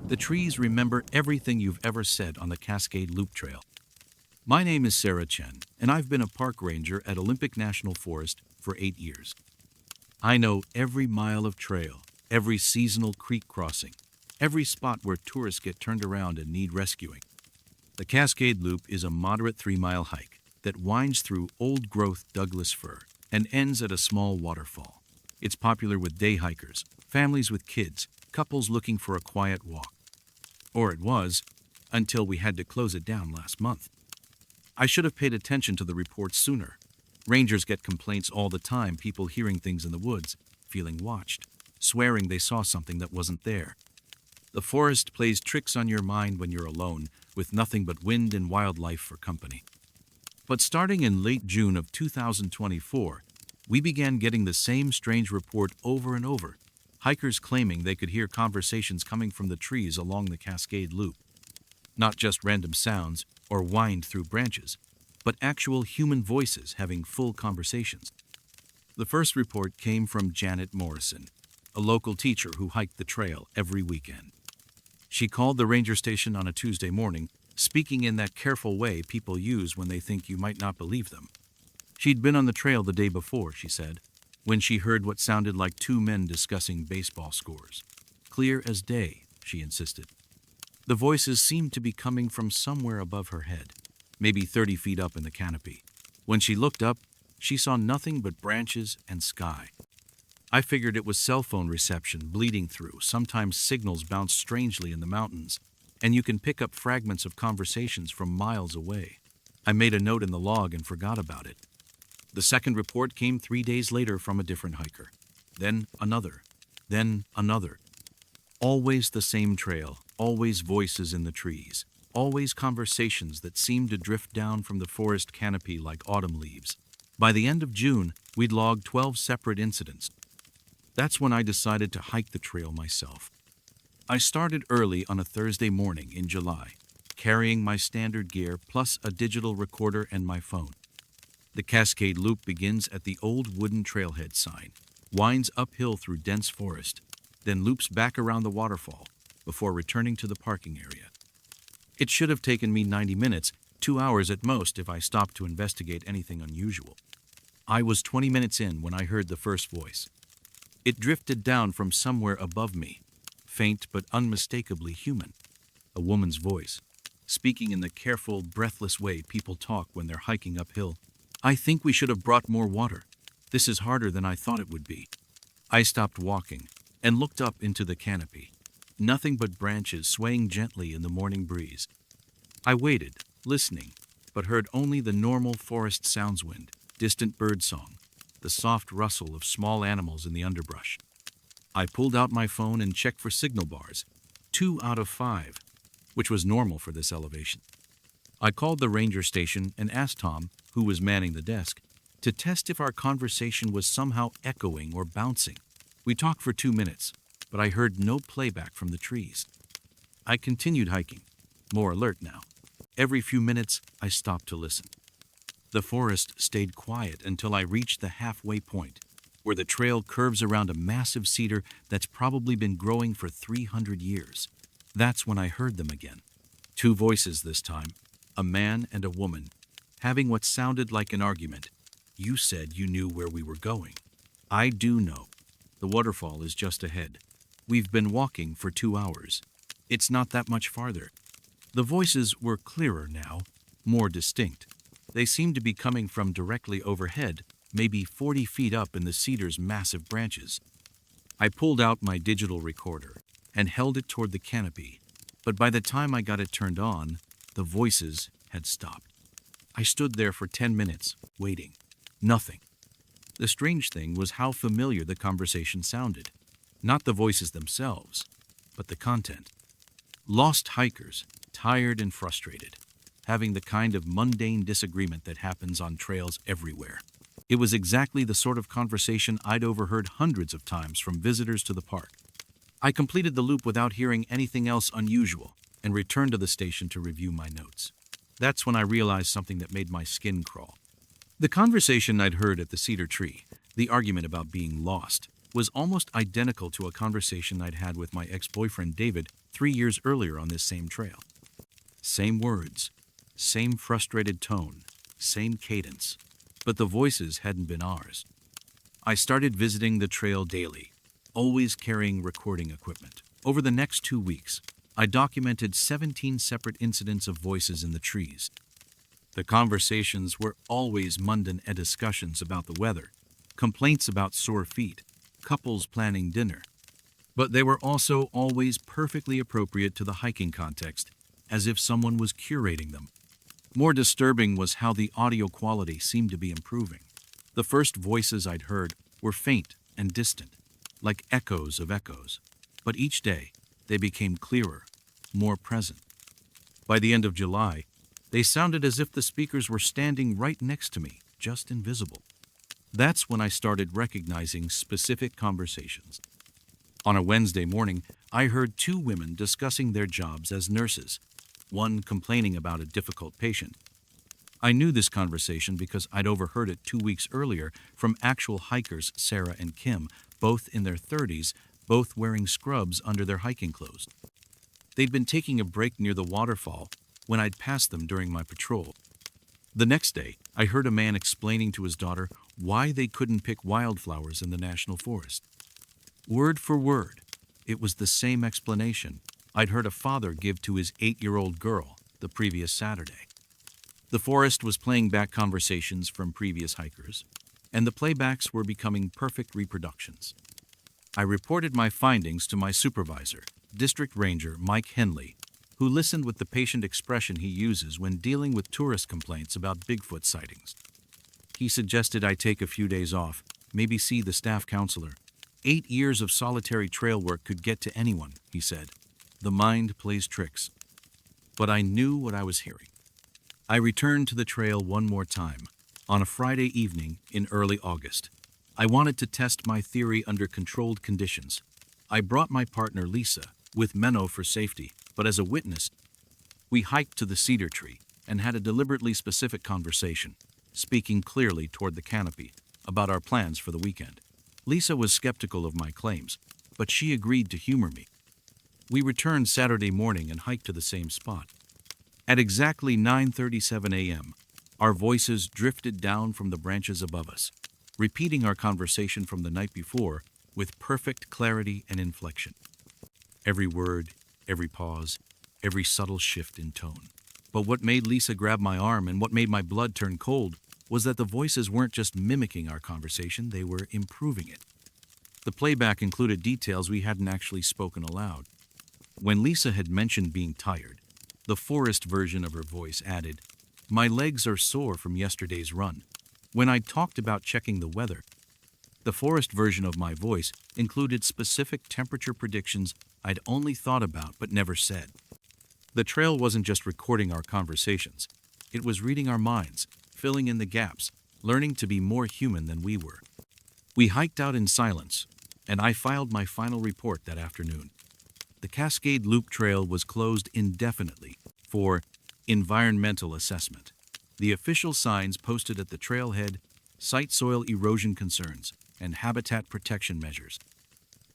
The trees remember everything you've ever said on the Cascade Loop Trail. My name is Sarah Chen, and I've been a park ranger at Olympic National Forest for 8 years. I know every mile of trail, every seasonal creek crossing, every spot where tourists get turned around and need rescuing. The Cascade Loop is a moderate 3-mile hike that winds through old-growth Douglas fir and ends at a small waterfall. It's popular with day hikers, families with kids, couples looking for a quiet walk. Or it was, until we had to close it down last month. I should have paid attention to the reports sooner. Rangers get complaints all the time, people hearing things in the woods, feeling watched, swearing they saw something that wasn't there. The forest plays tricks on your mind when you're alone, with nothing but wind and wildlife for company. But starting in late June of 2024, we began getting the same strange report over and over, hikers claiming they could hear conversations coming from the trees along the Cascade Loop. Not just random sounds or whined through branches, but actual human voices having full conversations. The first report came from Janet Morrison, a local teacher who hiked the trail every weekend. She called the ranger station on a Tuesday morning, speaking in that careful way people use when they think you might not believe them. She'd been on the trail the day before, she said, when she heard what sounded like 2 men discussing baseball scores. Clear as day, she insisted. The voices seemed to be coming from somewhere above her head, maybe 30 feet up in the canopy. When she looked up, she saw nothing but branches and sky. I figured it was cell phone reception bleeding through. Sometimes signals bounce strangely in the mountains, and you can pick up fragments of conversations from miles away. I made a note in the log and forgot about it. The second report came 3 days later from a different hiker. Then another. Then another. Always the same trail, always voices in the trees, always conversations that seemed to drift down from the forest canopy like autumn leaves. By the end of June, we'd logged 12 separate incidents. That's when I decided to hike the trail myself. I started early on a Thursday morning in July, carrying my standard gear plus a digital recorder and my phone. The Cascade Loop begins at the old wooden trailhead sign, winds uphill through dense forest, then loops back around the waterfall before returning to the parking area. It should have taken me 90 minutes, 2 hours at most if I stopped to investigate anything unusual. I was 20 minutes in when I heard the first voice. It drifted down from somewhere above me, faint but unmistakably human. A woman's voice, speaking in the careful, breathless way people talk when they're hiking uphill. "I think we should have brought more water. This is harder than I thought it would be." I stopped walking and looked up into the canopy. Nothing but branches swaying gently in the morning breeze. I waited, listening, but heard only the normal forest sounds: wind, distant birdsong, the soft rustle of small animals in the underbrush. I pulled out my phone and checked for signal bars, 2 out of 5, which was normal for this elevation. I called the ranger station and asked Tom, who was manning the desk, to test if our conversation was somehow echoing or bouncing. We talked for 2 minutes, but I heard no playback from the trees. I continued hiking, more alert now. Every few minutes, I stopped to listen. The forest stayed quiet until I reached the halfway point, where the trail curves around a massive cedar that's probably been growing for 300 years. That's when I heard them again. 2 voices this time, a man and a woman, having what sounded like an argument. "You said you knew where we were going." "I do know. The waterfall is just ahead. We've been walking for 2 hours. It's not that much farther." The voices were clearer now, more distinct. They seemed to be coming from directly overhead, maybe 40 feet up in the cedar's massive branches. I pulled out my digital recorder and held it toward the canopy, but by the time I got it turned on, the voices had stopped. I stood there for 10 minutes, waiting. Nothing. The strange thing was how familiar the conversation sounded. Not the voices themselves, but the content. Lost hikers, tired and frustrated, having the kind of mundane disagreement that happens on trails everywhere. It was exactly the sort of conversation I'd overheard hundreds of times from visitors to the park. I completed the loop without hearing anything else unusual and returned to the station to review my notes. That's when I realized something that made my skin crawl. The conversation I'd heard at the cedar tree, the argument about being lost, was almost identical to a conversation I'd had with my ex-boyfriend David 3 years earlier on this same trail. Same words, same frustrated tone, same cadence, but the voices hadn't been ours. I started visiting the trail daily, always carrying recording equipment. Over the next 2 weeks, I documented 17 separate incidents of voices in the trees. The conversations were always mundane discussions about the weather, complaints about sore feet, couples planning dinner. But they were also always perfectly appropriate to the hiking context, as if someone was curating them. More disturbing was how the audio quality seemed to be improving. The first voices I'd heard were faint and distant, like echoes of echoes. But each day, they became clearer, more present. By the end of July, they sounded as if the speakers were standing right next to me, just invisible. That's when I started recognizing specific conversations. On a Wednesday morning, I heard 2 women discussing their jobs as nurses, one complaining about a difficult patient. I knew this conversation because I'd overheard it 2 weeks earlier from actual hikers Sarah and Kim, both in their 30s, both wearing scrubs under their hiking clothes. They'd been taking a break near the waterfall when I'd passed them during my patrol. The next day, I heard a man explaining to his daughter why they couldn't pick wildflowers in the national forest. Word for word, it was the same explanation I'd heard a father give to his 8-year-old girl the previous Saturday. The forest was playing back conversations from previous hikers, and the playbacks were becoming perfect reproductions. I reported my findings to my supervisor, District Ranger Mike Henley, who listened with the patient expression he uses when dealing with tourist complaints about Bigfoot sightings. He suggested I take a few days off, maybe see the staff counselor. 8 years of solitary trail work could get to anyone, he said. The mind plays tricks. But I knew what I was hearing. I returned to the trail one more time, on a Friday evening in early August. I wanted to test my theory under controlled conditions. I brought my partner Lisa, with Menno for safety, but as a witness. We hiked to the cedar tree and had a deliberately specific conversation, speaking clearly toward the canopy, about our plans for the weekend. Lisa was skeptical of my claims, but she agreed to humor me. We returned Saturday morning and hiked to the same spot. At exactly 9:37 a.m., our voices drifted down from the branches above us, repeating our conversation from the night before with perfect clarity and inflection. Every word, every pause, every subtle shift in tone. But what made Lisa grab my arm and what made my blood turn cold was that the voices weren't just mimicking our conversation, they were improving it. The playback included details we hadn't actually spoken aloud. When Lisa had mentioned being tired, the forest version of her voice added, "My legs are sore from yesterday's run." When I talked about checking the weather, the forest version of my voice included specific temperature predictions I'd only thought about but never said. The trail wasn't just recording our conversations. It was reading our minds, filling in the gaps, learning to be more human than we were. We hiked out in silence, and I filed my final report that afternoon. The Cascade Loop Trail was closed indefinitely for environmental assessment. The official signs posted at the trailhead cite soil erosion concerns and habitat protection measures.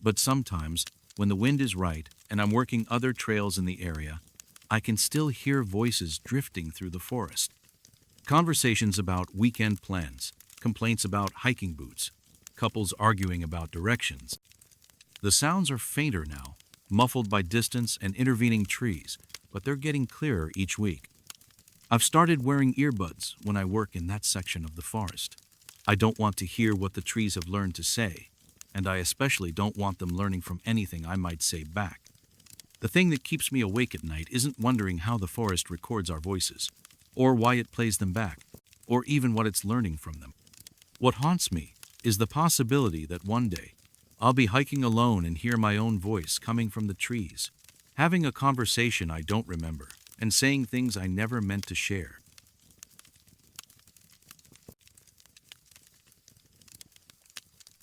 But sometimes, when the wind is right and I'm working other trails in the area, I can still hear voices drifting through the forest. Conversations about weekend plans, complaints about hiking boots, couples arguing about directions. The sounds are fainter now, muffled by distance and intervening trees, but they're getting clearer each week. I've started wearing earbuds when I work in that section of the forest. I don't want to hear what the trees have learned to say, and I especially don't want them learning from anything I might say back. The thing that keeps me awake at night isn't wondering how the forest records our voices, or why it plays them back, or even what it's learning from them. What haunts me is the possibility that one day I'll be hiking alone and hear my own voice coming from the trees, having a conversation I don't remember, and saying things I never meant to share.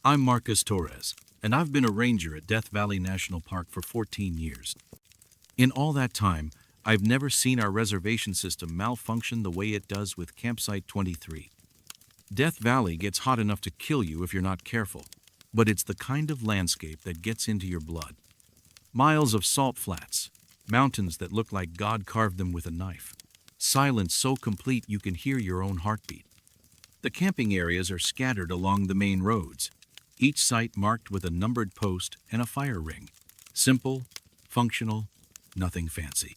I'm Marcus Torres, and I've been a ranger at Death Valley National Park for 14 years. In all that time, I've never seen our reservation system malfunction the way it does with Campsite 23. Death Valley gets hot enough to kill you if you're not careful. but it's the kind of landscape that gets into your blood. Miles of salt flats, mountains that look like God carved them with a knife, silence so complete you can hear your own heartbeat. The camping areas are scattered along the main roads, each site marked with a numbered post and a fire ring. Simple, functional, nothing fancy.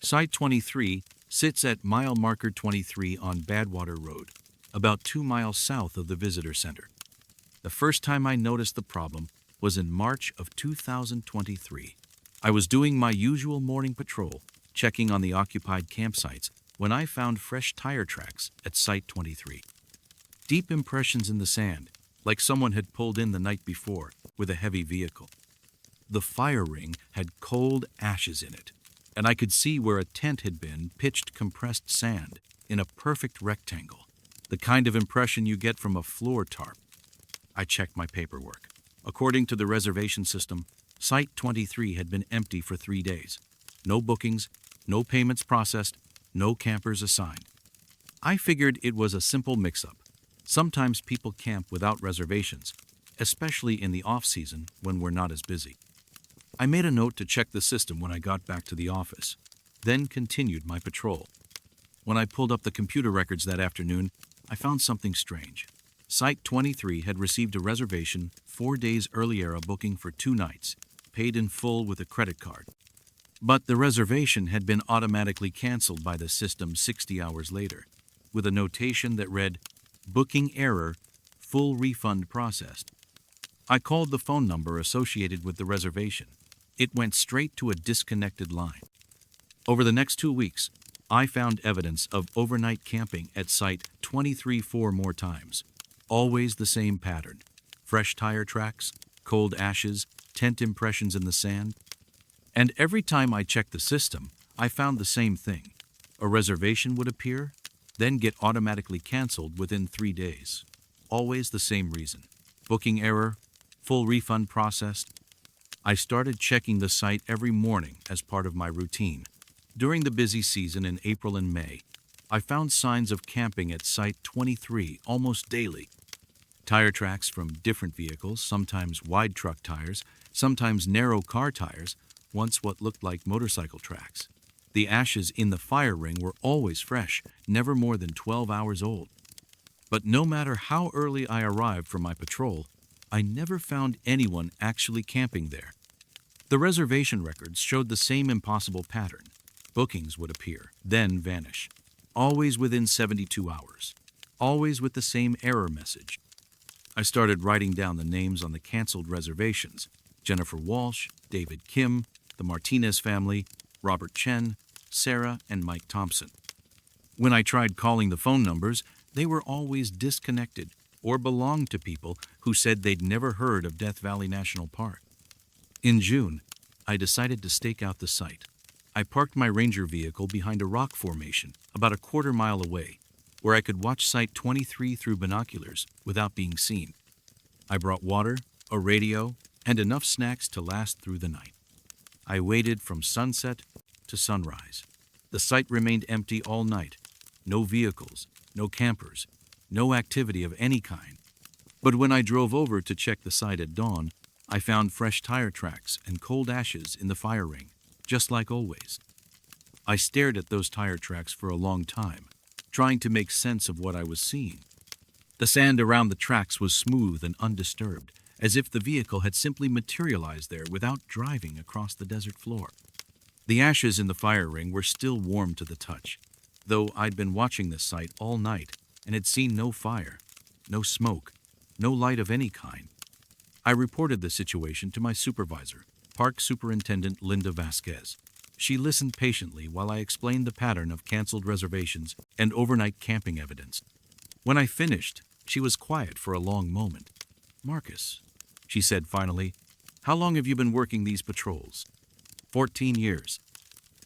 Site 23 sits at mile marker 23 on Badwater Road, about 2 miles south of the visitor center. The first time I noticed the problem was in March of 2023. I was doing my usual morning patrol, checking on the occupied campsites, when I found fresh tire tracks at Site 23. Deep impressions in the sand, like someone had pulled in the night before with a heavy vehicle. The fire ring had cold ashes in it, and I could see where a tent had been pitched compressed sand in a perfect rectangle, the kind of impression you get from a floor tarp. I checked my paperwork. According to the reservation system, Site 23 had been empty for 3 days. No bookings, no payments processed, no campers assigned. I figured it was a simple mix-up. Sometimes people camp without reservations, especially in the off-season when we're not as busy. I made a note to check the system when I got back to the office, then continued my patrol. When I pulled up the computer records that afternoon, I found something strange. Site 23 had received a reservation 4 days earlier, a booking for 2 nights, paid in full with a credit card. But the reservation had been automatically canceled by the system 60 hours later, with a notation that read, "Booking error, full refund processed." I called the phone number associated with the reservation. It went straight to a disconnected line. Over the next 2 weeks, I found evidence of overnight camping at Site 23 4 more times. Always the same pattern. Fresh tire tracks, cold ashes, tent impressions in the sand. And every time I checked the system, I found the same thing. A reservation would appear, then get automatically canceled within 3 days. Always the same reason. Booking error, full refund processed. I started checking the site every morning as part of my routine. During the busy season in April and May, I found signs of camping at Site 23 almost daily. Tire tracks from different vehicles, sometimes wide truck tires, sometimes narrow car tires, once what looked like motorcycle tracks. The ashes in the fire ring were always fresh, never more than 12 hours old. But no matter how early I arrived for my patrol, I never found anyone actually camping there. The reservation records showed the same impossible pattern. Bookings would appear, then vanish. Always within 72 hours. Always with the same error message. I started writing down the names on the canceled reservations. Jennifer Walsh, David Kim, the Martinez family, Robert Chen, Sarah, and Mike Thompson. When I tried calling the phone numbers, they were always disconnected or belonged to people who said they'd never heard of Death Valley National Park. In June, I decided to stake out the site. I parked my ranger vehicle behind a rock formation about a quarter mile away, where I could watch Site 23 through binoculars without being seen. I brought water, a radio, and enough snacks to last through the night. I waited from sunset to sunrise. The site remained empty all night. No vehicles, no campers, no activity of any kind. But when I drove over to check the site at dawn, I found fresh tire tracks and cold ashes in the fire ring, just like always. I stared at those tire tracks for a long time, trying to make sense of what I was seeing. The sand around the tracks was smooth and undisturbed, as if the vehicle had simply materialized there without driving across the desert floor. The ashes in the fire ring were still warm to the touch, though I'd been watching this site all night and had seen no fire, no smoke, no light of any kind. I reported the situation to my supervisor, Park Superintendent Linda Vasquez. She listened patiently while I explained the pattern of canceled reservations and overnight camping evidence. When I finished, she was quiet for a long moment. "Marcus," she said finally, "how long have you been working these patrols?" 14 years.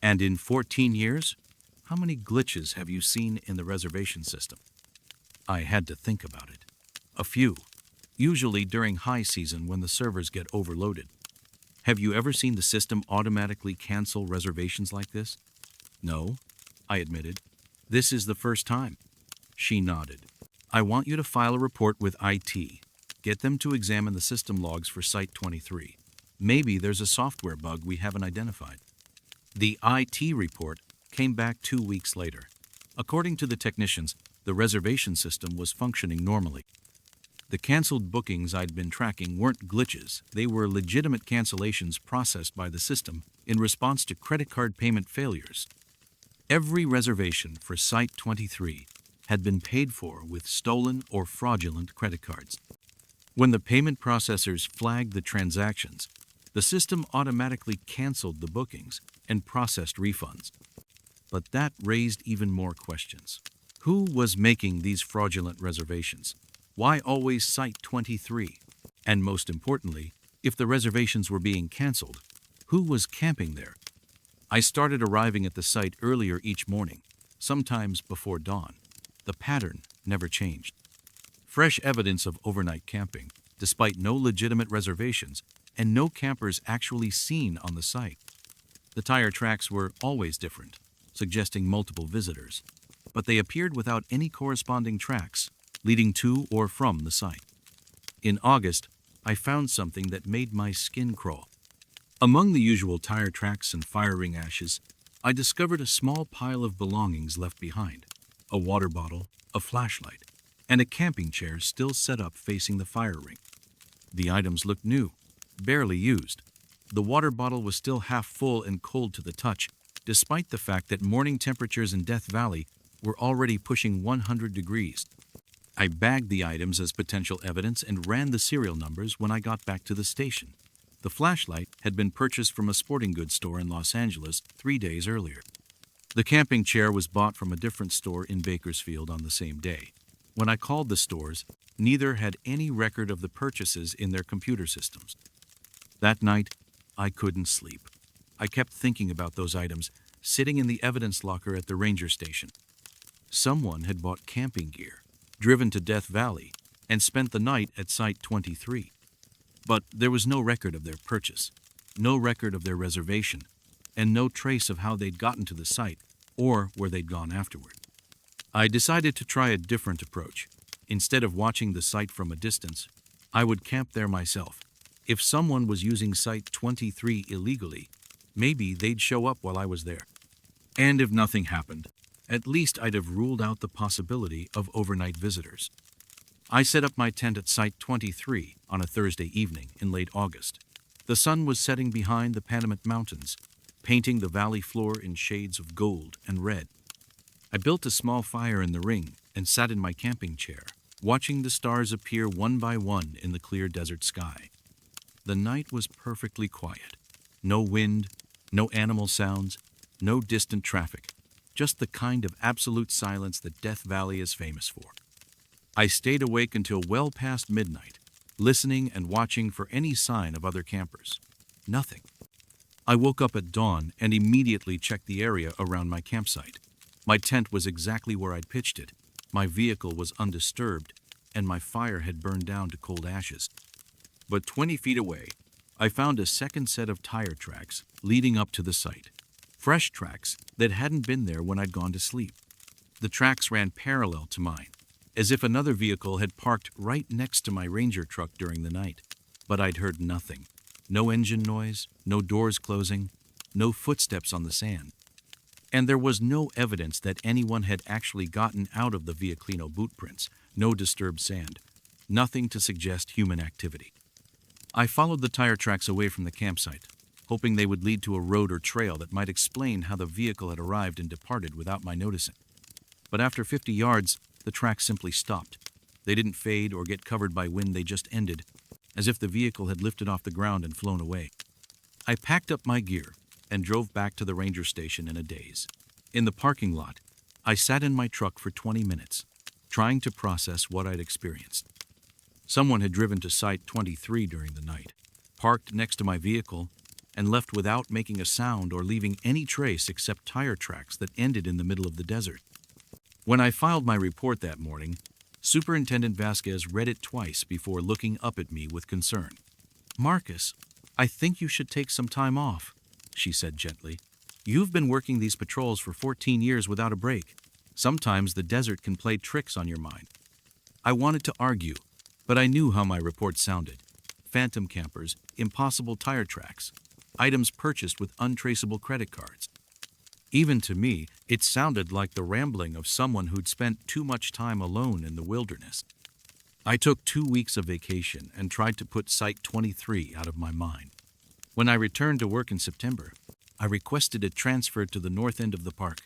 "And in 14 years, how many glitches have you seen in the reservation system?" I had to think about it. A few, usually during high season when the servers get overloaded. "Have you ever seen the system automatically cancel reservations like this?" "No," I admitted. "This is the first time." She nodded. "I want you to file a report with IT. Get them to examine the system logs for Site 23. Maybe there's a software bug we haven't identified. The IT report came back 2 weeks later. According to the technicians, the reservation system was functioning normally. The canceled bookings I'd been tracking weren't glitches. They were legitimate cancellations processed by the system in response to credit card payment failures. Every reservation for Site 23 had been paid for with stolen or fraudulent credit cards. When the payment processors flagged the transactions, the system automatically canceled the bookings and processed refunds. But that raised even more questions. Who was making these fraudulent reservations? Why always Site 23? And most importantly, if the reservations were being canceled, who was camping there? I started arriving at the site earlier each morning, sometimes before dawn. The pattern never changed. Fresh evidence of overnight camping, despite no legitimate reservations and no campers actually seen on the site. The tire tracks were always different, suggesting multiple visitors, but they appeared without any corresponding tracks leading to or from the site. In August, I found something that made my skin crawl. Among the usual tire tracks and fire ring ashes, I discovered a small pile of belongings left behind: a water bottle, a flashlight, and a camping chair still set up facing the fire ring. The items looked new, barely used. The water bottle was still half full and cold to the touch, despite the fact that morning temperatures in Death Valley were already pushing 100 degrees. I bagged the items as potential evidence and ran the serial numbers when I got back to the station. The flashlight had been purchased from a sporting goods store in Los Angeles 3 days earlier. The camping chair was bought from a different store in Bakersfield on the same day. When I called the stores, neither had any record of the purchases in their computer systems. That night, I couldn't sleep. I kept thinking about those items sitting in the evidence locker at the ranger station. Someone had bought camping gear, driven to Death Valley, and spent the night at Site 23. But there was no record of their purchase, no record of their reservation, and no trace of how they'd gotten to the site or where they'd gone afterward. I decided to try a different approach. Instead of watching the site from a distance, I would camp there myself. If someone was using Site 23 illegally, maybe they'd show up while I was there. And if nothing happened, at least I'd have ruled out the possibility of overnight visitors. I set up my tent at Site 23 on a Thursday evening in late August. The sun was setting behind the Panamint Mountains, painting the valley floor in shades of gold and red. I built a small fire in the ring and sat in my camping chair, watching the stars appear one by one in the clear desert sky. The night was perfectly quiet. No wind, no animal sounds, no distant traffic, just the kind of absolute silence that Death Valley is famous for. I stayed awake until well past midnight, listening and watching for any sign of other campers. Nothing. I woke up at dawn and immediately checked the area around my campsite. My tent was exactly where I'd pitched it. My vehicle was undisturbed, and my fire had burned down to cold ashes. But 20 feet away, I found a second set of tire tracks leading up to the site. Fresh tracks that hadn't been there when I'd gone to sleep. The tracks ran parallel to mine, as if another vehicle had parked right next to my Ranger truck during the night. But I'd heard nothing. No engine noise, no doors closing, no footsteps on the sand. And there was no evidence that anyone had actually gotten out of the Viaclino boot prints, no disturbed sand, nothing to suggest human activity. I followed the tire tracks away from the campsite, hoping they would lead to a road or trail that might explain how the vehicle had arrived and departed without my noticing. But after 50 yards, the tracks simply stopped. They didn't fade or get covered by wind, they just ended, as if the vehicle had lifted off the ground and flown away. I packed up my gear and drove back to the ranger station in a daze. In the parking lot, I sat in my truck for 20 minutes, trying to process what I'd experienced. Someone had driven to Site 23 during the night, parked next to my vehicle, and left without making a sound or leaving any trace except tire tracks that ended in the middle of the desert. When I filed my report that morning, Superintendent Vasquez read it twice before looking up at me with concern. "Marcus, I think you should take some time off," she said gently. "You've been working these patrols for 14 years without a break. Sometimes the desert can play tricks on your mind." I wanted to argue, But I knew how my report sounded. Phantom campers, impossible tire tracks, items purchased with untraceable credit cards. Even to me, it sounded like the rambling of someone who'd spent too much time alone in the wilderness. I took 2 weeks of vacation and tried to put Site 23 out of my mind. When I returned to work in September, I requested it transferred to the north end of the park,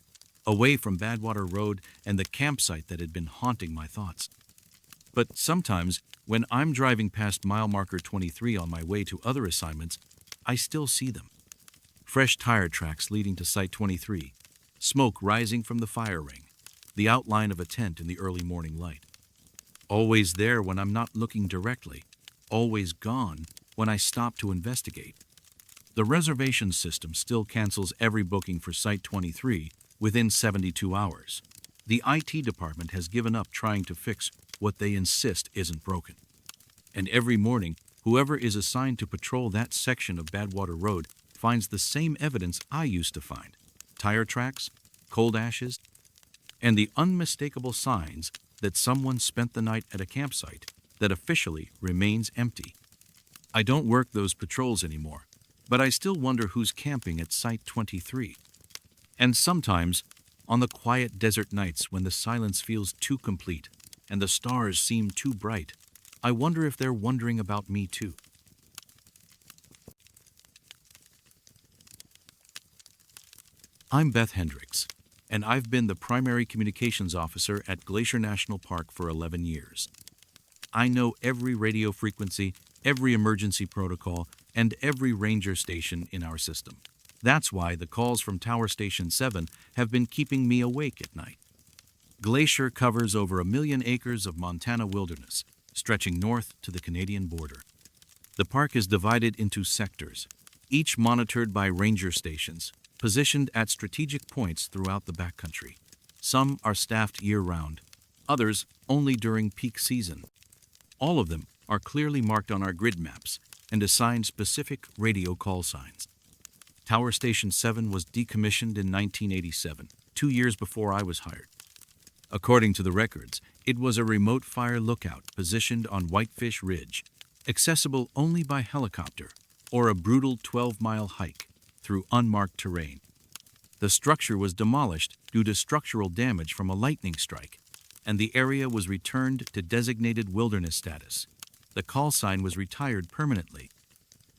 away from Badwater Road and the campsite that had been haunting my thoughts. But sometimes, when I'm driving past mile marker 23 on my way to other assignments, I still see them. Fresh tire tracks leading to Site 23, smoke rising from the fire ring, the outline of a tent in the early morning light. Always there when I'm not looking directly, always gone when I stop to investigate. The reservation system still cancels every booking for Site 23 within 72 hours. The IT department has given up trying to fix what they insist isn't broken. And every morning, whoever is assigned to patrol that section of Badwater Road finds the same evidence I used to find: tire tracks, cold ashes, and the unmistakable signs that someone spent the night at a campsite that officially remains empty. I don't work those patrols anymore, but I still wonder who's camping at Site 23. And sometimes, on the quiet desert nights when the silence feels too complete and the stars seem too bright, I wonder if they're wondering about me too. I'm Beth Hendricks, and I've been the primary communications officer at Glacier National Park for 11 years. I know every radio frequency, every emergency protocol, and every ranger station in our system. That's why the calls from Tower Station 7 have been keeping me awake at night. Glacier covers over 1 million acres of Montana wilderness, stretching north to the Canadian border. The park is divided into sectors, each monitored by ranger stations, positioned at strategic points throughout the backcountry. Some are staffed year-round, others only during peak season. All of them are clearly marked on our grid maps and assigned specific radio call signs. Tower Station 7 was decommissioned in 1987, 2 years before I was hired. According to the records, it was a remote fire lookout positioned on Whitefish Ridge, accessible only by helicopter or a brutal 12-mile hike through unmarked terrain. The structure was demolished due to structural damage from a lightning strike, and the area was returned to designated wilderness status. The call sign was retired permanently.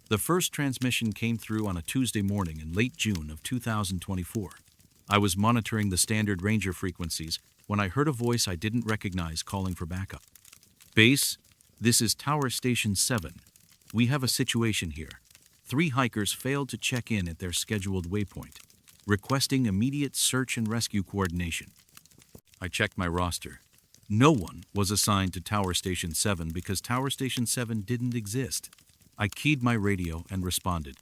The first transmission came through on a Tuesday morning in late June of 2024. I was monitoring the standard ranger frequencies when I heard a voice I didn't recognize calling for backup. Base, this is Tower Station 7. We have a situation here. 3 hikers failed to check in at their scheduled waypoint, requesting immediate search and rescue coordination. I checked my roster. No one was assigned to Tower Station 7 because Tower Station 7 didn't exist. I keyed my radio and responded.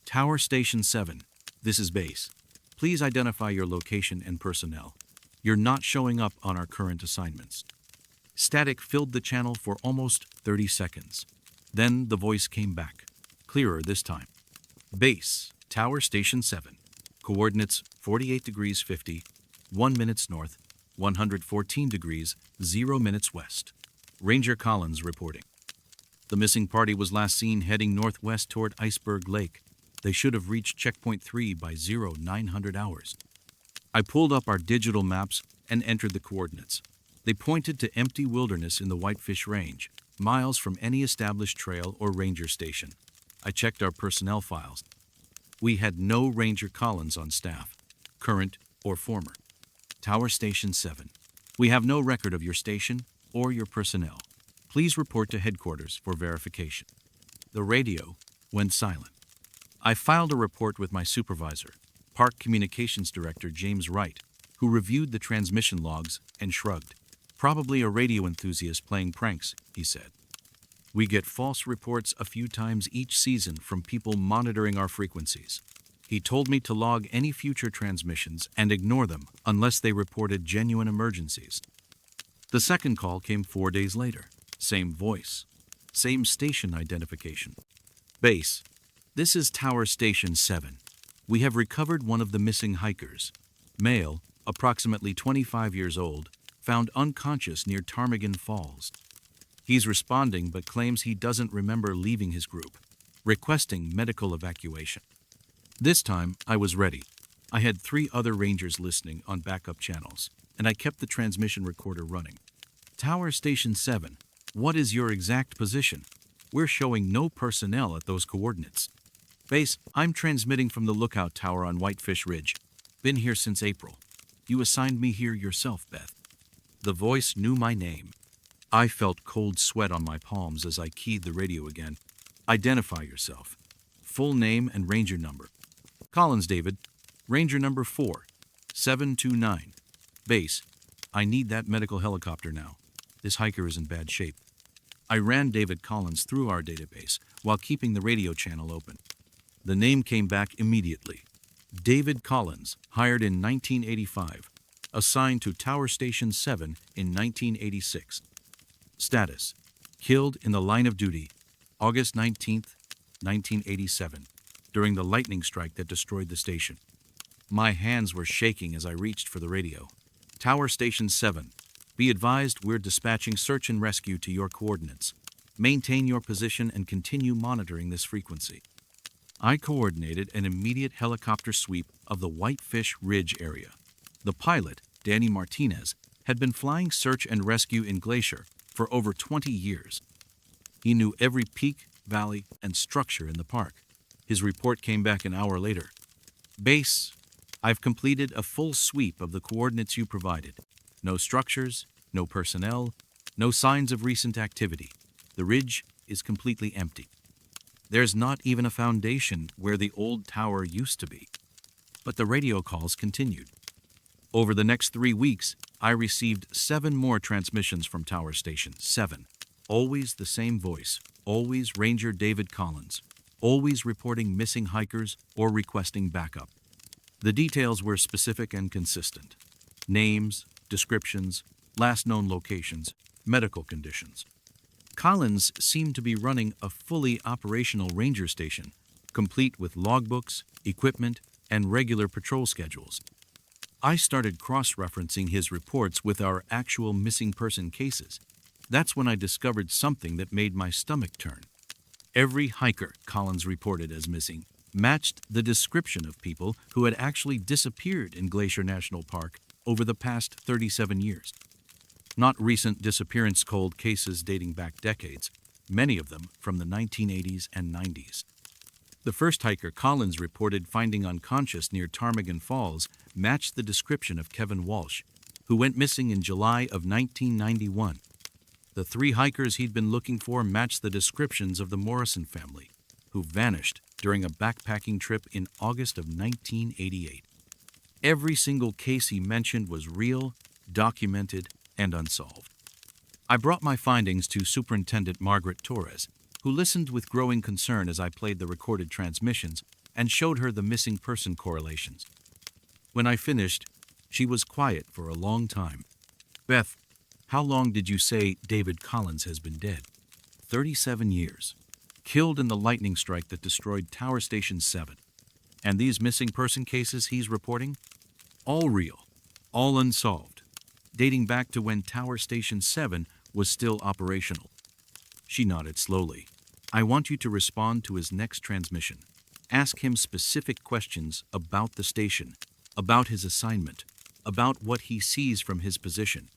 Tower Station 7, this is Base. Please identify your location and personnel. You're not showing up on our current assignments. Static filled the channel for almost 30 seconds. Then the voice came back, clearer this time. Base, Tower Station 7. Coordinates 48 degrees 50, 1 minutes north, 114 degrees, 0 minutes west. Ranger Collins reporting. The missing party was last seen heading northwest toward Iceberg Lake. They should have reached checkpoint 3 by 0900 hours. I pulled up our digital maps and entered the coordinates. They pointed to empty wilderness in the Whitefish Range, miles from any established trail or ranger station. I checked our personnel files. We had no Ranger Collins on staff, current or former. Tower Station 7. We have no record of your station or your personnel. Please report to headquarters for verification. The radio went silent. I filed a report with my supervisor, Park Communications Director James Wright, who reviewed the transmission logs and shrugged. Probably a radio enthusiast playing pranks, he said. We get false reports a few times each season from people monitoring our frequencies. He told me to log any future transmissions and ignore them unless they reported genuine emergencies. The second call came 4 days later. Same voice. Same station identification. Base, this is Tower Station 7. We have recovered one of the missing hikers. Male, approximately 25 years old, found unconscious near Ptarmigan Falls. He's responding but claims he doesn't remember leaving his group, requesting medical evacuation. This time, I was ready. I had 3 other rangers listening on backup channels, and I kept the transmission recorder running. Tower Station 7, what is your exact position? We're showing no personnel at those coordinates. Base, I'm transmitting from the lookout tower on Whitefish Ridge. Been here since April. You assigned me here yourself, Beth. The voice knew my name. I felt cold sweat on my palms as I keyed the radio again. Identify yourself. Full name and ranger number. Collins, David. Ranger number 4729. Base, I need that medical helicopter now. This hiker is in bad shape. I ran David Collins through our database while keeping the radio channel open. The name came back immediately. David Collins, hired in 1985, assigned to Tower Station 7 in 1986. Status: killed in the line of duty, August 19, 1987, during the lightning strike that destroyed the station. My hands were shaking as I reached for the radio. Tower Station 7, be advised we're dispatching search and rescue to your coordinates. Maintain your position and continue monitoring this frequency. I coordinated an immediate helicopter sweep of the Whitefish Ridge area. The pilot, Danny Martinez, had been flying search and rescue in Glacier for over 20 years. He knew every peak, valley, and structure in the park. His report came back an hour later. Base, I've completed a full sweep of the coordinates you provided. No structures, no personnel, no signs of recent activity. The ridge is completely empty. There's not even a foundation where the old tower used to be. But the radio calls continued. Over the next 3 weeks, I received 7 more transmissions from Tower Station 7. Always the same voice, always Ranger David Collins, always reporting missing hikers or requesting backup. The details were specific and consistent. Names, descriptions, last known locations, medical conditions. Collins seemed to be running a fully operational ranger station, complete with logbooks, equipment, and regular patrol schedules. I started cross-referencing his reports with our actual missing person cases. That's when I discovered something that made my stomach turn. Every hiker Collins reported as missing matched the description of people who had actually disappeared in Glacier National Park over the past 37 years. Not recent disappearance cold cases dating back decades, many of them from the 1980s and 90s. The first hiker Collins reported finding unconscious near Ptarmigan Falls matched the description of Kevin Walsh, who went missing in July of 1991. The 3 hikers he'd been looking for matched the descriptions of the Morrison family, who vanished during a backpacking trip in August of 1988. Every single case he mentioned was real, documented, and unsolved. I brought my findings to Superintendent Margaret Torres, who listened with growing concern as I played the recorded transmissions and showed her the missing person correlations. When I finished, she was quiet for a long time. Beth, how long did you say David Collins has been dead? 37 years. Killed in the lightning strike that destroyed Tower Station 7. And these missing person cases he's reporting? All real, all unsolved, dating back to when Tower Station 7 was still operational. She nodded slowly. I want you to respond to his next transmission. Ask him specific questions about the station, about his assignment, about what he sees from his position.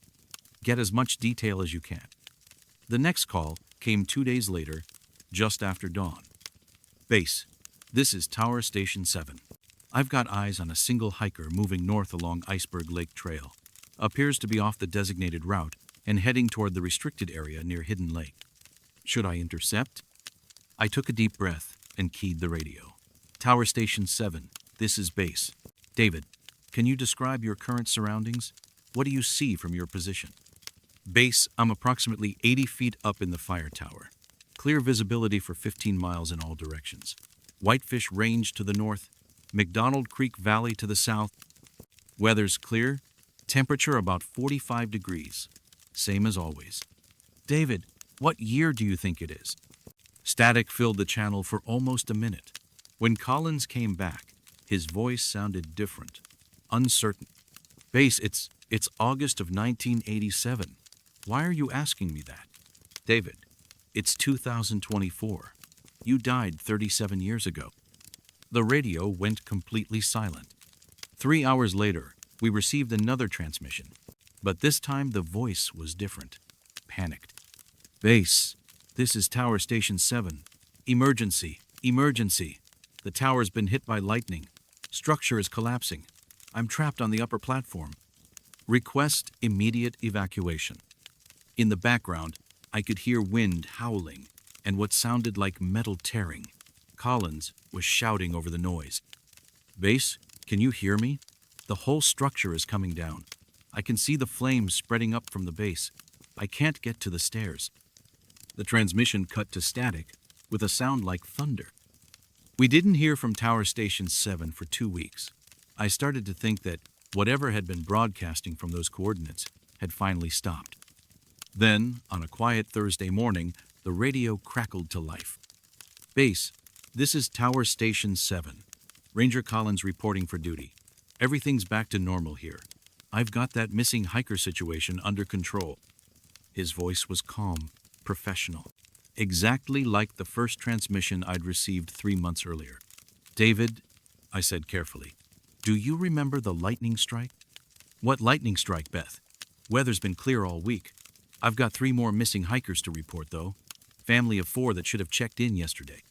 Get as much detail as you can. The next call came 2 days later, just after dawn. Base, this is Tower Station 7. I've got eyes on a single hiker moving north along Iceberg Lake Trail. Appears to be off the designated route and heading toward the restricted area near Hidden Lake. Should I intercept? I took a deep breath and keyed the radio. Tower Station 7, this is Base. David, can you describe your current surroundings? What do you see from your position? Base, I'm approximately 80 feet up in the fire tower. Clear visibility for 15 miles in all directions. Whitefish Range to the north, McDonald Creek Valley to the south. Weather's clear, temperature about 45 degrees. Same as always. David, what year do you think it is? Static filled the channel for almost a minute. When Collins came back, his voice sounded different, uncertain. Base, it's August of 1987. Why are you asking me that? David, it's 2024. You died 37 years ago. The radio went completely silent. 3 hours later, we received another transmission, but this time the voice was different. Panicked. Base, this is Tower Station 7. Emergency, emergency. The tower's been hit by lightning. Structure is collapsing. I'm trapped on the upper platform. Request immediate evacuation. In the background, I could hear wind howling and what sounded like metal tearing. Collins was shouting over the noise. Base, can you hear me? The whole structure is coming down. I can see the flames spreading up from the base. I can't get to the stairs. The transmission cut to static with a sound like thunder. We didn't hear from Tower Station 7 for 2 weeks. I started to think that whatever had been broadcasting from those coordinates had finally stopped. Then, on a quiet Thursday morning, the radio crackled to life. Base, this is Tower Station 7. Ranger Collins reporting for duty. Everything's back to normal here. I've got that missing hiker situation under control. His voice was calm, professional, exactly like the first transmission I'd received 3 months earlier. David, I said carefully, do you remember the lightning strike? What lightning strike, Beth? Weather's been clear all week. I've got 3 more missing hikers to report, though. Family of 4 that should have checked in yesterday.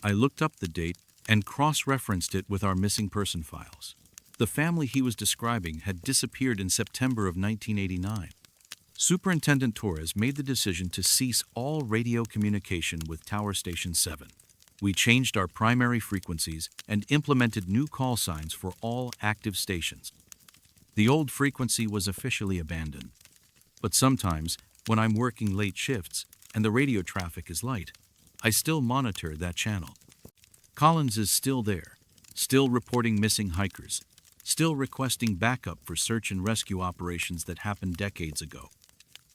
I looked up the date and cross-referenced it with our missing person files. The family he was describing had disappeared in September of 1989. Superintendent Torres made the decision to cease all radio communication with Tower Station 7. We changed our primary frequencies and implemented new call signs for all active stations. The old frequency was officially abandoned. But sometimes, when I'm working late shifts and the radio traffic is light, I still monitor that channel. Collins is still there, still reporting missing hikers, still requesting backup for search and rescue operations that happened decades ago.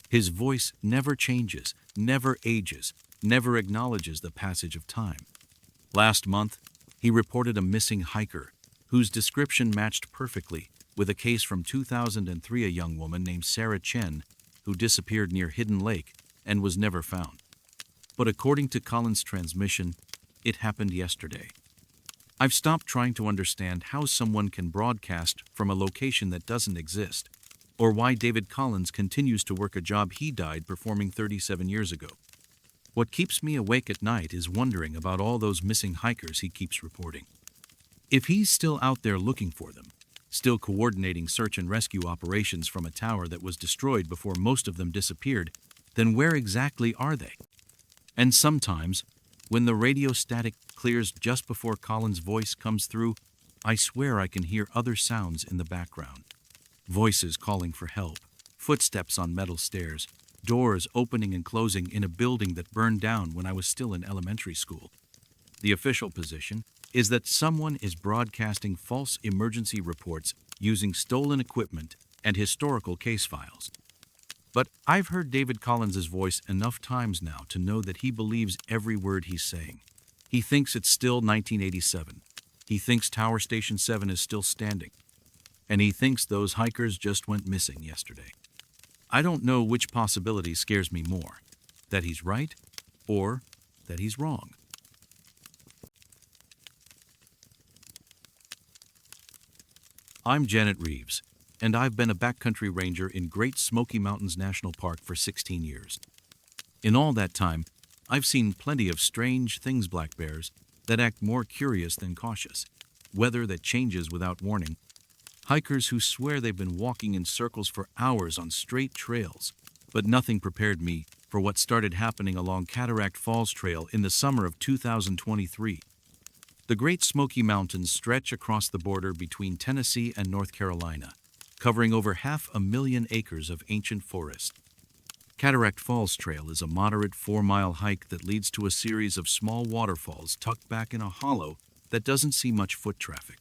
His voice never changes, never ages, never acknowledges the passage of time. Last month, he reported a missing hiker whose description matched perfectly with a case from 2003, a young woman named Sarah Chen who disappeared near Hidden Lake and was never found. But according to Collins' transmission, it happened yesterday. I've stopped trying to understand how someone can broadcast from a location that doesn't exist, or why David Collins continues to work a job he died performing 37 years ago. What keeps me awake at night is wondering about all those missing hikers he keeps reporting. If he's still out there looking for them, still coordinating search and rescue operations from a tower that was destroyed before most of them disappeared, then where exactly are they? And sometimes, when the radio static clears just before Collins' voice comes through, I swear I can hear other sounds in the background. Voices calling for help, footsteps on metal stairs, doors opening and closing in a building that burned down when I was still in elementary school. The official position is that someone is broadcasting false emergency reports using stolen equipment and historical case files. But I've heard David Collins' voice enough times now to know that he believes every word he's saying. He thinks it's still 1987. He thinks Tower Station 7 is still standing. And he thinks those hikers just went missing yesterday. I don't know which possibility scares me more, that he's right or that he's wrong. I'm Janet Reeves, and I've been a backcountry ranger in Great Smoky Mountains National Park for 16 years. In all that time, I've seen plenty of strange things, black bears, that act more curious than cautious, weather that changes without warning, hikers who swear they've been walking in circles for hours on straight trails, but nothing prepared me for what started happening along Cataract Falls Trail in the summer of 2023. The Great Smoky Mountains stretch across the border between Tennessee and North Carolina, covering over 500,000 acres of ancient forest. Cataract Falls Trail is a moderate 4-mile hike that leads to a series of small waterfalls tucked back in a hollow that doesn't see much foot traffic.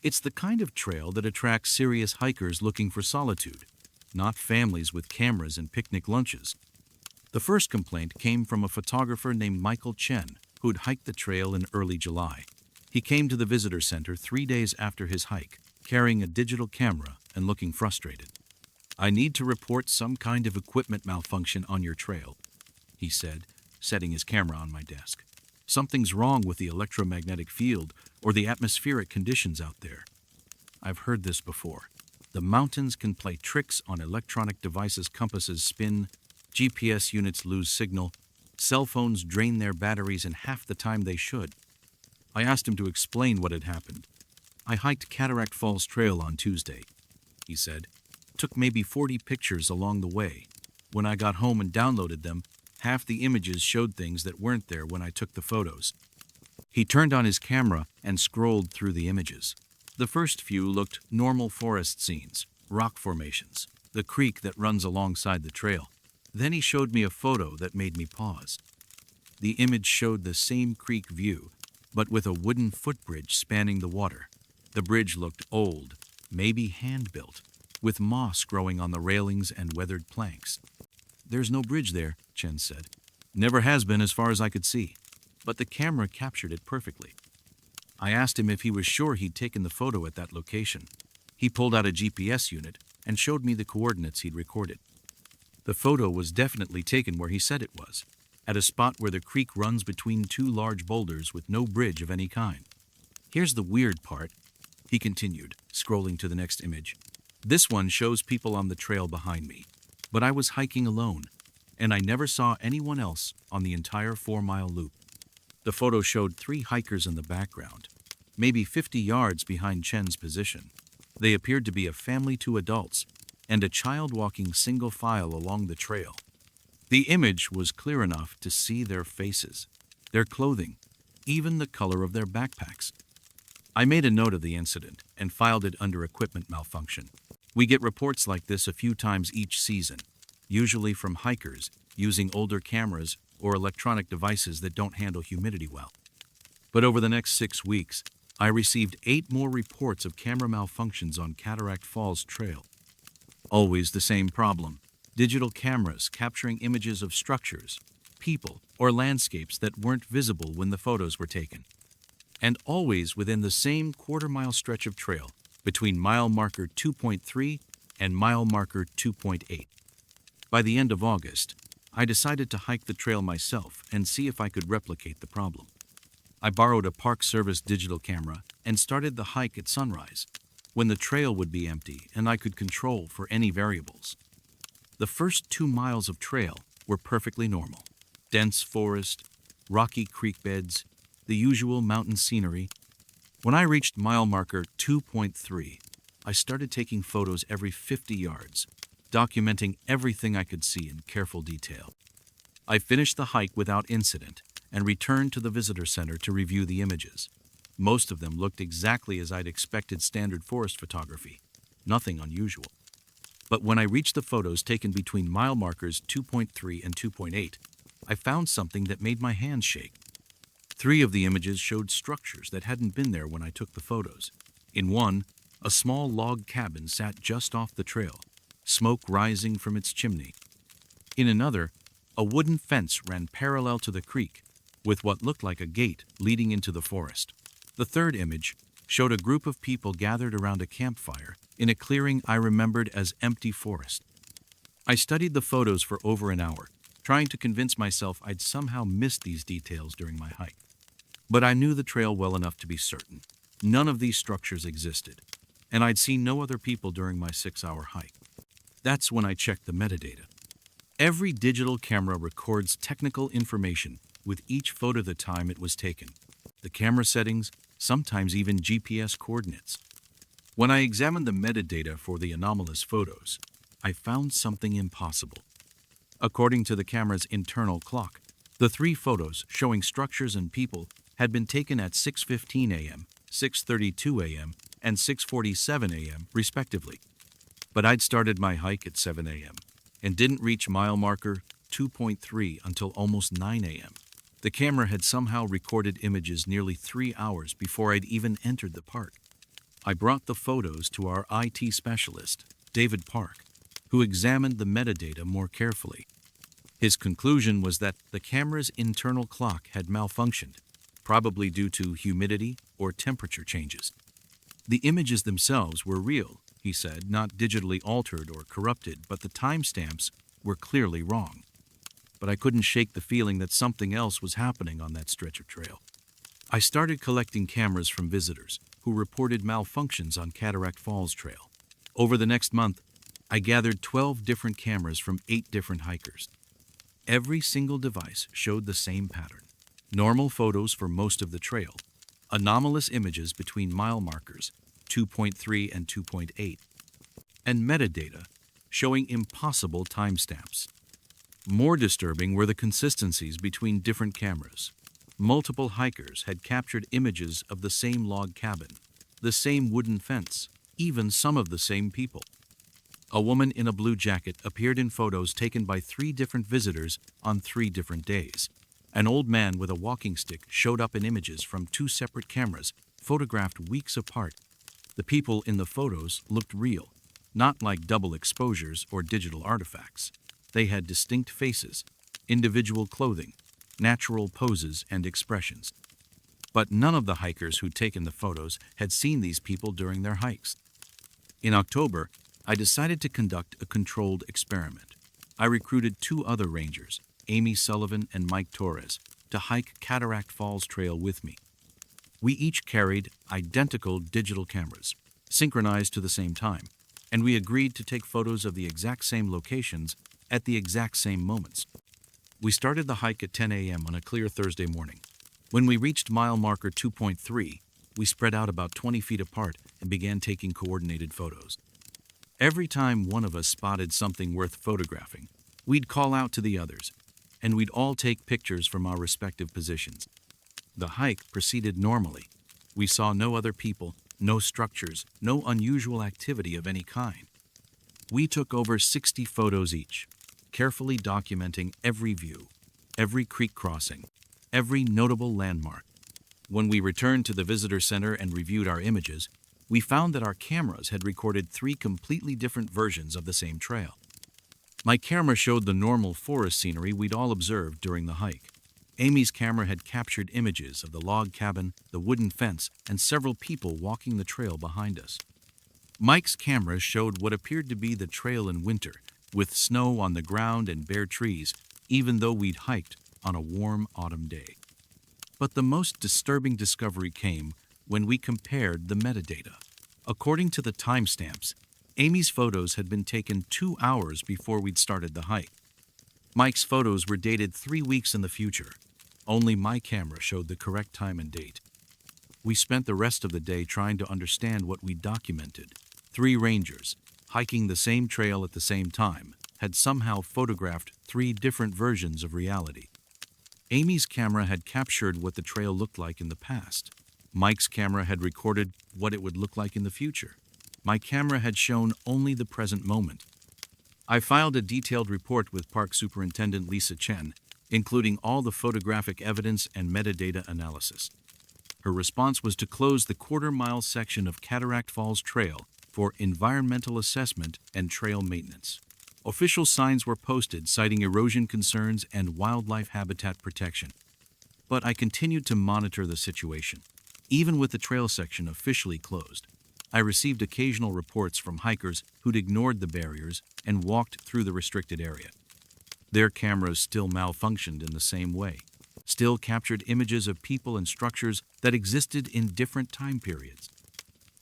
It's the kind of trail that attracts serious hikers looking for solitude, not families with cameras and picnic lunches. The first complaint came from a photographer named Michael Chen, who'd hiked the trail in early July. He came to the visitor center 3 days after his hike, carrying a digital camera and looking frustrated. "I need to report some kind of equipment malfunction on your trail. he said, setting his camera on my desk. Something's wrong with the electromagnetic field or the atmospheric conditions out there. I've heard this before. The mountains can play tricks on electronic devices, compasses spin, GPS units lose signal, cell phones drain their batteries in half the time they should. I asked him to explain what had happened. I hiked Cataract Falls Trail on Tuesday, he said. Took maybe 40 pictures along the way. When I got home and downloaded them, half the images showed things that weren't there when I took the photos. He turned on his camera and scrolled through the images. The first few looked normal forest scenes, rock formations, the creek that runs alongside the trail. Then he showed me a photo that made me pause. The image showed the same creek view, but with a wooden footbridge spanning the water. The bridge looked old, maybe hand-built, with moss growing on the railings and weathered planks. "There's no bridge there," Chen said. "Never has been as far as I could see, but the camera captured it perfectly." I asked him if he was sure he'd taken the photo at that location. He pulled out a GPS unit and showed me the coordinates he'd recorded. The photo was definitely taken where he said it was, at a spot where the creek runs between two large boulders with no bridge of any kind. "Here's the weird part," he continued, scrolling to the next image. "This one shows people on the trail behind me, but I was hiking alone, and I never saw anyone else on the entire 4-mile loop." The photo showed 3 hikers in the background, maybe 50 yards behind Chen's position. They appeared to be a family, 2 adults, and a child walking single file along the trail. The image was clear enough to see their faces, their clothing, even the color of their backpacks. I made a note of the incident and filed it under equipment malfunction. We get reports like this a few times each season, usually from hikers using older cameras or electronic devices that don't handle humidity well. But over the next 6 weeks, I received 8 more reports of camera malfunctions on Cataract Falls Trail. Always the same problem: digital cameras capturing images of structures, people, or landscapes that weren't visible when the photos were taken. And always within the same quarter-mile stretch of trail between mile marker 2.3 and mile marker 2.8. By the end of August, I decided to hike the trail myself and see if I could replicate the problem. I borrowed a Park Service digital camera and started the hike at sunrise, when the trail would be empty and I could control for any variables. The first 2 miles of trail were perfectly normal. Dense forest, rocky creek beds, the usual mountain scenery. When I reached mile marker 2.3, I started taking photos every 50 yards, documenting everything I could see in careful detail. I finished the hike without incident and returned to the visitor center to review the images. Most of them looked exactly as I'd expected standard forest photography, nothing unusual. But when I reached the photos taken between mile markers 2.3 and 2.8, I found something that made my hands shake. 3 of the images showed structures that hadn't been there when I took the photos. In one, a small log cabin sat just off the trail, smoke rising from its chimney. In another, a wooden fence ran parallel to the creek, with what looked like a gate leading into the forest. The third image showed a group of people gathered around a campfire in a clearing I remembered as empty forest. I studied the photos for over an hour, trying to convince myself I'd somehow missed these details during my hike. But I knew the trail well enough to be certain none of these structures existed, and I'd seen no other people during my 6-hour hike. That's when I checked the metadata. Every digital camera records technical information with each photo the time it was taken, the camera settings, sometimes even GPS coordinates. When I examined the metadata for the anomalous photos, I found something impossible. According to the camera's internal clock, the 3 photos showing structures and people had been taken at 6:15 a.m., 6:32 a.m., and 6:47 a.m. respectively. But I'd started my hike at 7 a.m. and didn't reach mile marker 2.3 until almost 9 a.m. The camera had somehow recorded images nearly 3 hours before I'd even entered the park. I brought the photos to our IT specialist, David Park, who examined the metadata more carefully. His conclusion was that the camera's internal clock had malfunctioned, probably due to humidity or temperature changes. The images themselves were real, he said, not digitally altered or corrupted, but the timestamps were clearly wrong. but I couldn't shake the feeling that something else was happening on that stretch of trail. I started collecting cameras from visitors who reported malfunctions on Cataract Falls Trail. Over the next month, I gathered 12 different cameras from 8 different hikers. Every single device showed the same pattern: normal photos for most of the trail, anomalous images between mile markers 2.3 and 2.8, and metadata showing impossible timestamps. More disturbing were the consistencies between different cameras. Multiple hikers had captured images of the same log cabin, the same wooden fence, even some of the same people. A woman in a blue jacket appeared in photos taken by 3 different visitors on 3 different days. An old man with a walking stick showed up in images from 2 separate cameras, photographed weeks apart. The people in the photos looked real, not like double exposures or digital artifacts. They had distinct faces, individual clothing, natural poses and expressions. But none of the hikers who'd taken the photos had seen these people during their hikes. In October, I decided to conduct a controlled experiment. I recruited 2 other rangers, Amy Sullivan and Mike Torres, to hike Cataract Falls Trail with me. We each carried identical digital cameras, synchronized to the same time, and we agreed to take photos of the exact same locations at the exact same moments. We started the hike at 10 a.m. on a clear Thursday morning. When we reached mile marker 2.3, we spread out about 20 feet apart and began taking coordinated photos. Every time one of us spotted something worth photographing, we'd call out to the others, and we'd all take pictures from our respective positions. The hike proceeded normally. We saw no other people, no structures, no unusual activity of any kind. We took over 60 photos each, carefully documenting every view, every creek crossing, every notable landmark. When we returned to the visitor center and reviewed our images, we found that our cameras had recorded 3 completely different versions of the same trail. My camera showed the normal forest scenery we'd all observed during the hike. Amy's camera had captured images of the log cabin, the wooden fence, and several people walking the trail behind us. Mike's camera showed what appeared to be the trail in winter, with snow on the ground and bare trees, even though we'd hiked on a warm autumn day. But the most disturbing discovery came when we compared the metadata. According to the timestamps, Amy's photos had been taken 2 hours before we'd started the hike. Mike's photos were dated 3 weeks in the future. Only my camera showed the correct time and date. We spent the rest of the day trying to understand what we documented. 3 rangers, hiking the same trail at the same time, had somehow photographed 3 different versions of reality. Amy's camera had captured what the trail looked like in the past. Mike's camera had recorded what it would look like in the future. My camera had shown only the present moment. I filed a detailed report with Park Superintendent Lisa Chen, including all the photographic evidence and metadata analysis. Her response was to close the quarter-mile section of Cataract Falls Trail for environmental assessment and trail maintenance. Official signs were posted citing erosion concerns and wildlife habitat protection. But I continued to monitor the situation. Even with the trail section officially closed, I received occasional reports from hikers who'd ignored the barriers and walked through the restricted area. Their cameras still malfunctioned in the same way, still captured images of people and structures that existed in different time periods.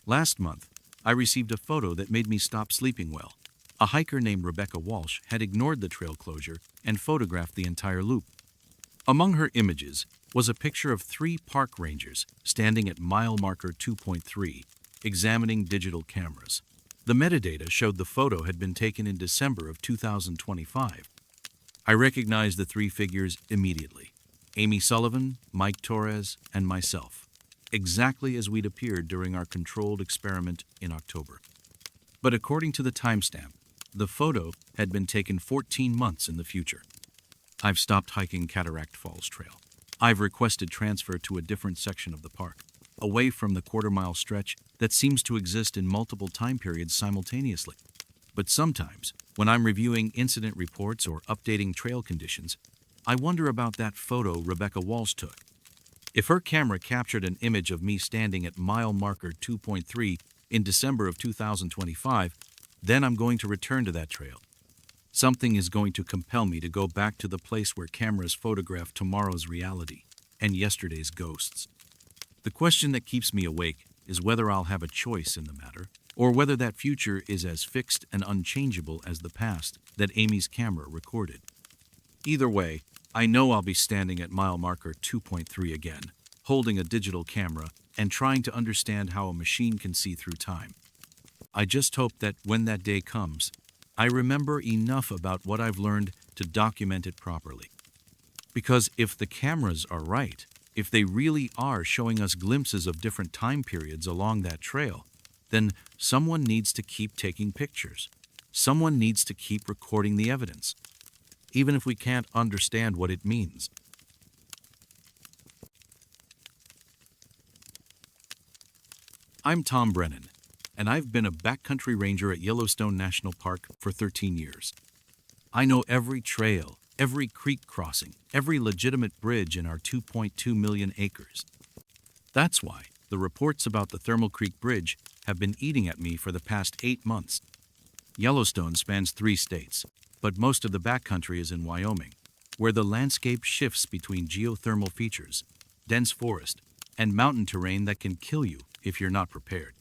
Last month, I received a photo that made me stop sleeping well. A hiker named Rebecca Walsh had ignored the trail closure and photographed the entire loop. Among her images was a picture of 3 park rangers standing at mile marker 2.3, examining digital cameras. The metadata showed the photo had been taken in December of 2025. I recognized the 3 figures immediately: Amy Sullivan, Mike Torres, and myself, exactly as we'd appeared during our controlled experiment in October. But according to the timestamp, the photo had been taken 14 months in the future. I've stopped hiking Cataract Falls Trail. I've requested transfer to a different section of the park, away from the quarter-mile stretch that seems to exist in multiple time periods simultaneously. But sometimes, when I'm reviewing incident reports or updating trail conditions, I wonder about that photo Rebecca Walsh took. If her camera captured an image of me standing at mile marker 2.3 in December of 2025, then I'm going to return to that trail. Something is going to compel me to go back to the place where cameras photograph tomorrow's reality and yesterday's ghosts. The question that keeps me awake is whether I'll have a choice in the matter, or whether that future is as fixed and unchangeable as the past that Amy's camera recorded. Either way, I know I'll be standing at mile marker 2.3 again, holding a digital camera and trying to understand how a machine can see through time. I just hope that when that day comes, I remember enough about what I've learned to document it properly. Because if the cameras are right, if they really are showing us glimpses of different time periods along that trail, then someone needs to keep taking pictures. Someone needs to keep recording the evidence, even if we can't understand what it means. I'm Tom Brennan, and I've been a backcountry ranger at Yellowstone National Park for 13 years. I know every trail, every creek crossing, every legitimate bridge in our 2.2 million acres. That's why the reports about the Thermal Creek Bridge have been eating at me for the past 8 months. Yellowstone spans 3 states, but most of the backcountry is in Wyoming, where the landscape shifts between geothermal features, dense forest, and mountain terrain that can kill you if you're not prepared.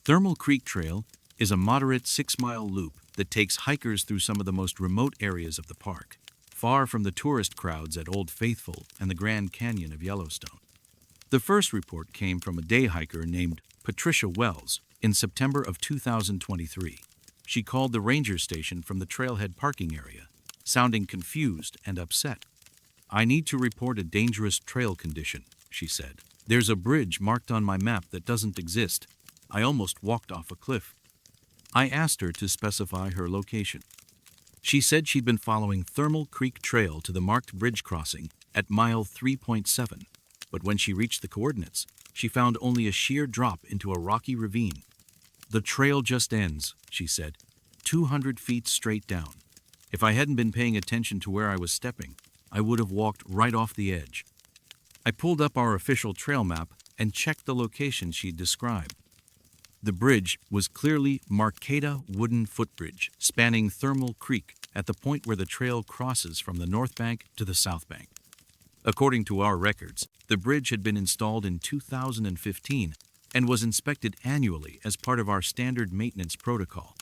Thermal Creek Trail is a moderate 6-mile loop that takes hikers through some of the most remote areas of the park, far from the tourist crowds at Old Faithful and the Grand Canyon of Yellowstone. The first report came from a day hiker named Patricia Wells in September of 2023. She called the ranger station from the trailhead parking area, sounding confused and upset. "I need to report a dangerous trail condition," she said. "There's a bridge marked on my map that doesn't exist. I almost walked off a cliff." I asked her to specify her location. She said she'd been following Thermal Creek Trail to the marked bridge crossing at mile 3.7, but when she reached the coordinates, she found only a sheer drop into a rocky ravine. "The trail just ends," she said, 200 feet straight down. If I hadn't been paying attention to where I was stepping, I would have walked right off the edge. I pulled up our official trail map and checked the location she'd described. The bridge was clearly Marqueta Wooden Footbridge, spanning Thermal Creek at the point where the trail crosses from the north bank to the south bank. According to our records, the bridge had been installed in 2015 and was inspected annually as part of our standard maintenance protocol.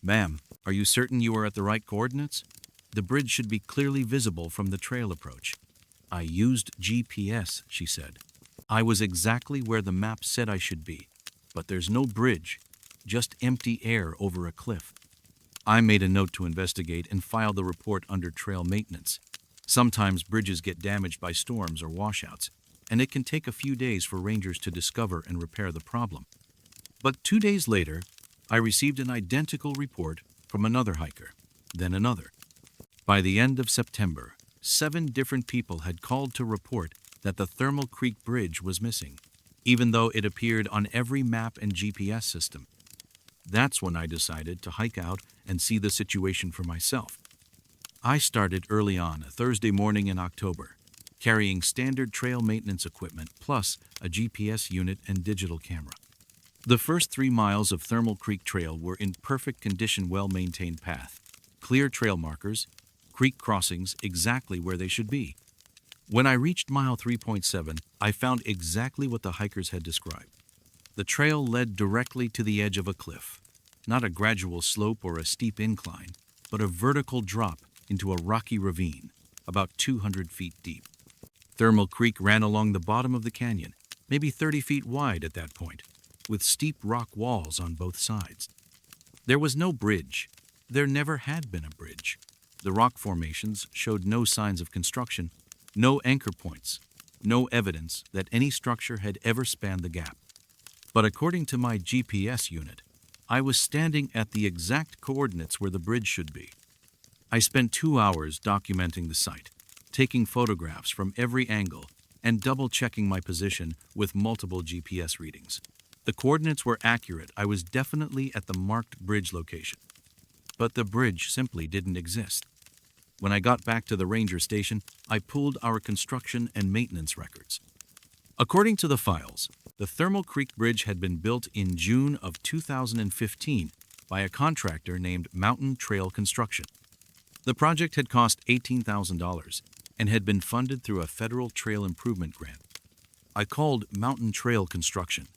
"Ma'am, are you certain you are at the right coordinates? The bridge should be clearly visible from the trail approach." "I used GPS," she said. "I was exactly where the map said I should be. But there's no bridge, just empty air over a cliff." I made a note to investigate and filed the report under trail maintenance. Sometimes bridges get damaged by storms or washouts, and it can take a few days for rangers to discover and repair the problem. But 2 days later, I received an identical report from another hiker, then another. By the end of September, 7 different people had called to report that the Thermal Creek Bridge was missing, even though it appeared on every map and GPS system. That's when I decided to hike out and see the situation for myself. I started early on a Thursday morning in October, carrying standard trail maintenance equipment plus a GPS unit and digital camera. The first 3 miles of Thermal Creek Trail were in perfect condition, well-maintained path, clear trail markers, creek crossings exactly where they should be. When I reached mile 3.7, I found exactly what the hikers had described. The trail led directly to the edge of a cliff, not a gradual slope or a steep incline, but a vertical drop into a rocky ravine, about 200 feet deep. Thermal Creek ran along the bottom of the canyon, maybe 30 feet wide at that point, with steep rock walls on both sides. There was no bridge. There never had been a bridge. The rock formations showed no signs of construction, no anchor points, no evidence that any structure had ever spanned the gap. But according to my GPS unit, I was standing at the exact coordinates where the bridge should be. I spent 2 hours documenting the site, taking photographs from every angle, and double-checking my position with multiple GPS readings. The coordinates were accurate. I was definitely at the marked bridge location. But the bridge simply didn't exist. When I got back to the ranger station, I pulled our construction and maintenance records. According to the files, the Thermal Creek Bridge had been built in June of 2015 by a contractor named Mountain Trail Construction. The project had cost $18,000 and had been funded through a federal trail improvement grant. I called Mountain Trail Construction.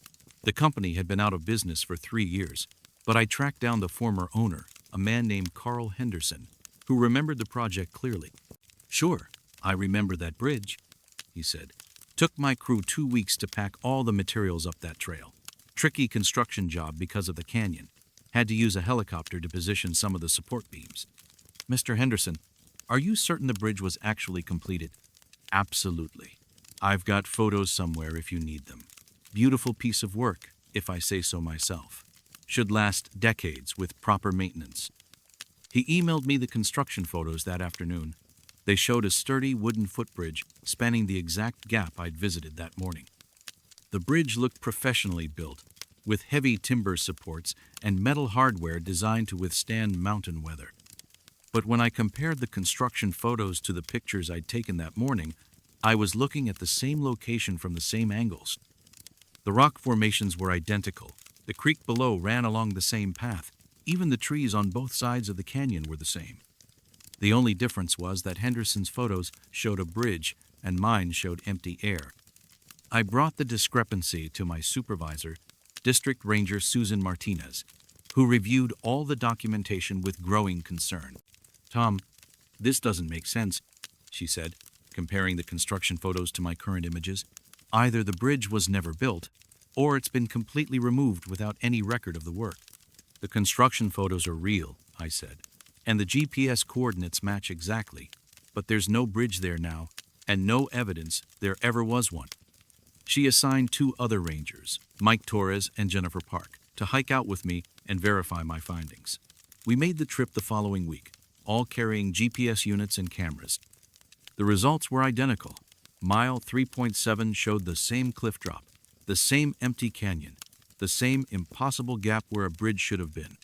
The company had been out of business for 3 years, but I tracked down the former owner, a man named Carl Henderson, who remembered the project clearly. "Sure, I remember that bridge," he said. "Took my crew 2 weeks to pack all the materials up that trail. Tricky construction job because of the canyon. Had to use a helicopter to position some of the support beams." "Mr. Henderson, are you certain the bridge was actually completed?" "Absolutely. I've got photos somewhere if you need them. Beautiful piece of work, if I say so myself. Should last decades with proper maintenance." He emailed me the construction photos that afternoon. They showed a sturdy wooden footbridge spanning the exact gap I'd visited that morning. The bridge looked professionally built, with heavy timber supports and metal hardware designed to withstand mountain weather. But when I compared the construction photos to the pictures I'd taken that morning, I was looking at the same location from the same angles. The rock formations were identical. The creek below ran along the same path. Even the trees on both sides of the canyon were the same. The only difference was that Henderson's photos showed a bridge and mine showed empty air. I brought the discrepancy to my supervisor, District Ranger Susan Martinez, who reviewed all the documentation with growing concern. "Tom, this doesn't make sense," she said, comparing the construction photos to my current images. "Either the bridge was never built, or it's been completely removed without any record of the work." "The construction photos are real," I said, "and the GPS coordinates match exactly, but there's no bridge there now, and no evidence there ever was one." She assigned 2 other rangers, Mike Torres and Jennifer Park, to hike out with me and verify my findings. We made the trip the following week, all carrying GPS units and cameras. The results were identical. Mile 3.7 showed the same cliff drop, the same empty canyon, the same impossible gap where a bridge should have been.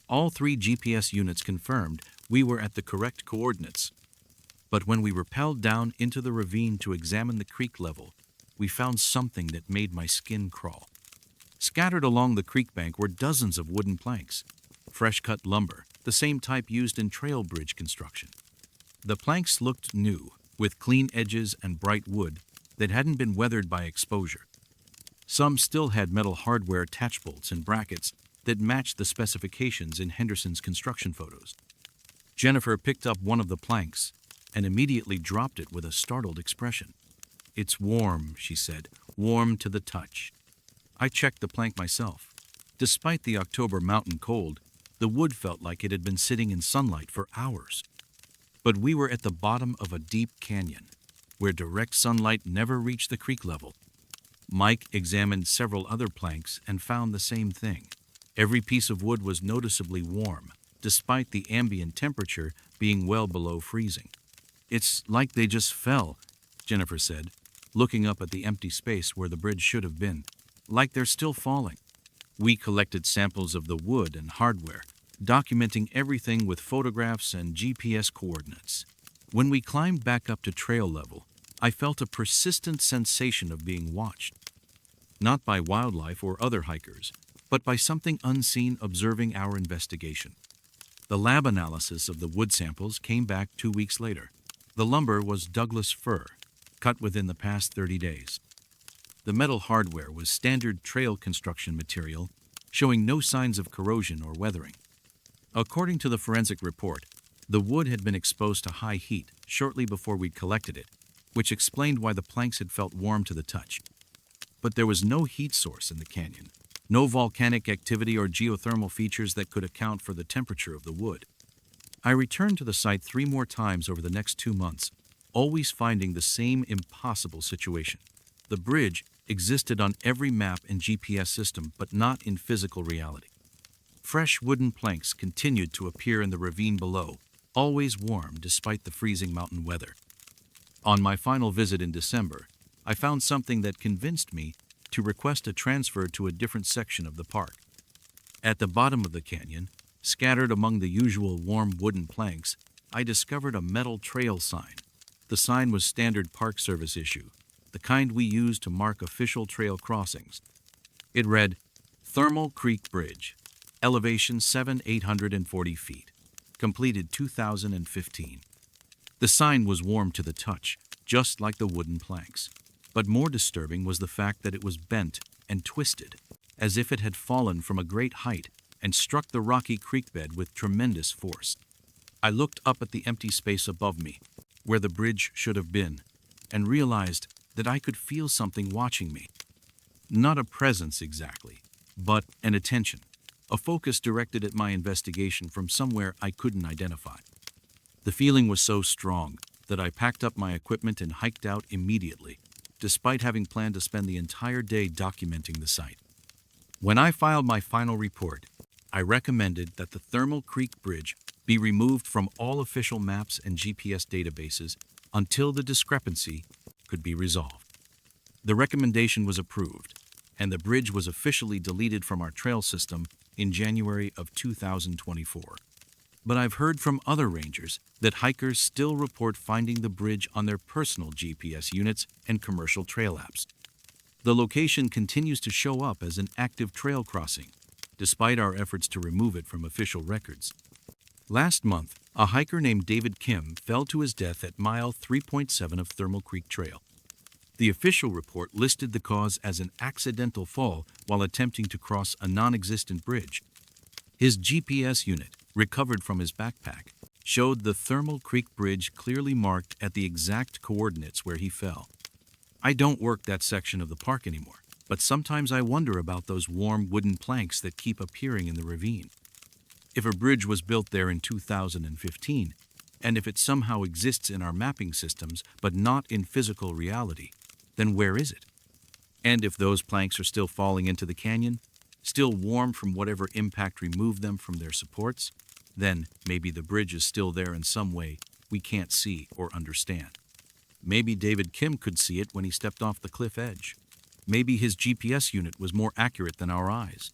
All 3 GPS units confirmed we were at the correct coordinates. But when we rappelled down into the ravine to examine the creek level, we found something that made my skin crawl. Scattered along the creek bank were dozens of wooden planks, fresh-cut lumber, the same type used in trail bridge construction. The planks looked new, with clean edges and bright wood that hadn't been weathered by exposure. Some still had metal hardware attach bolts and brackets that matched the specifications in Henderson's construction photos. Jennifer picked up one of the planks and immediately dropped it with a startled expression. "It's warm," she said, "warm to the touch." I checked the plank myself. Despite the October mountain cold, the wood felt like it had been sitting in sunlight for hours. But we were at the bottom of a deep canyon, where direct sunlight never reached the creek level. Mike examined several other planks and found the same thing. Every piece of wood was noticeably warm, despite the ambient temperature being well below freezing. "It's like they just fell," Jennifer said, looking up at the empty space where the bridge should have been. "Like they're still falling." We collected samples of the wood and hardware, documenting everything with photographs and GPS coordinates. When we climbed back up to trail level, I felt a persistent sensation of being watched. Not by wildlife or other hikers, but by something unseen observing our investigation. The lab analysis of the wood samples came back 2 weeks later. The lumber was Douglas fir, cut within the past 30 days. The metal hardware was standard trail construction material, showing no signs of corrosion or weathering. According to the forensic report, the wood had been exposed to high heat shortly before we'd collected it, which explained why the planks had felt warm to the touch. But there was no heat source in the canyon, no volcanic activity or geothermal features that could account for the temperature of the wood. I returned to the site 3 more times over the next 2 months, always finding the same impossible situation. The bridge existed on every map and GPS system, but not in physical reality. Fresh wooden planks continued to appear in the ravine below, always warm despite the freezing mountain weather. On my final visit in December, I found something that convinced me to request a transfer to a different section of the park. At the bottom of the canyon, scattered among the usual warm wooden planks, I discovered a metal trail sign. The sign was standard Park Service issue, the kind we use to mark official trail crossings. It read, "Thermal Creek Bridge, elevation 7,840 feet. completed 2015. The sign was warm to the touch, just like the wooden planks. But more disturbing was the fact that it was bent and twisted, as if it had fallen from a great height and struck the rocky creek bed with tremendous force. I looked up at the empty space above me, where the bridge should have been, and realized that I could feel something watching me. Not a presence exactly, but an attention, a focus directed at my investigation from somewhere I couldn't identify. The feeling was so strong that I packed up my equipment and hiked out immediately, despite having planned to spend the entire day documenting the site. When I filed my final report, I recommended that the Thermal Creek Bridge be removed from all official maps and GPS databases until the discrepancy could be resolved. The recommendation was approved, and the bridge was officially deleted from our trail system in January of 2024. But I've heard from other rangers that hikers still report finding the bridge on their personal GPS units and commercial trail apps. The location continues to show up as an active trail crossing, despite our efforts to remove it from official records. Last month, a hiker named David Kim fell to his death at mile 3.7 of Thermal Creek Trail. The official report listed the cause as an accidental fall while attempting to cross a non-existent bridge. His GPS unit, recovered from his backpack, showed the Thermal Creek Bridge clearly marked at the exact coordinates where he fell. I don't work that section of the park anymore, but sometimes I wonder about those warm wooden planks that keep appearing in the ravine. If a bridge was built there in 2015, and if it somehow exists in our mapping systems but not in physical reality, then where is it? And if those planks are still falling into the canyon, still warm from whatever impact removed them from their supports, then maybe the bridge is still there in some way we can't see or understand. Maybe David Kim could see it when he stepped off the cliff edge. Maybe his GPS unit was more accurate than our eyes.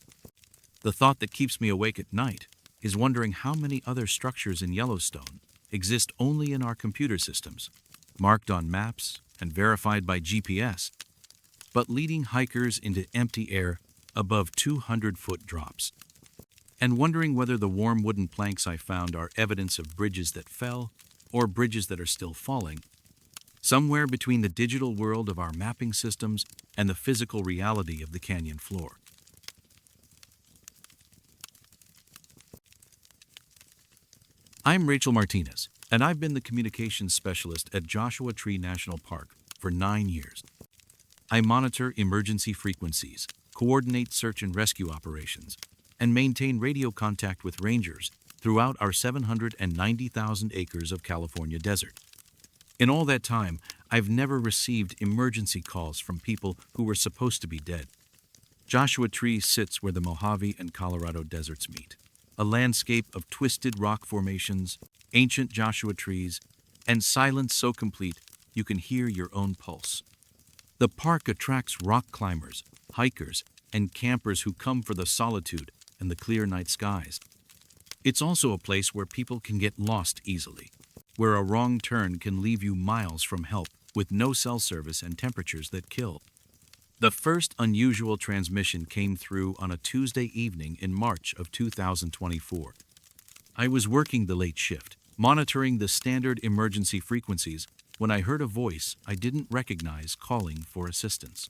The thought that keeps me awake at night is wondering how many other structures in Yellowstone exist only in our computer systems, marked on maps and verified by GPS, but leading hikers into empty air above 200-foot drops. And wondering whether the warm wooden planks I found are evidence of bridges that fell or bridges that are still falling, somewhere between the digital world of our mapping systems and the physical reality of the canyon floor. I'm Rachel Martinez, and I've been the communications specialist at Joshua Tree National Park for 9 years. I monitor emergency frequencies, coordinate search and rescue operations, and maintain radio contact with rangers throughout our 790,000 acres of California desert. In all that time, I've never received emergency calls from people who were supposed to be dead. Joshua Tree sits where the Mojave and Colorado deserts meet, a landscape of twisted rock formations, ancient Joshua trees, and silence so complete you can hear your own pulse. The park attracts rock climbers, hikers, and campers who come for the solitude and the clear night skies. It's also a place where people can get lost easily, where a wrong turn can leave you miles from help with no cell service and temperatures that kill. The first unusual transmission came through on a Tuesday evening in March of 2024. I was working the late shift, monitoring the standard emergency frequencies, when I heard a voice I didn't recognize calling for assistance.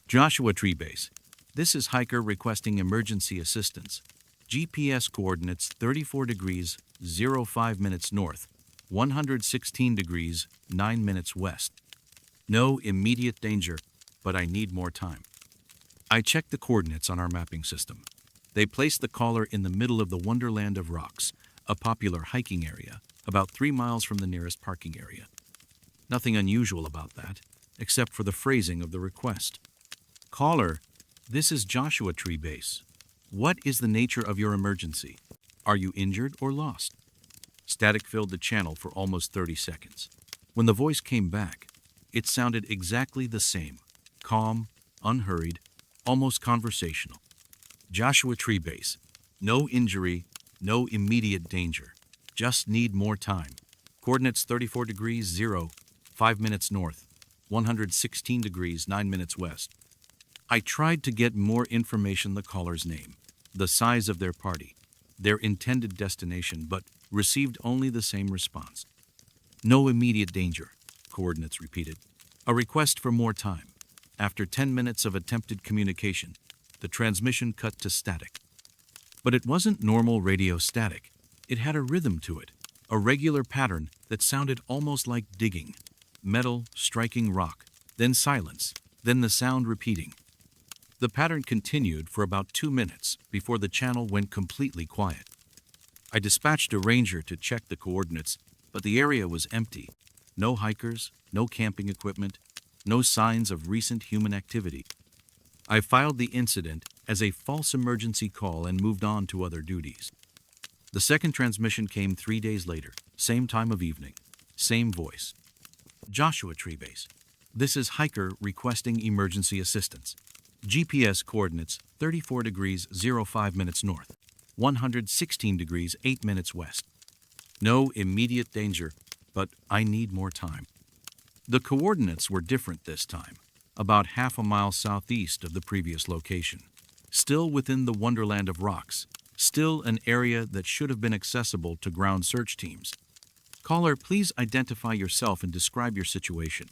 Joshua Tree Base. This is hiker requesting emergency assistance. GPS coordinates 34 degrees 05 minutes north, 116 degrees 9 minutes west. No immediate danger, but I need more time. I checked the coordinates on our mapping system. They place the caller in the middle of the Wonderland of Rocks, a popular hiking area, about 3 miles from the nearest parking area. Nothing unusual about that, except for the phrasing of the request. Caller, this is Joshua Tree Base. What is the nature of your emergency? Are you injured or lost? Static filled the channel for almost 30 seconds. When the voice came back, it sounded exactly the same, calm, unhurried, almost conversational. Joshua Tree Base. No injury, no immediate danger. Just need more time. Coordinates 34 degrees 05 minutes north, 116 degrees 9 minutes west. I tried to get more information: the caller's name, the size of their party, their intended destination, but received only the same response. No immediate danger, coordinates repeated. A request for more time. After 10 minutes of attempted communication, the transmission cut to static. But it wasn't normal radio static. It had a rhythm to it, a regular pattern that sounded almost like digging. Metal striking rock, then silence, then the sound repeating. The pattern continued for about 2 minutes before the channel went completely quiet. I dispatched a ranger to check the coordinates, but the area was empty. No hikers, no camping equipment, no signs of recent human activity. I filed the incident as a false emergency call and moved on to other duties. The second transmission came 3 days later, same time of evening, same voice. Joshua Tree Base. This is hiker requesting emergency assistance. GPS coordinates 34 degrees 05 minutes north, 116 degrees 8 minutes west. No immediate danger, but I need more time. The coordinates were different this time, about half a mile southeast of the previous location. Still within the wonderland of rocks, still an area that should have been accessible to ground search teams. Caller, please identify yourself and describe your situation.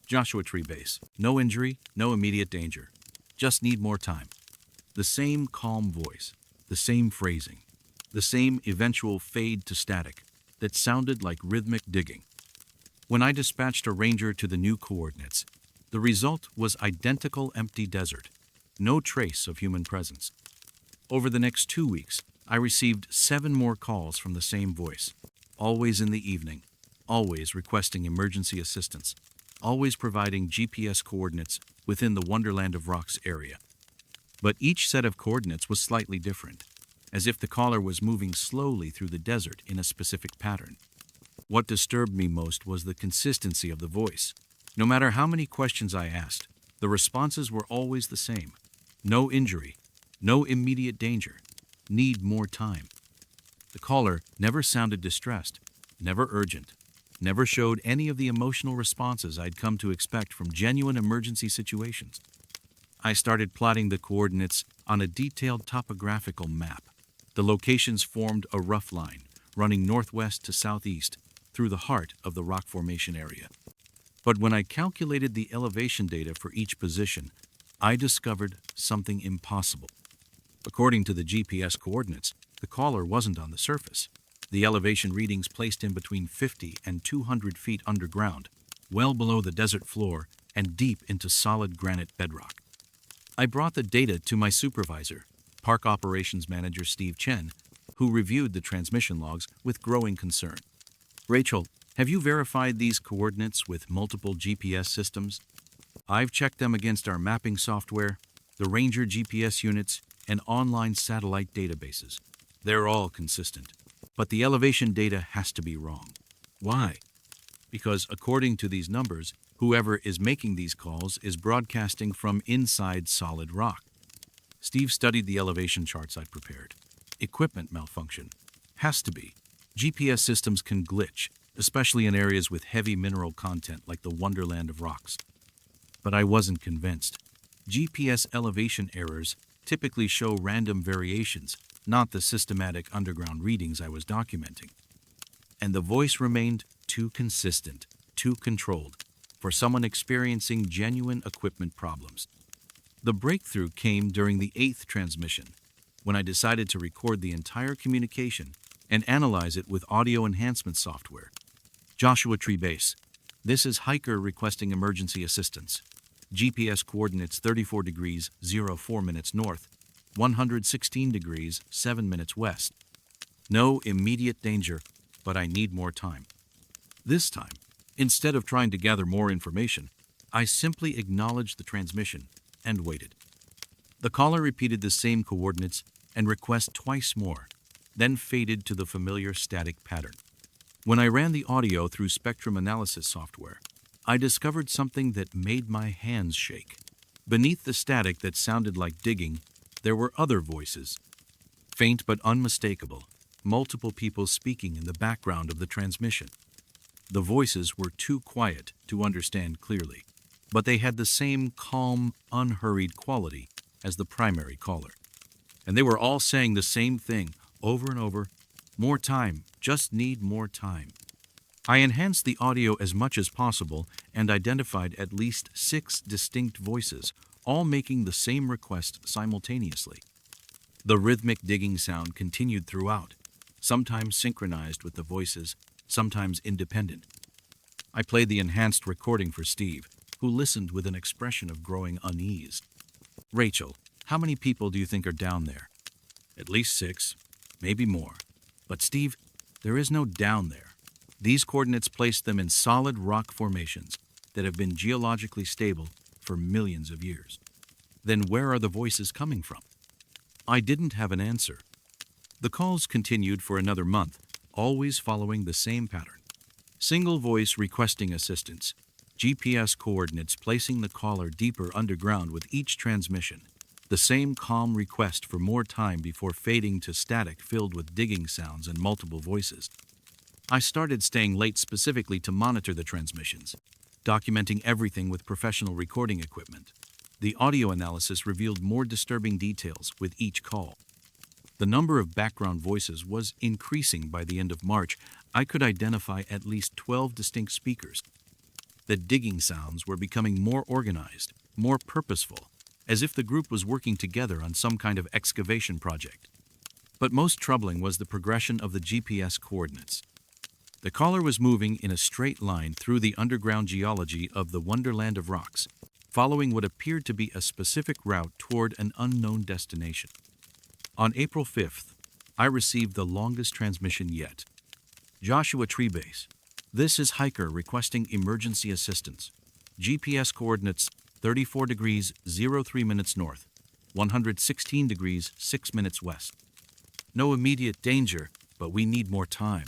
Joshua Tree Base. No injury, no immediate danger. Just need more time. The same calm voice, the same phrasing, the same eventual fade to static that sounded like rhythmic digging. When I dispatched a ranger to the new coordinates, the result was identical empty desert, no trace of human presence. Over the next 2 weeks, I received 7 more calls from the same voice, always in the evening, always requesting emergency assistance, always providing GPS coordinates within the Wonderland of Rocks area. But each set of coordinates was slightly different, as if the caller was moving slowly through the desert in a specific pattern. What disturbed me most was the consistency of the voice. No matter how many questions I asked, the responses were always the same. No injury, no immediate danger, need more time. The caller never sounded distressed, never urgent, never showed any of the emotional responses I'd come to expect from genuine emergency situations. I started plotting the coordinates on a detailed topographical map. The locations formed a rough line, running northwest to southeast through the heart of the rock formation area. But when I calculated the elevation data for each position, I discovered something impossible. According to the GPS coordinates, the caller wasn't on the surface. The elevation readings placed him between 50 and 200 feet underground, well below the desert floor and deep into solid granite bedrock. I brought the data to my supervisor, Park Operations Manager Steve Chen, who reviewed the transmission logs with growing concern. Rachel, have you verified these coordinates with multiple GPS systems? I've checked them against our mapping software, the Ranger GPS units, and online satellite databases. They're all consistent. But the elevation data has to be wrong. Why? Because according to these numbers, whoever is making these calls is broadcasting from inside solid rock. Steve studied the elevation charts I'd prepared. Equipment malfunction. Has to be. GPS systems can glitch, especially in areas with heavy mineral content like the Wonderland of Rocks. But I wasn't convinced. GPS elevation errors typically show random variations, not the systematic underground readings I was documenting. And the voice remained too consistent, too controlled, for someone experiencing genuine equipment problems. The breakthrough came during the 8th transmission, when I decided to record the entire communication and analyze it with audio enhancement software. Joshua Tree Base. This is hiker requesting emergency assistance. GPS coordinates 34 degrees 04 minutes north, 116 degrees 7 minutes west. No immediate danger, but I need more time. This time, instead of trying to gather more information, I simply acknowledged the transmission and waited. The caller repeated the same coordinates and request twice more, then faded to the familiar static pattern. When I ran the audio through spectrum analysis software, I discovered something that made my hands shake. Beneath the static that sounded like digging, there were other voices. Faint but unmistakable, multiple people speaking in the background of the transmission. The voices were too quiet to understand clearly, but they had the same calm, unhurried quality as the primary caller. And they were all saying the same thing over and over: more time, Just need more time. I enhanced the audio as much as possible and identified at least 6 distinct voices, all making the same request simultaneously. The rhythmic digging sound continued throughout, sometimes synchronized with the voices, sometimes independent. I played the enhanced recording for Steve, who listened with an expression of growing unease. Rachel, how many people do you think are down there? At least 6, maybe more. But Steve, there is no down there. These coordinates place them in solid rock formations that have been geologically stable for millions of years. Then where are the voices coming from? I didn't have an answer. The calls continued for another month, always following the same pattern. Single voice requesting assistance, GPS coordinates placing the caller deeper underground with each transmission, the same calm request for more time before fading to static filled with digging sounds and multiple voices. I started staying late specifically to monitor the transmissions, documenting everything with professional recording equipment. The audio analysis revealed more disturbing details with each call. The number of background voices was increasing. By the end of March. I could identify at least 12 distinct speakers. The digging sounds were becoming more organized, more purposeful, as if the group was working together on some kind of excavation project. But most troubling was the progression of the GPS coordinates. The caller was moving in a straight line through the underground geology of the Wonderland of Rocks, following what appeared to be a specific route toward an unknown destination. On April 5th, I received the longest transmission yet. Joshua Tree Base. This is hiker requesting emergency assistance. GPS coordinates 34 degrees 03 minutes north, 116 degrees 6 minutes west. No immediate danger, but we need more time.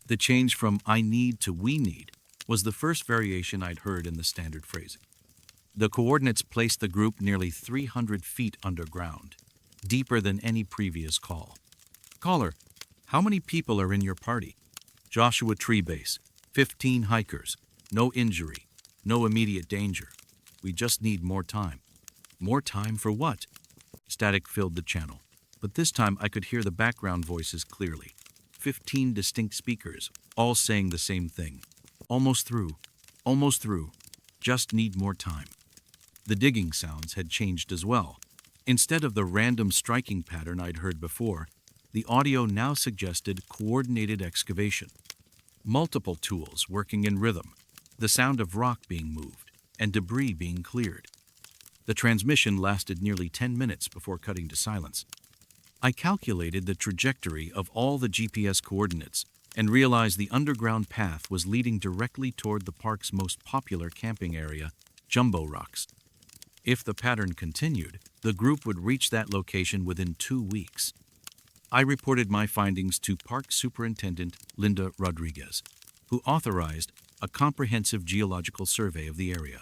The change from I need to we need was the first variation I'd heard in the standard phrasing. The coordinates placed the group nearly 300 feet underground, deeper than any previous call. Caller, how many people are in your party? Joshua Tree Base, 15 hikers, no injury, no immediate danger. We just need more time. More time for what? Static filled the channel, but this time I could hear the background voices clearly. 15 distinct speakers, all saying the same thing. Almost through. Almost through. Just need more time. The digging sounds had changed as well. Instead of the random striking pattern I'd heard before, the audio now suggested coordinated excavation. Multiple tools working in rhythm, the sound of rock being moved, and debris being cleared. The transmission lasted nearly 10 minutes before cutting to silence. I calculated the trajectory of all the GPS coordinates and realized the underground path was leading directly toward the park's most popular camping area, Jumbo Rocks. If the pattern continued, the group would reach that location within 2 weeks. I reported my findings to Park Superintendent Linda Rodriguez, who authorized a comprehensive geological survey of the area.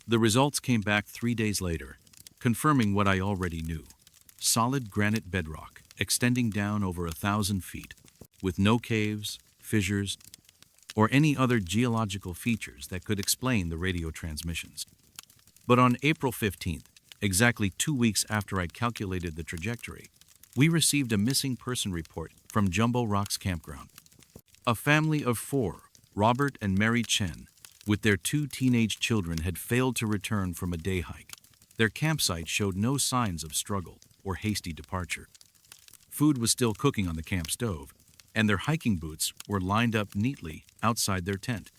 The results came back 3 days later, confirming what I already knew. Solid granite bedrock extending down over 1,000 feet, with no caves, fissures, or any other geological features that could explain the radio transmissions. But on April 15th, exactly 2 weeks after I'd calculated the trajectory, we received a missing person report from Jumbo Rocks Campground. A family of 4, Robert and Mary Chen, with their 2 teenage children had failed to return from a day hike. Their campsite showed no signs of struggle or hasty departure. Food was still cooking on the camp stove, and their hiking boots were lined up neatly outside their tent.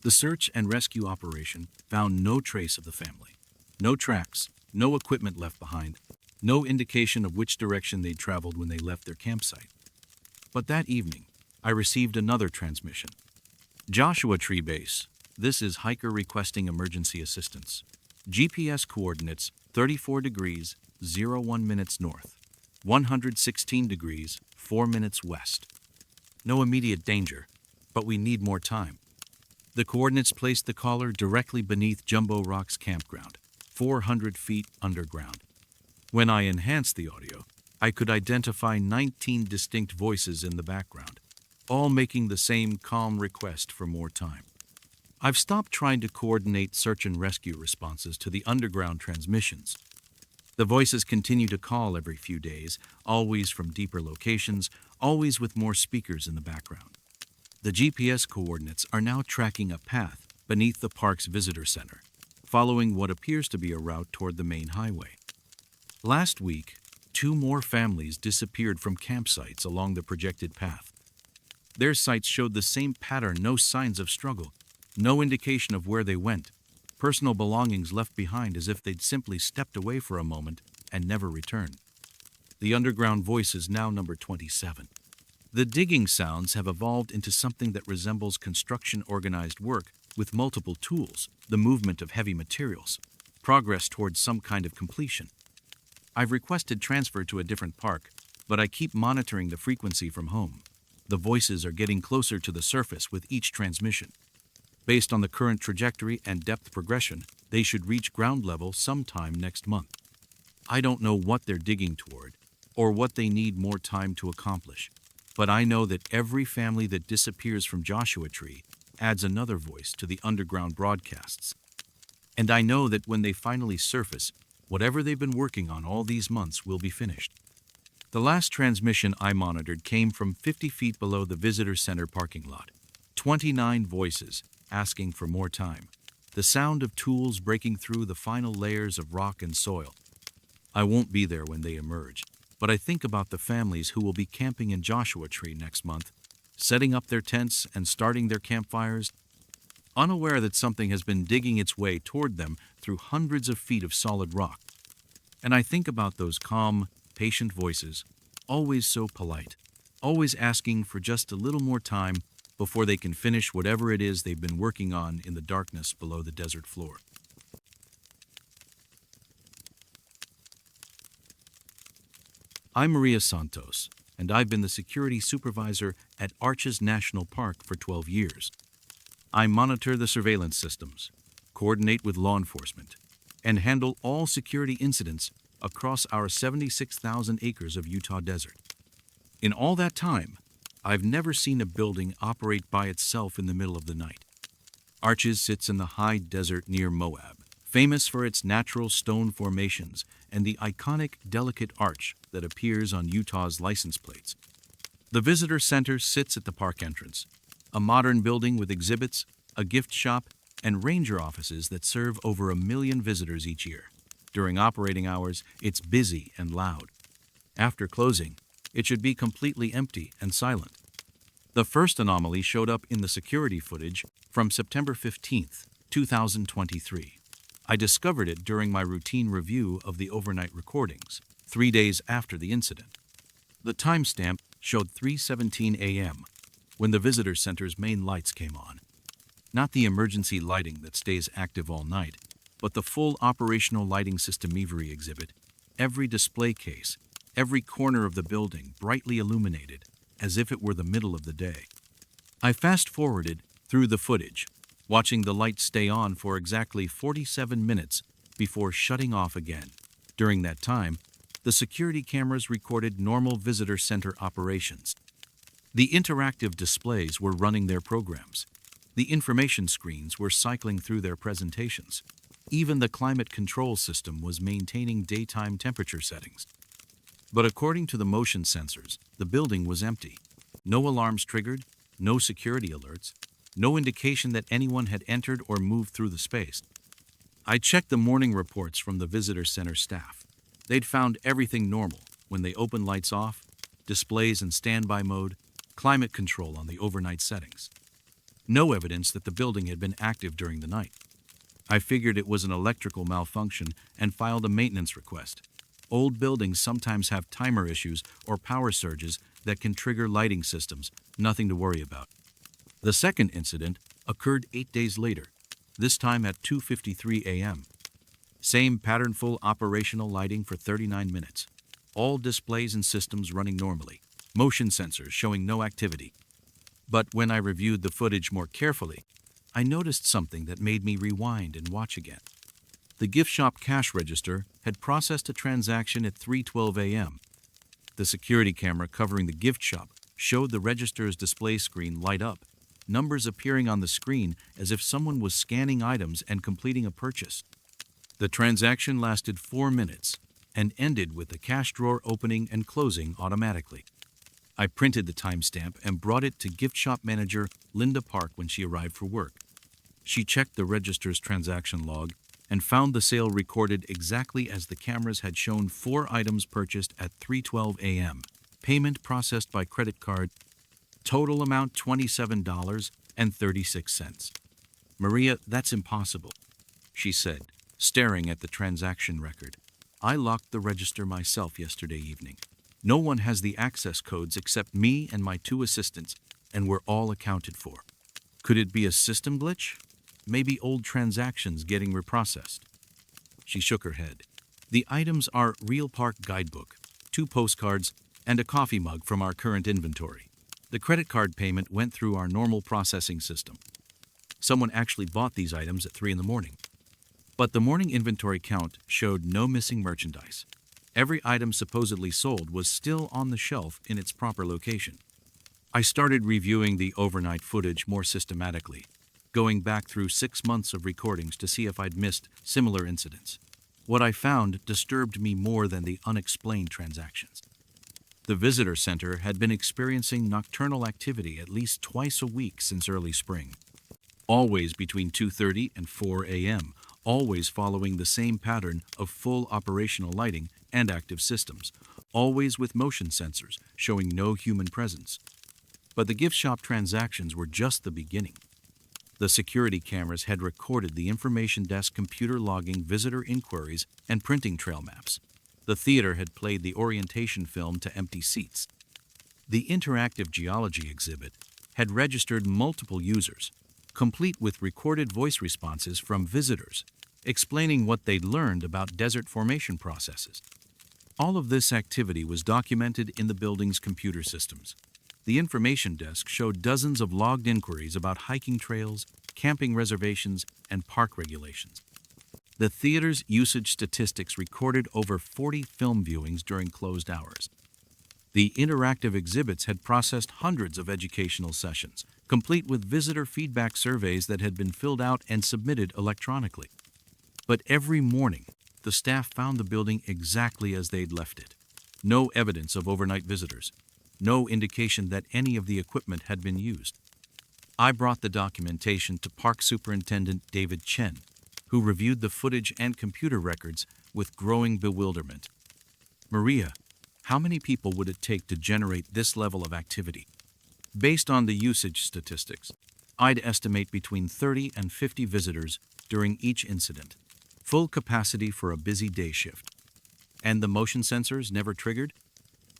The search and rescue operation found no trace of the family. No tracks, no equipment left behind, no indication of which direction they'd traveled when they left their campsite. But that evening, I received another transmission. Joshua Tree Base. This is hiker requesting emergency assistance. GPS coordinates 34 degrees 01 minutes north, 116 degrees 4 minutes west. No immediate danger, but we need more time. The coordinates placed the caller directly beneath Jumbo Rocks Campground, 400 feet underground. When I enhanced the audio, I could identify 19 distinct voices in the background, all making the same calm request for more time. I've stopped trying to coordinate search and rescue responses to the underground transmissions. The voices continue to call every few days, always from deeper locations, always with more speakers in the background. The GPS coordinates are now tracking a path beneath the park's visitor center, following what appears to be a route toward the main highway. Last week, 2 more families disappeared from campsites along the projected path. Their sites showed the same pattern: no signs of struggle, no indication of where they went, personal belongings left behind as if they'd simply stepped away for a moment and never returned. The underground voice is now number 27. The digging sounds have evolved into something that resembles construction organized work with multiple tools, the movement of heavy materials, progress towards some kind of completion. I've requested transfer to a different park, but I keep monitoring the frequency from home. The voices are getting closer to the surface with each transmission. Based on the current trajectory and depth progression, they should reach ground level sometime next month. I don't know what they're digging toward, or what they need more time to accomplish, but I know that every family that disappears from Joshua Tree adds another voice to the underground broadcasts. And I know that when they finally surface, whatever they've been working on all these months will be finished. The last transmission I monitored came from 50 feet below the visitor center parking lot. 29 voices asking for more time. The sound of tools breaking through the final layers of rock and soil. I won't be there when they emerge, but I think about the families who will be camping in Joshua Tree next month, setting up their tents and starting their campfires, unaware that something has been digging its way toward them through hundreds of feet of solid rock. And I think about those calm, patient voices, always so polite, always asking for just a little more time before they can finish whatever it is they've been working on in the darkness below the desert floor. I'm Maria Santos, and I've been the security supervisor at Arches National Park for 12 years. I monitor the surveillance systems, coordinate with law enforcement, and handle all security incidents across our 76,000 acres of Utah desert. In all that time, I've never seen a building operate by itself in the middle of the night. Arches sits in the high desert near Moab, famous for its natural stone formations and the iconic delicate arch that appears on Utah's license plates. The visitor center sits at the park entrance, a modern building with exhibits, a gift shop, and ranger offices that serve over 1 million visitors each year. During operating hours, it's busy and loud. After closing, it should be completely empty and silent. The first anomaly showed up in the security footage from September 15th, 2023. I discovered it during my routine review of the overnight recordings, 3 days after the incident. The timestamp showed 3:17 a.m., when the visitor center's main lights came on. Not the emergency lighting that stays active all night, but the full operational lighting system Every exhibit, every display case, every corner of the building brightly illuminated, as if it were the middle of the day. I fast-forwarded through the footage, watching the lights stay on for exactly 47 minutes before shutting off again. During that time, the security cameras recorded normal visitor center operations. The interactive displays were running their programs. The information screens were cycling through their presentations. Even the climate control system was maintaining daytime temperature settings. But according to the motion sensors, the building was empty. No alarms triggered, no security alerts, no indication that anyone had entered or moved through the space. I checked the morning reports from the visitor center staff. They'd found everything normal when they opened lights off, displays in standby mode, climate control on the overnight settings. No evidence that the building had been active during the night. I figured it was an electrical malfunction and filed a maintenance request. Old buildings sometimes have timer issues or power surges that can trigger lighting systems, nothing to worry about. The second incident occurred 8 days later, this time at 2:53 a.m. Same patternful operational lighting for 39 minutes. All displays and systems running normally, motion sensors showing no activity. But when I reviewed the footage more carefully, I noticed something that made me rewind and watch again. The gift shop cash register had processed a transaction at 3:12 a.m. The security camera covering the gift shop showed the register's display screen light up, numbers appearing on the screen as if someone was scanning items and completing a purchase. The transaction lasted 4 minutes and ended with the cash drawer opening and closing automatically. I printed the timestamp and brought it to gift shop manager Linda Park when she arrived for work. She checked the register's transaction log and found the sale recorded exactly as the cameras had shown: 4 items purchased at 3:12 a.m. Payment processed by credit card. Total amount $27.36. Maria, that's impossible, she said, staring at the transaction record. I locked the register myself yesterday evening. No one has the access codes except me and my 2 assistants, and we're all accounted for. Could it be a system glitch? Maybe old transactions getting reprocessed. She shook her head. The items are Real Park Guidebook, 2 postcards, and a coffee mug from our current inventory. The credit card payment went through our normal processing system. Someone actually bought these items at 3 in the morning. But the morning inventory count showed no missing merchandise. Every item supposedly sold was still on the shelf in its proper location. I started reviewing the overnight footage more systematically, going back through 6 months of recordings to see if I'd missed similar incidents. What I found disturbed me more than the unexplained transactions. The visitor center had been experiencing nocturnal activity at least twice a week since early spring. Always between 2:30 and 4 a.m., always following the same pattern of full operational lighting and active systems, always with motion sensors showing no human presence. But the gift shop transactions were just the beginning. The security cameras had recorded the information desk computer logging visitor inquiries and printing trail maps. The theater had played the orientation film to empty seats. The interactive geology exhibit had registered multiple users, complete with recorded voice responses from visitors, explaining what they'd learned about desert formation processes. All of this activity was documented in the building's computer systems. The information desk showed dozens of logged inquiries about hiking trails, camping reservations, and park regulations. The theater's usage statistics recorded over 40 film viewings during closed hours. The interactive exhibits had processed hundreds of educational sessions, complete with visitor feedback surveys that had been filled out and submitted electronically. But every morning, the staff found the building exactly as they'd left it. No evidence of overnight visitors. No indication that any of the equipment had been used. I brought the documentation to Park Superintendent David Chen, who reviewed the footage and computer records with growing bewilderment. Maria, how many people would it take to generate this level of activity? Based on the usage statistics, I'd estimate between 30 and 50 visitors during each incident. Full capacity for a busy day shift. And the motion sensors never triggered?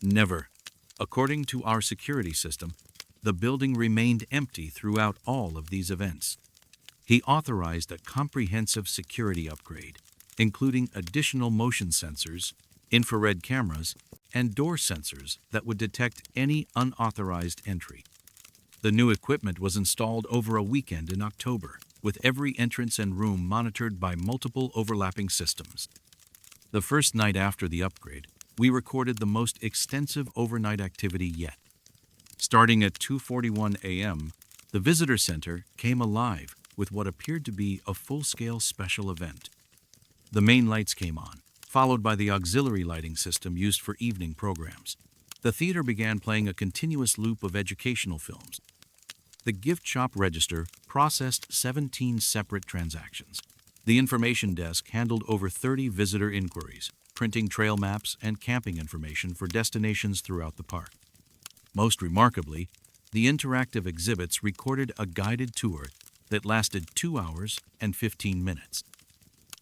Never. According to our security system, the building remained empty throughout all of these events. He authorized a comprehensive security upgrade, including additional motion sensors, infrared cameras, and door sensors that would detect any unauthorized entry. The new equipment was installed over a weekend in October, with every entrance and room monitored by multiple overlapping systems. The first night after the upgrade, we recorded the most extensive overnight activity yet. Starting at 2:41 a.m., the visitor center came alive with what appeared to be a full-scale special event. The main lights came on, followed by the auxiliary lighting system used for evening programs. The theater began playing a continuous loop of educational films. The gift shop register processed 17 separate transactions. The information desk handled over 30 visitor inquiries, printing trail maps and camping information for destinations throughout the park. Most remarkably, the interactive exhibits recorded a guided tour that lasted 2 hours and 15 minutes.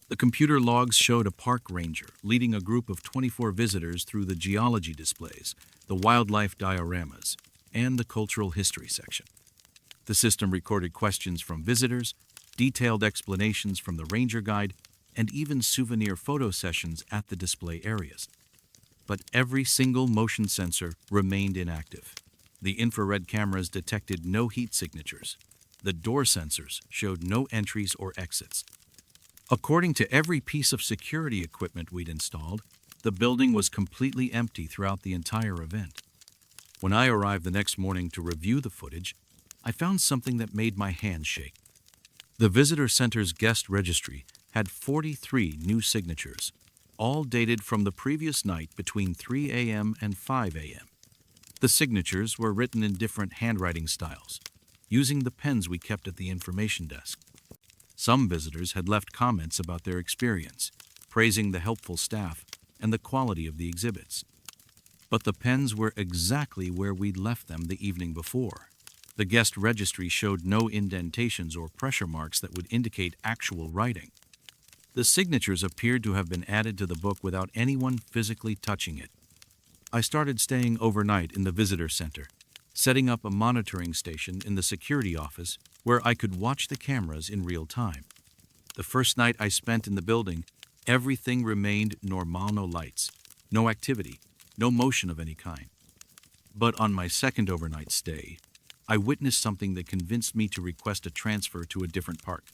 The computer logs showed a park ranger leading a group of 24 visitors through the geology displays, the wildlife dioramas, and the cultural history section. The system recorded questions from visitors, detailed explanations from the ranger guide, and even souvenir photo sessions at the display areas. But every single motion sensor remained inactive. The infrared cameras detected no heat signatures. The door sensors showed no entries or exits. According to every piece of security equipment we'd installed, the building was completely empty throughout the entire event. When I arrived the next morning to review the footage, I found something that made my hands shake. The visitor center's guest registry had 43 new signatures, all dated from the previous night between 3 a.m. and 5 a.m. The signatures were written in different handwriting styles, using the pens we kept at the information desk. Some visitors had left comments about their experience, praising the helpful staff and the quality of the exhibits. But the pens were exactly where we'd left them the evening before. The guest registry showed no indentations or pressure marks that would indicate actual writing. The signatures appeared to have been added to the book without anyone physically touching it. I started staying overnight in the visitor center, setting up a monitoring station in the security office where I could watch the cameras in real time. The first night I spent in the building, everything remained normal: no lights, no activity, no motion of any kind. But on my second overnight stay, I witnessed something that convinced me to request a transfer to a different park.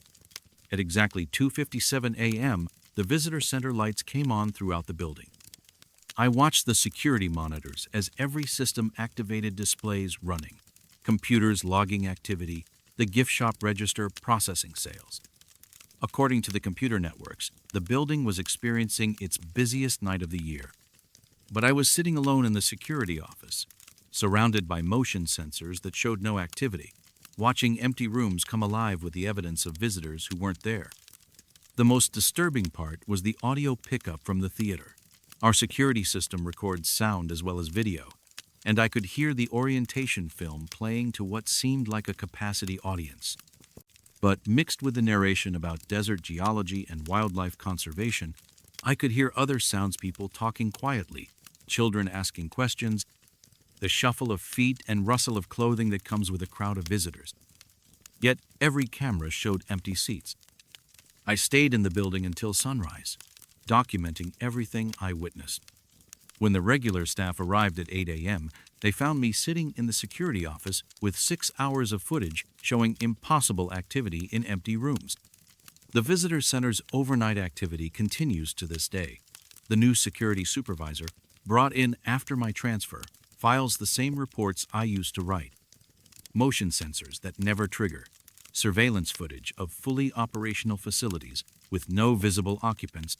At exactly 2:57 a.m., the visitor center lights came on throughout the building. I watched the security monitors as every system activated displays running, computers logging activity, the gift shop register processing sales. According to the computer networks, the building was experiencing its busiest night of the year. But I was sitting alone in the security office, surrounded by motion sensors that showed no activity, watching empty rooms come alive with the evidence of visitors who weren't there. The most disturbing part was the audio pickup from the theater. Our security system records sound as well as video, and I could hear the orientation film playing to what seemed like a capacity audience. But mixed with the narration about desert geology and wildlife conservation, I could hear other soundspeople talking quietly, children asking questions, the shuffle of feet and rustle of clothing that comes with a crowd of visitors. Yet every camera showed empty seats. I stayed in the building until sunrise, documenting everything I witnessed. When the regular staff arrived at 8 a.m., they found me sitting in the security office with 6 hours of footage showing impossible activity in empty rooms. The visitor center's overnight activity continues to this day. The new security supervisor, brought in after my transfer, files the same reports I used to write. Motion sensors that never trigger, surveillance footage of fully operational facilities with no visible occupants,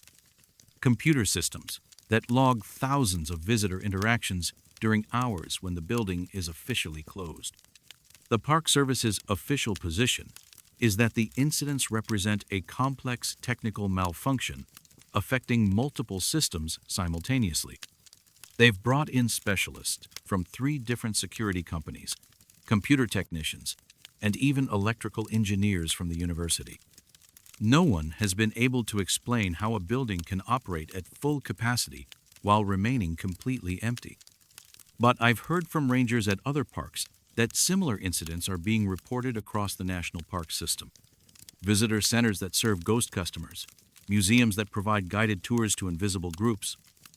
computer systems that log thousands of visitor interactions during hours when the building is officially closed. The Park Service's official position is that the incidents represent a complex technical malfunction affecting multiple systems simultaneously. They've brought in specialists from 3 different security companies, computer technicians, and even electrical engineers from the university. No one has been able to explain how a building can operate at full capacity while remaining completely empty. But I've heard from rangers at other parks that similar incidents are being reported across the national park system. Visitor centers that serve ghost customers, museums that provide guided tours to invisible groups,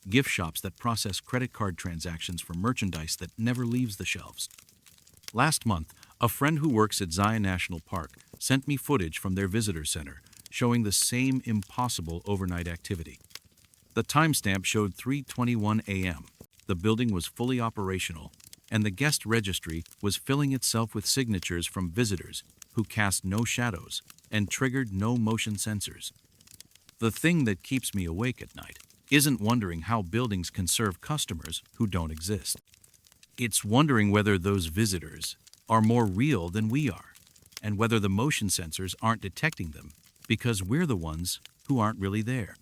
gift shops that process credit card transactions for merchandise that never leaves the shelves. Last month, a friend who works at Zion National Park sent me footage from their visitor center showing the same impossible overnight activity. The timestamp showed 3:21 a.m. The building was fully operational, and the guest registry was filling itself with signatures from visitors who cast no shadows and triggered no motion sensors. The thing that keeps me awake at night isn't wondering how buildings can serve customers who don't exist. It's wondering whether those visitors are more real than we are, and whether the motion sensors aren't detecting them because we're the ones who aren't really there.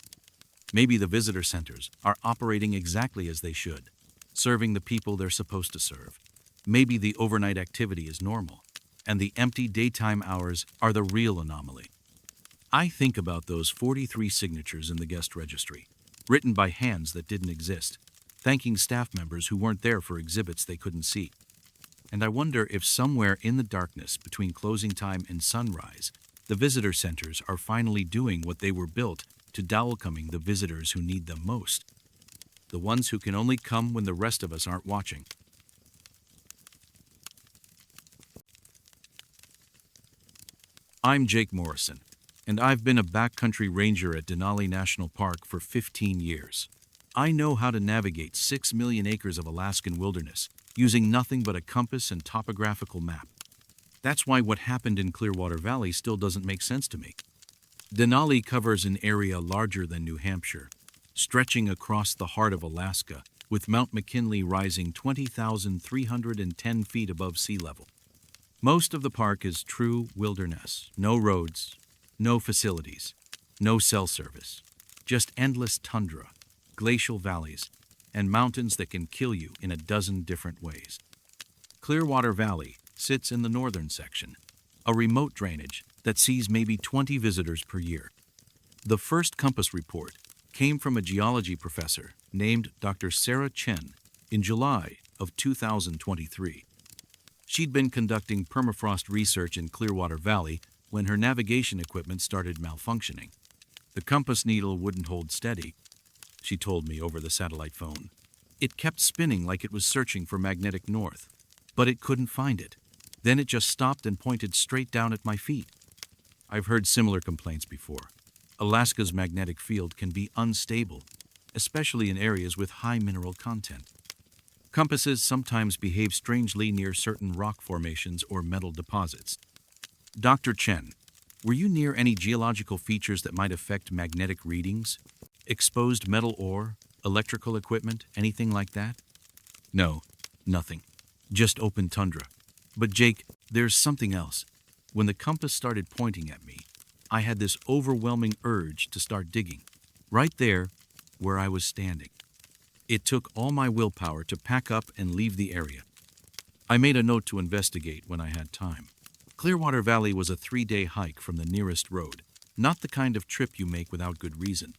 Maybe the visitor centers are operating exactly as they should, serving the people they're supposed to serve. Maybe the overnight activity is normal, and the empty daytime hours are the real anomaly. I think about those 43 signatures in the guest registry, written by hands that didn't exist, thanking staff members who weren't there for exhibits they couldn't see. And I wonder if somewhere in the darkness between closing time and sunrise, the visitor centers are finally doing what they were built to welcoming the visitors who need them most, the ones who can only come when the rest of us aren't watching. I'm Jake Morrison, and I've been a backcountry ranger at Denali National Park for 15 years. I know how to navigate 6 million acres of Alaskan wilderness using nothing but a compass and topographical map. That's why what happened in Clearwater Valley still doesn't make sense to me. Denali covers an area larger than New Hampshire, stretching across the heart of Alaska with Mount McKinley rising 20,310 feet above sea level. Most of the park is true wilderness, no roads, no facilities, no cell service, just endless tundra, glacial valleys, and mountains that can kill you in a dozen different ways. Clearwater Valley sits in the northern section, a remote drainage that sees maybe 20 visitors per year. The first compass report came from a geology professor named Dr. Sarah Chen in July of 2023. She'd been conducting permafrost research in Clearwater Valley when her navigation equipment started malfunctioning. The compass needle wouldn't hold steady, she told me over the satellite phone. It kept spinning like it was searching for magnetic north, but it couldn't find it. Then it just stopped and pointed straight down at my feet. I've heard similar complaints before. Alaska's magnetic field can be unstable, especially in areas with high mineral content. Compasses sometimes behave strangely near certain rock formations or metal deposits. Dr. Chen, were you near any geological features that might affect magnetic readings? Exposed metal ore, electrical equipment, anything like that? No, nothing. Just open tundra. But Jake, there's something else. When the compass started pointing at me, I had this overwhelming urge to start digging. Right there, where I was standing. It took all my willpower to pack up and leave the area. I made a note to investigate when I had time. Clearwater Valley was a 3-day hike from the nearest road, not the kind of trip you make without good reason.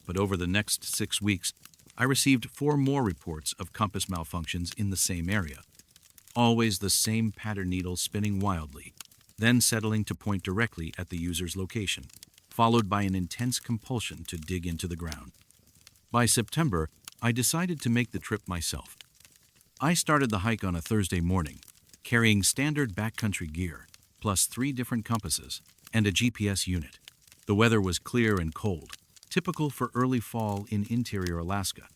But over the next 6 weeks, I received 4 more reports of compass malfunctions in the same area. Always the same pattern needle spinning wildly, then settling to point directly at the user's location, followed by an intense compulsion to dig into the ground. By September, I decided to make the trip myself. I started the hike on a Thursday morning, carrying standard backcountry gear, plus 3 different compasses, and a GPS unit. The weather was clear and cold, typical for early fall in interior Alaska.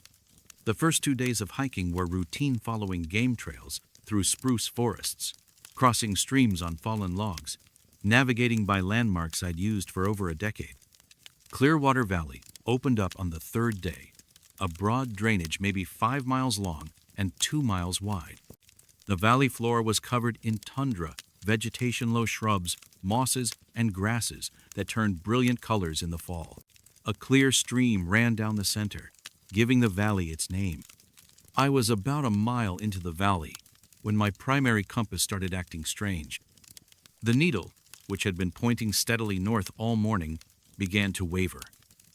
The first 2 days of hiking were routine following game trails through spruce forests, crossing streams on fallen logs, navigating by landmarks I'd used for over a decade. Clearwater Valley opened up on the 3rd day, a broad drainage maybe 5 miles long and 2 miles wide. The valley floor was covered in tundra, vegetation-low shrubs, mosses, and grasses that turned brilliant colors in the fall. A clear stream ran down the center, giving the valley its name. I was about a mile into the valley when my primary compass started acting strange. The needle, which had been pointing steadily north all morning, began to waver.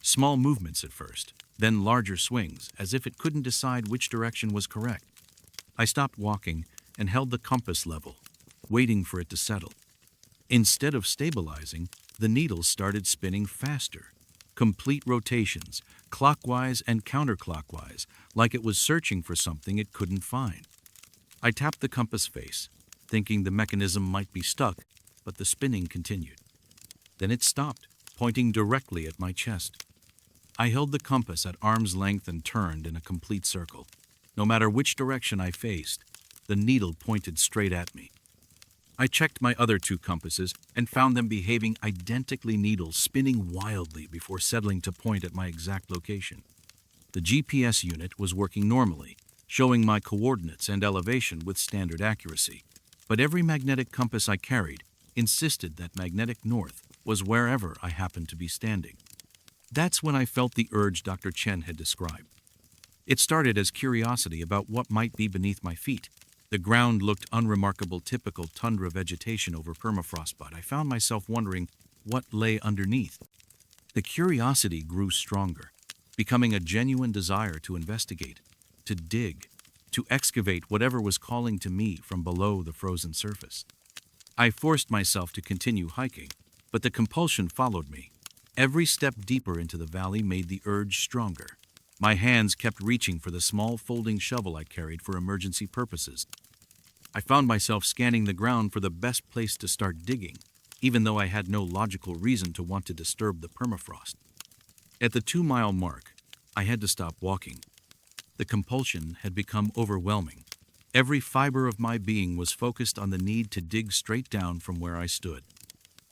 Small movements at first, then larger swings, as if it couldn't decide which direction was correct. I stopped walking and held the compass level, waiting for it to settle. Instead of stabilizing, the needle started spinning faster. Complete rotations, clockwise and counterclockwise, like it was searching for something it couldn't find. I tapped the compass face, thinking the mechanism might be stuck, but the spinning continued. Then it stopped, pointing directly at my chest. I held the compass at arm's length and turned in a complete circle. No matter which direction I faced, the needle pointed straight at me. I checked my other 2 compasses and found them behaving identically, needles spinning wildly before settling to point at my exact location. The GPS unit was working normally, showing my coordinates and elevation with standard accuracy. But every magnetic compass I carried insisted that magnetic north was wherever I happened to be standing. That's when I felt the urge Dr. Chen had described. It started as curiosity about what might be beneath my feet. The ground looked unremarkable, typical tundra vegetation over permafrost, but I found myself wondering what lay underneath. The curiosity grew stronger, becoming a genuine desire to investigate, to dig, to excavate whatever was calling to me from below the frozen surface. I forced myself to continue hiking, but the compulsion followed me. Every step deeper into the valley made the urge stronger. My hands kept reaching for the small folding shovel I carried for emergency purposes. I found myself scanning the ground for the best place to start digging, even though I had no logical reason to want to disturb the permafrost. At the 2-mile mark, I had to stop walking. The compulsion had become overwhelming. Every fiber of my being was focused on the need to dig straight down from where I stood.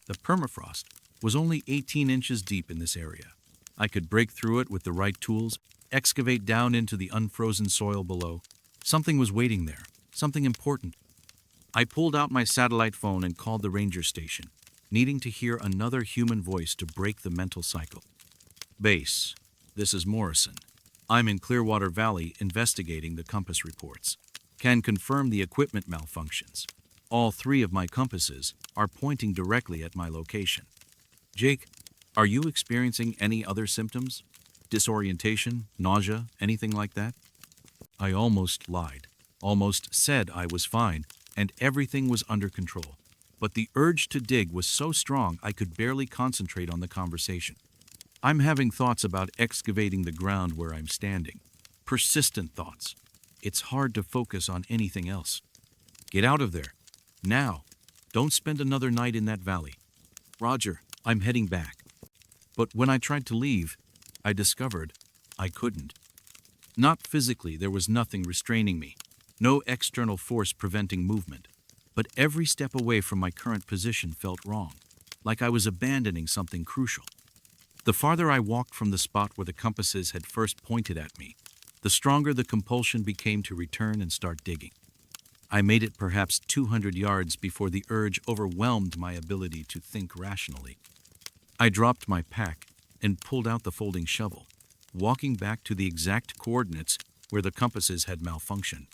The permafrost was only 18 inches deep in this area. I could break through it with the right tools, excavate down into the unfrozen soil below. Something was waiting there, something important. I pulled out my satellite phone and called the ranger station, needing to hear another human voice to break the mental cycle. Base, this is Morrison. I'm in Clearwater Valley investigating the compass reports. Can confirm the equipment malfunctions. All 3 of my compasses are pointing directly at my location. Jake, are you experiencing any other symptoms? Disorientation, nausea, anything like that? I almost lied, almost said I was fine and everything was under control. But the urge to dig was so strong I could barely concentrate on the conversation. I'm having thoughts about excavating the ground where I'm standing. Persistent thoughts. It's hard to focus on anything else. Get out of there. Now. Don't spend another night in that valley. Roger, I'm heading back. But when I tried to leave, I discovered I couldn't. Not physically, there was nothing restraining me. No external force preventing movement. But every step away from my current position felt wrong, like I was abandoning something crucial. The farther I walked from the spot where the compasses had first pointed at me, the stronger the compulsion became to return and start digging. I made it perhaps 200 yards before the urge overwhelmed my ability to think rationally. I dropped my pack and pulled out the folding shovel, walking back to the exact coordinates where the compasses had malfunctioned.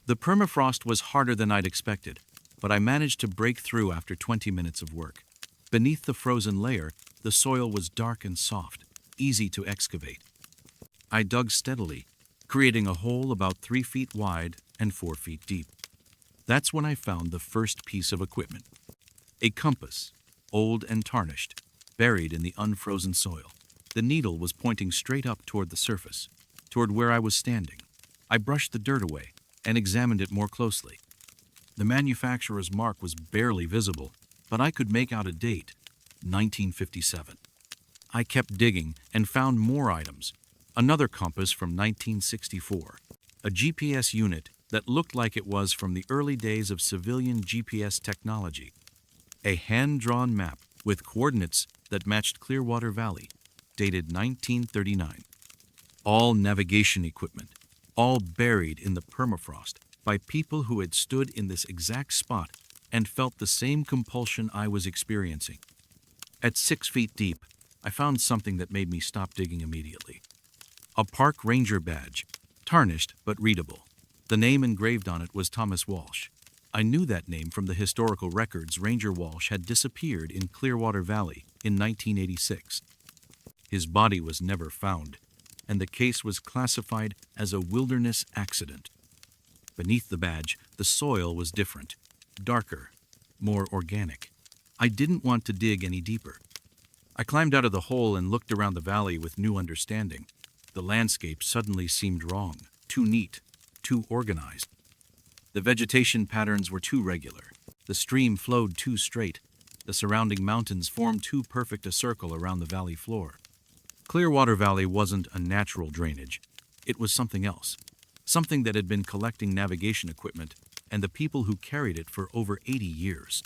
The permafrost was harder than I'd expected, but I managed to break through after 20 minutes of work. Beneath the frozen layer, the soil was dark and soft, easy to excavate. I dug steadily, creating a hole about 3 feet wide and 4 feet deep. That's when I found the first piece of equipment. A compass, old and tarnished, buried in the unfrozen soil. The needle was pointing straight up toward the surface, toward where I was standing. I brushed the dirt away and examined it more closely. The manufacturer's mark was barely visible, but I could make out a date, 1957. I kept digging and found more items. Another compass from 1964, a GPS unit that looked like it was from the early days of civilian GPS technology, a hand-drawn map with coordinates that matched Clearwater Valley, dated 1939. All navigation equipment, all buried in the permafrost by people who had stood in this exact spot and felt the same compulsion I was experiencing. At 6 feet deep, I found something that made me stop digging immediately. A park ranger badge, tarnished but readable. The name engraved on it was Thomas Walsh. I knew that name from the historical records. Ranger Walsh had disappeared in Clearwater Valley in 1986. His body was never found, and the case was classified as a wilderness accident. Beneath the badge, the soil was different, darker, more organic. I didn't want to dig any deeper. I climbed out of the hole and looked around the valley with new understanding. The landscape suddenly seemed wrong, too neat, too organized. The vegetation patterns were too regular. The stream flowed too straight. The surrounding mountains formed too perfect a circle around the valley floor. Clearwater Valley wasn't a natural drainage. It was something else, something that had been collecting navigation equipment and the people who carried it for over 80 years.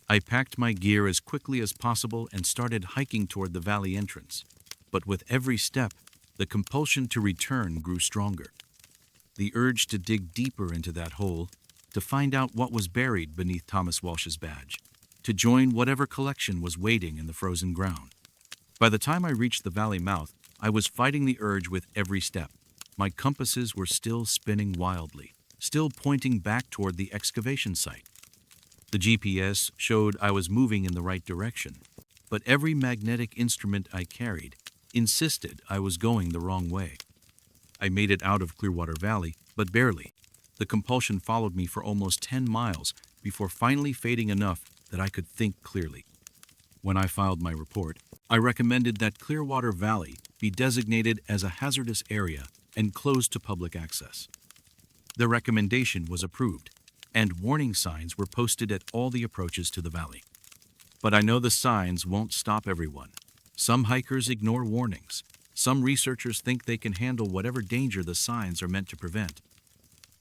I packed my gear as quickly as possible and started hiking toward the valley entrance. But with every step, the compulsion to return grew stronger. The urge to dig deeper into that hole, to find out what was buried beneath Thomas Walsh's badge, to join whatever collection was waiting in the frozen ground. By the time I reached the valley mouth, I was fighting the urge with every step. My compasses were still spinning wildly, still pointing back toward the excavation site. The GPS showed I was moving in the right direction, but every magnetic instrument I carried insisted I was going the wrong way. I made it out of Clearwater Valley, but barely. The compulsion followed me for almost 10 miles before finally fading enough that I could think clearly. When I filed my report, I recommended that Clearwater Valley be designated as a hazardous area and closed to public access. The recommendation was approved, and warning signs were posted at all the approaches to the valley. But I know the signs won't stop everyone. Some hikers ignore warnings. Some researchers think they can handle whatever danger the signs are meant to prevent.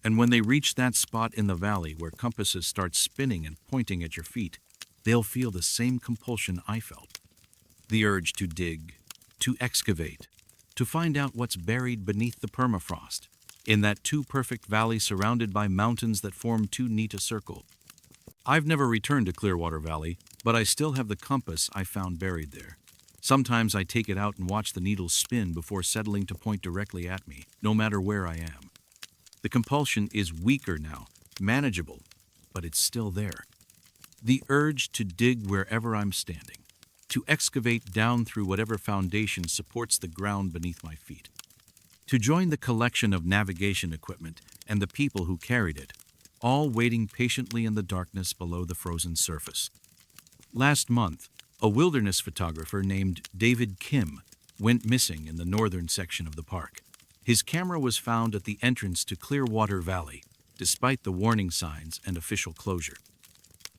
And when they reach that spot in the valley where compasses start spinning and pointing at your feet, they'll feel the same compulsion I felt. The urge to dig, to excavate, to find out what's buried beneath the permafrost, in that too-perfect valley surrounded by mountains that form too neat a circle. I've never returned to Clearwater Valley, but I still have the compass I found buried there. Sometimes I take it out and watch the needles spin before settling to point directly at me, no matter where I am. The compulsion is weaker now, manageable, but it's still there. The urge to dig wherever I'm standing, to excavate down through whatever foundation supports the ground beneath my feet, to join the collection of navigation equipment and the people who carried it, all waiting patiently in the darkness below the frozen surface. Last month, a wilderness photographer named David Kim went missing in the northern section of the park. His camera was found at the entrance to Clearwater Valley, despite the warning signs and official closure.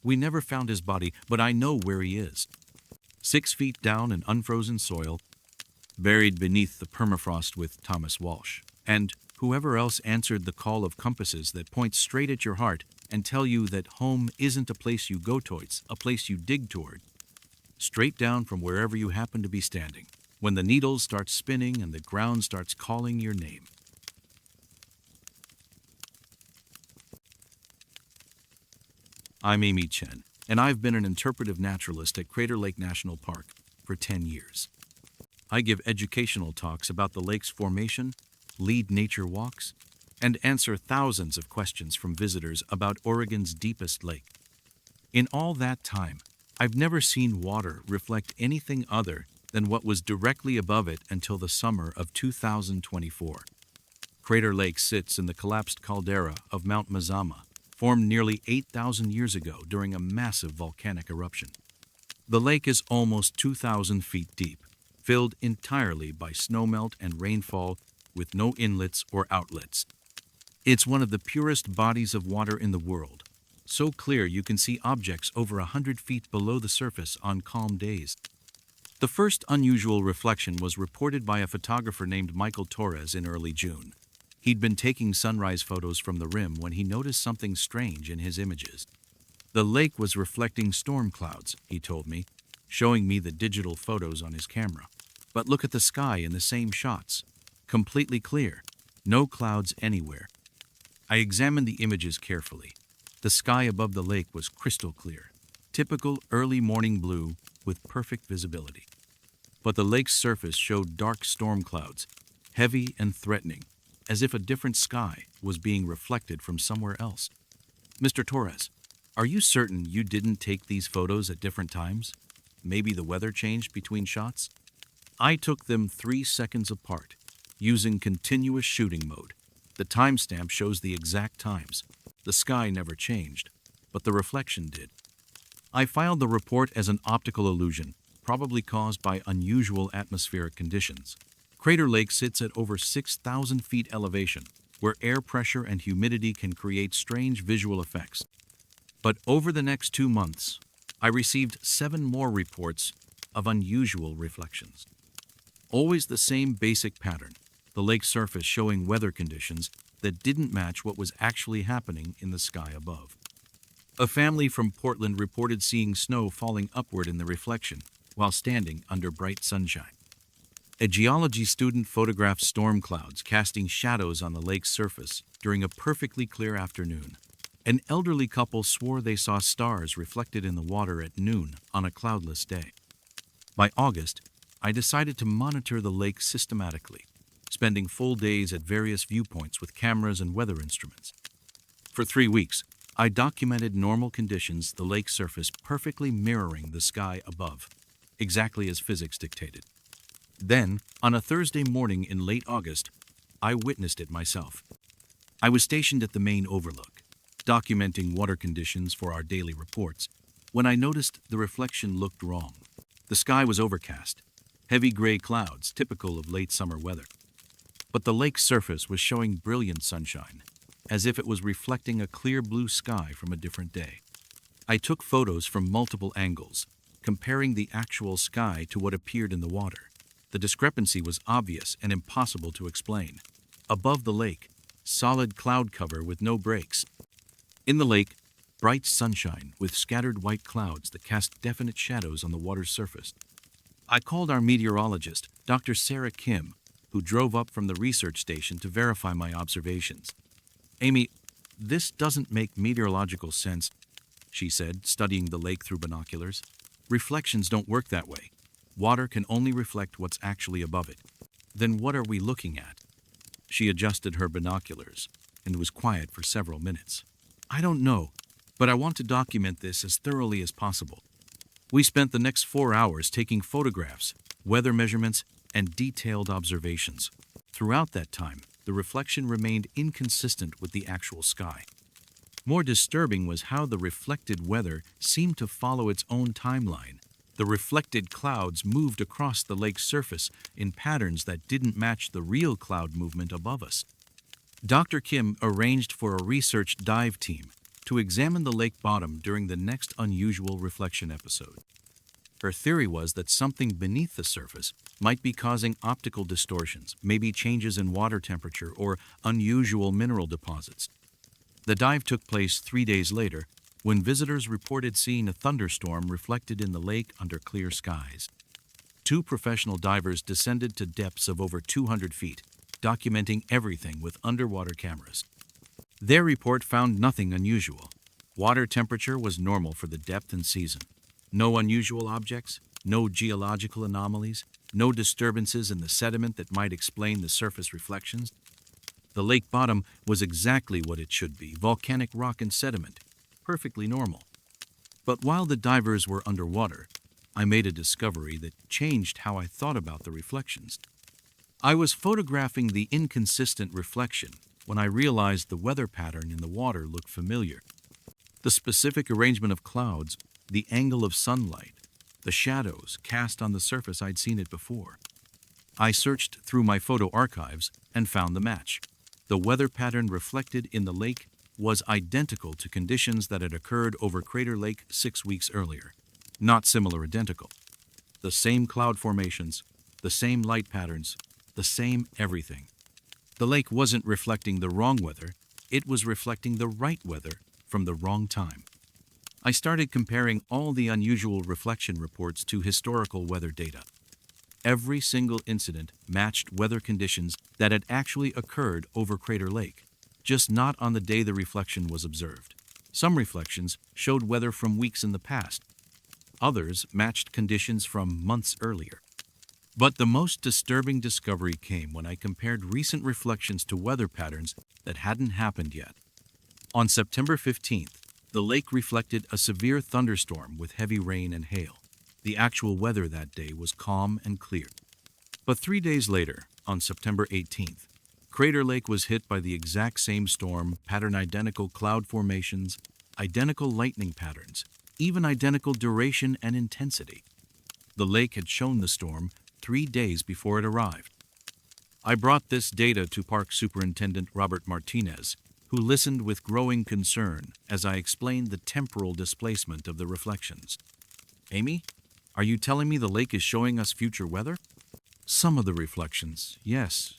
We never found his body, but I know where he is. 6 feet down in unfrozen soil, buried beneath the permafrost with Thomas Walsh, and whoever else answered the call of compasses that point straight at your heart and tell you that home isn't a place you go towards, a place you dig toward. Straight down from wherever you happen to be standing, when the needles start spinning and the ground starts calling your name. I'm Amy Chen, and I've been an interpretive naturalist at Crater Lake National Park for 10 years. I give educational talks about the lake's formation, lead nature walks, and answer thousands of questions from visitors about Oregon's deepest lake. In all that time, I've never seen water reflect anything other than what was directly above it until the summer of 2024. Crater Lake sits in the collapsed caldera of Mount Mazama, formed nearly 8,000 years ago during a massive volcanic eruption. The lake is almost 2,000 feet deep, filled entirely by snowmelt and rainfall with no inlets or outlets. It's one of the purest bodies of water in the world, so clear you can see objects over 100 feet below the surface on calm days. The first unusual reflection was reported by a photographer named Michael Torres in early June. He'd been taking sunrise photos from the rim when he noticed something strange in his images. The lake was reflecting storm clouds, he told me, showing me the digital photos on his camera. But look at the sky in the same shots. Completely clear, no clouds anywhere. I examined the images carefully. The sky above the lake was crystal clear, typical early morning blue with perfect visibility. But the lake's surface showed dark storm clouds, heavy and threatening, as if a different sky was being reflected from somewhere else. Mr. Torres, are you certain you didn't take these photos at different times? Maybe the weather changed between shots? I took them 3 seconds apart, using continuous shooting mode. The timestamp shows the exact times. The sky never changed, but the reflection did. I filed the report as an optical illusion, probably caused by unusual atmospheric conditions. Crater Lake sits at over 6,000 feet elevation, where air pressure and humidity can create strange visual effects. But over the next 2 months, I received 7 more reports of unusual reflections. Always the same basic pattern, the lake surface showing weather conditions that didn't match what was actually happening in the sky above. A family from Portland reported seeing snow falling upward in the reflection while standing under bright sunshine. A geology student photographed storm clouds casting shadows on the lake's surface during a perfectly clear afternoon. An elderly couple swore they saw stars reflected in the water at noon on a cloudless day. By August, I decided to monitor the lake systematically, spending full days at various viewpoints with cameras and weather instruments. For 3 weeks, I documented normal conditions, the lake surface perfectly mirroring the sky above, exactly as physics dictated. Then, on a Thursday morning in late August, I witnessed it myself. I was stationed at the main overlook, documenting water conditions for our daily reports, when I noticed the reflection looked wrong. The sky was overcast, heavy gray clouds typical of late summer weather. But the lake's surface was showing brilliant sunshine, as if it was reflecting a clear blue sky from a different day. I took photos from multiple angles, comparing the actual sky to what appeared in the water. The discrepancy was obvious and impossible to explain. Above the lake, solid cloud cover with no breaks. In the lake, bright sunshine with scattered white clouds that cast definite shadows on the water's surface. I called our meteorologist, Dr. Sarah Kim, who drove up from the research station to verify my observations. "Amy, this doesn't make meteorological sense," she said, studying the lake through binoculars. "Reflections don't work that way. Water can only reflect what's actually above it. Then what are we looking at?" She adjusted her binoculars and was quiet for several minutes. "I don't know, but I want to document this as thoroughly as possible." We spent the next 4 hours taking photographs, weather measurements, and detailed observations. Throughout that time, the reflection remained inconsistent with the actual sky. More disturbing was how the reflected weather seemed to follow its own timeline. The reflected clouds moved across the lake's surface in patterns that didn't match the real cloud movement above us. Dr. Kim arranged for a research dive team to examine the lake bottom during the next unusual reflection episode. Her theory was that something beneath the surface might be causing optical distortions, maybe changes in water temperature or unusual mineral deposits. The dive took place 3 days later, when visitors reported seeing a thunderstorm reflected in the lake under clear skies. 2 professional divers descended to depths of over 200 feet, documenting everything with underwater cameras. Their report found nothing unusual. Water temperature was normal for the depth and season. No unusual objects, no geological anomalies, no disturbances in the sediment that might explain the surface reflections. The lake bottom was exactly what it should be, volcanic rock and sediment, perfectly normal. But while the divers were underwater, I made a discovery that changed how I thought about the reflections. I was photographing the inconsistent reflection when I realized the weather pattern in the water looked familiar. The specific arrangement of clouds, the angle of sunlight, the shadows cast on the surface, I'd seen it before. I searched through my photo archives and found the match. The weather pattern reflected in the lake was identical to conditions that had occurred over Crater Lake 6 weeks earlier. Not similar, identical. The same cloud formations, the same light patterns, the same everything. The lake wasn't reflecting the wrong weather, it was reflecting the right weather from the wrong time. I started comparing all the unusual reflection reports to historical weather data. Every single incident matched weather conditions that had actually occurred over Crater Lake, just not on the day the reflection was observed. Some reflections showed weather from weeks in the past. Others matched conditions from months earlier. But the most disturbing discovery came when I compared recent reflections to weather patterns that hadn't happened yet. On September 15th, the lake reflected a severe thunderstorm with heavy rain and hail. The actual weather that day was calm and clear. But 3 days later, on September 18th, Crater Lake was hit by the exact same storm, pattern-identical cloud formations, identical lightning patterns, even identical duration and intensity. The lake had shown the storm 3 days before it arrived. I brought this data to Park Superintendent Robert Martinez, who listened with growing concern as I explained the temporal displacement of the reflections. "Amy, are you telling me the lake is showing us future weather?" "Some of the reflections, yes.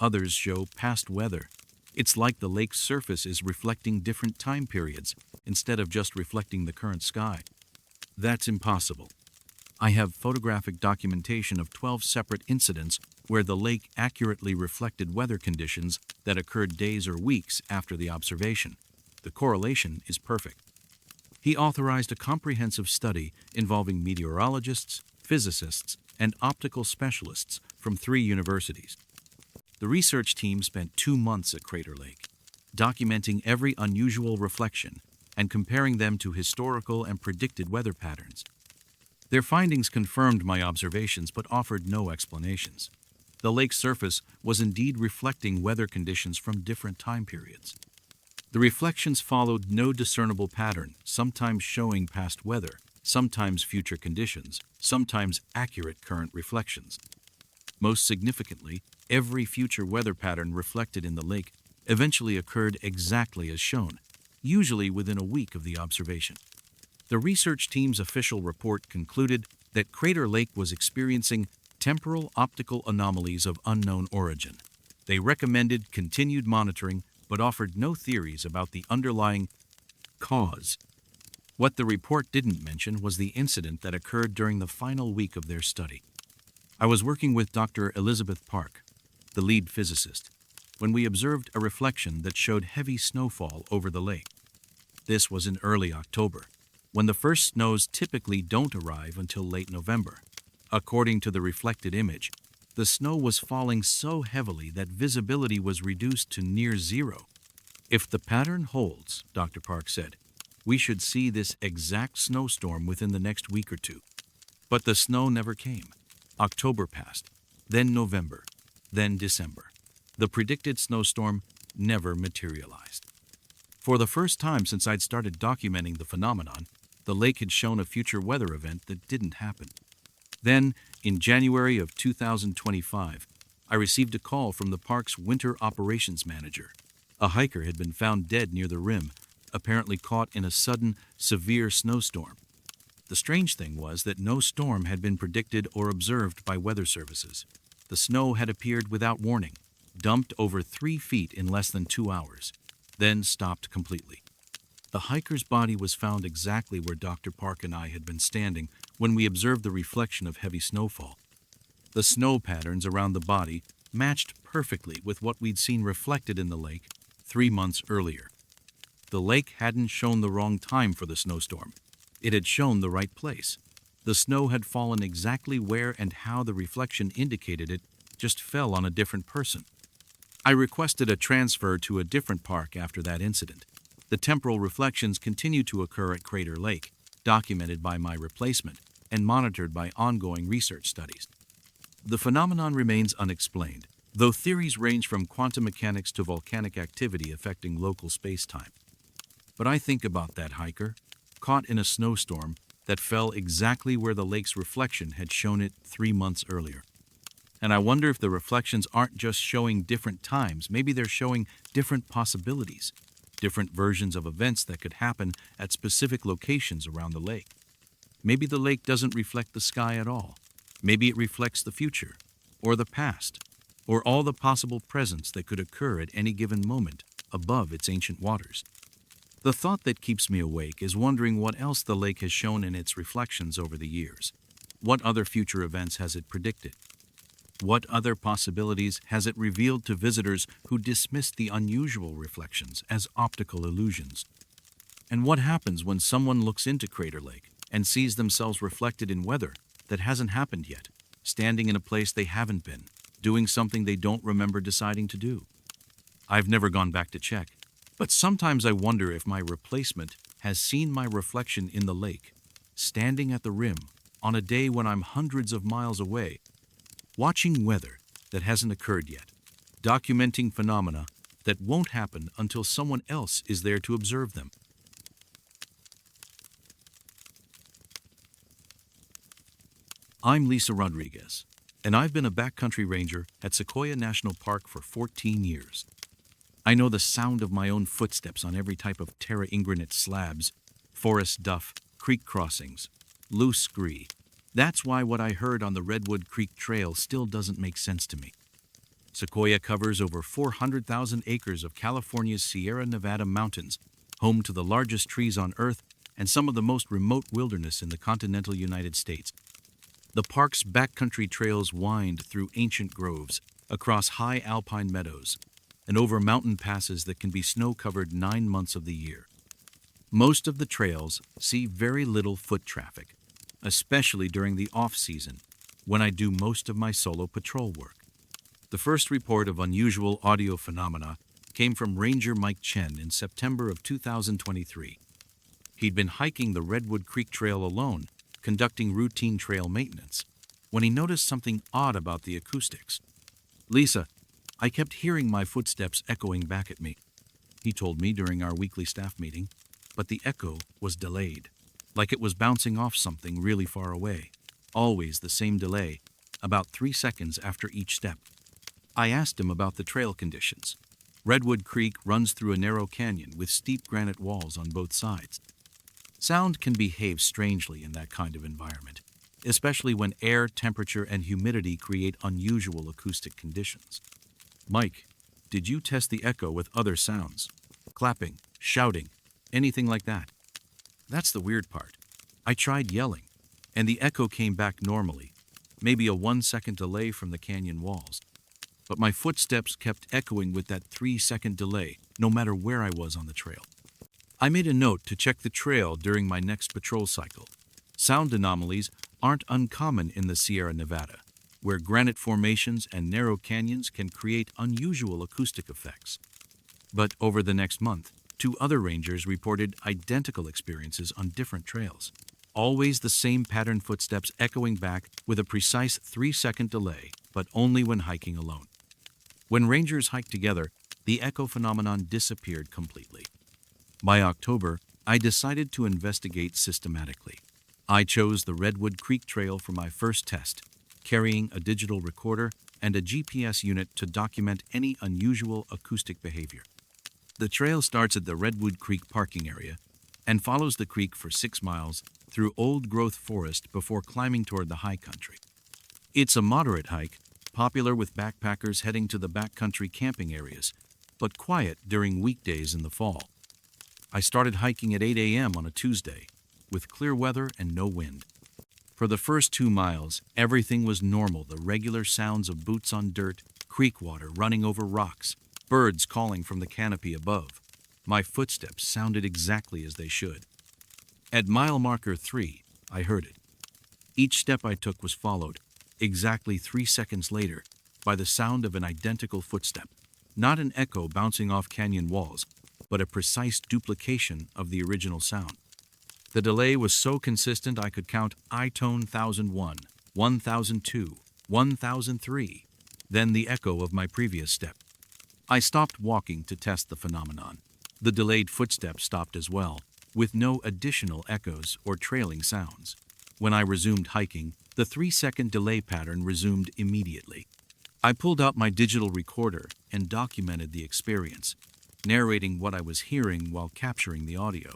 Others show past weather. It's like the lake's surface is reflecting different time periods instead of just reflecting the current sky." "That's impossible. I have photographic documentation of 12 separate incidents where the lake accurately reflected weather conditions that occurred days or weeks after the observation. The correlation is perfect." He authorized a comprehensive study involving meteorologists, physicists, and optical specialists from 3 universities. The research team spent 2 months at Crater Lake, documenting every unusual reflection and comparing them to historical and predicted weather patterns. Their findings confirmed my observations but offered no explanations. The lake's surface was indeed reflecting weather conditions from different time periods. The reflections followed no discernible pattern, sometimes showing past weather, sometimes future conditions, sometimes accurate current reflections. Most significantly, every future weather pattern reflected in the lake eventually occurred exactly as shown, usually within a week of the observation. The research team's official report concluded that Crater Lake was experiencing temporal optical anomalies of unknown origin. They recommended continued monitoring but offered no theories about the underlying cause. What the report didn't mention was the incident that occurred during the final week of their study. I was working with Dr. Elizabeth Park, the lead physicist, when we observed a reflection that showed heavy snowfall over the lake. This was in early October, when the first snows typically don't arrive until late November. According to the reflected image, the snow was falling so heavily that visibility was reduced to near zero. If the pattern holds, Dr. Park said, we should see this exact snowstorm within the next week or two. But the snow never came. October passed, then November, then December. The predicted snowstorm never materialized. For the first time since I'd started documenting the phenomenon, the lake had shown a future weather event that didn't happen. Then, in January of 2025, I received a call from the park's winter operations manager. A hiker had been found dead near the rim, apparently caught in a sudden, severe snowstorm. The strange thing was that no storm had been predicted or observed by weather services. The snow had appeared without warning, dumped over 3 feet in less than 2 hours, then stopped completely. The hiker's body was found exactly where Dr. Park and I had been standing when we observed the reflection of heavy snowfall. The snow patterns around the body matched perfectly with what we'd seen reflected in the lake 3 months earlier. The lake hadn't shown the wrong time for the snowstorm. It had shown the right place. The snow had fallen exactly where and how the reflection indicated it, just fell on a different person. I requested a transfer to a different park after that incident. The temporal reflections continue to occur at Crater Lake, documented by my replacement and monitored by ongoing research studies. The phenomenon remains unexplained, though theories range from quantum mechanics to volcanic activity affecting local space-time. But I think about that hiker, caught in a snowstorm that fell exactly where the lake's reflection had shown it 3 months earlier. And I wonder if the reflections aren't just showing different times, maybe they're showing different possibilities, different versions of events that could happen at specific locations around the lake. Maybe the lake doesn't reflect the sky at all. Maybe it reflects the future, or the past, or all the possible presents that could occur at any given moment above its ancient waters. The thought that keeps me awake is wondering what else the lake has shown in its reflections over the years. What other future events has it predicted? What other possibilities has it revealed to visitors who dismissed the unusual reflections as optical illusions? And what happens when someone looks into Crater Lake and sees themselves reflected in weather that hasn't happened yet, standing in a place they haven't been, doing something they don't remember deciding to do? I've never gone back to check, but sometimes I wonder if my replacement has seen my reflection in the lake, standing at the rim on a day when I'm hundreds of miles away, watching weather that hasn't occurred yet, documenting phenomena that won't happen until someone else is there to observe them. I'm Lisa Rodriguez, and I've been a backcountry ranger at Sequoia National Park for 14 years. I know the sound of my own footsteps on every type of terra ingranite slabs, forest duff, creek crossings, loose scree. That's why what I heard on the Redwood Creek Trail still doesn't make sense to me. Sequoia covers over 400,000 acres of California's Sierra Nevada mountains, home to the largest trees on Earth and some of the most remote wilderness in the continental United States. The park's backcountry trails wind through ancient groves, across high alpine meadows, and over mountain passes that can be snow-covered 9 months of the year. Most of the trails see very little foot traffic, especially during the off-season, when I do most of my solo patrol work. The first report of unusual audio phenomena came from Ranger Mike Chen in September of 2023. He'd been hiking the Redwood Creek Trail alone, conducting routine trail maintenance, when he noticed something odd about the acoustics. "Lisa, I kept hearing my footsteps echoing back at me," he told me during our weekly staff meeting, but the echo was delayed, like it was bouncing off something really far away. Always the same delay, about 3 seconds after each step. I asked him about the trail conditions. Redwood Creek runs through a narrow canyon with steep granite walls on both sides. Sound can behave strangely in that kind of environment, especially when air, temperature, and humidity create unusual acoustic conditions. "Mike, did you test the echo with other sounds? Clapping, shouting, anything like that?" That's the weird part. I tried yelling, and the echo came back normally, maybe a 1-second delay from the canyon walls. but my footsteps kept echoing with that 3-second delay, no matter where I was on the trail. I made a note to check the trail during my next patrol cycle. Sound anomalies aren't uncommon in the Sierra Nevada, where granite formations and narrow canyons can create unusual acoustic effects. But over the next month, 2 other rangers reported identical experiences on different trails. Always the same pattern footsteps echoing back with a precise 3-second delay, but only when hiking alone. When rangers hiked together, the echo phenomenon disappeared completely. By October, I decided to investigate systematically. I chose the Redwood Creek Trail for my first test, carrying a digital recorder and a GPS unit to document any unusual acoustic behavior. The trail starts at the Redwood Creek parking area and follows the creek for 6 miles through old-growth forest before climbing toward the high country. It's a moderate hike, popular with backpackers heading to the backcountry camping areas, but quiet during weekdays in the fall. I started hiking at 8 a.m. on a Tuesday, with clear weather and no wind. For the first 2 miles, everything was normal, the regular sounds of boots on dirt, creek water running over rocks, birds calling from the canopy above. My footsteps sounded exactly as they should. At mile marker 3, I heard it. Each step I took was followed, exactly 3 seconds later, by the sound of an identical footstep. Not an echo bouncing off canyon walls, but a precise duplication of the original sound. The delay was so consistent I could count I-tone 1001, 1002, 1003, then the echo of my previous step. I stopped walking to test the phenomenon. The delayed footsteps stopped as well, with no additional echoes or trailing sounds. When I resumed hiking, the 3-second delay pattern resumed immediately. I pulled out my digital recorder and documented the experience, narrating what I was hearing while capturing the audio.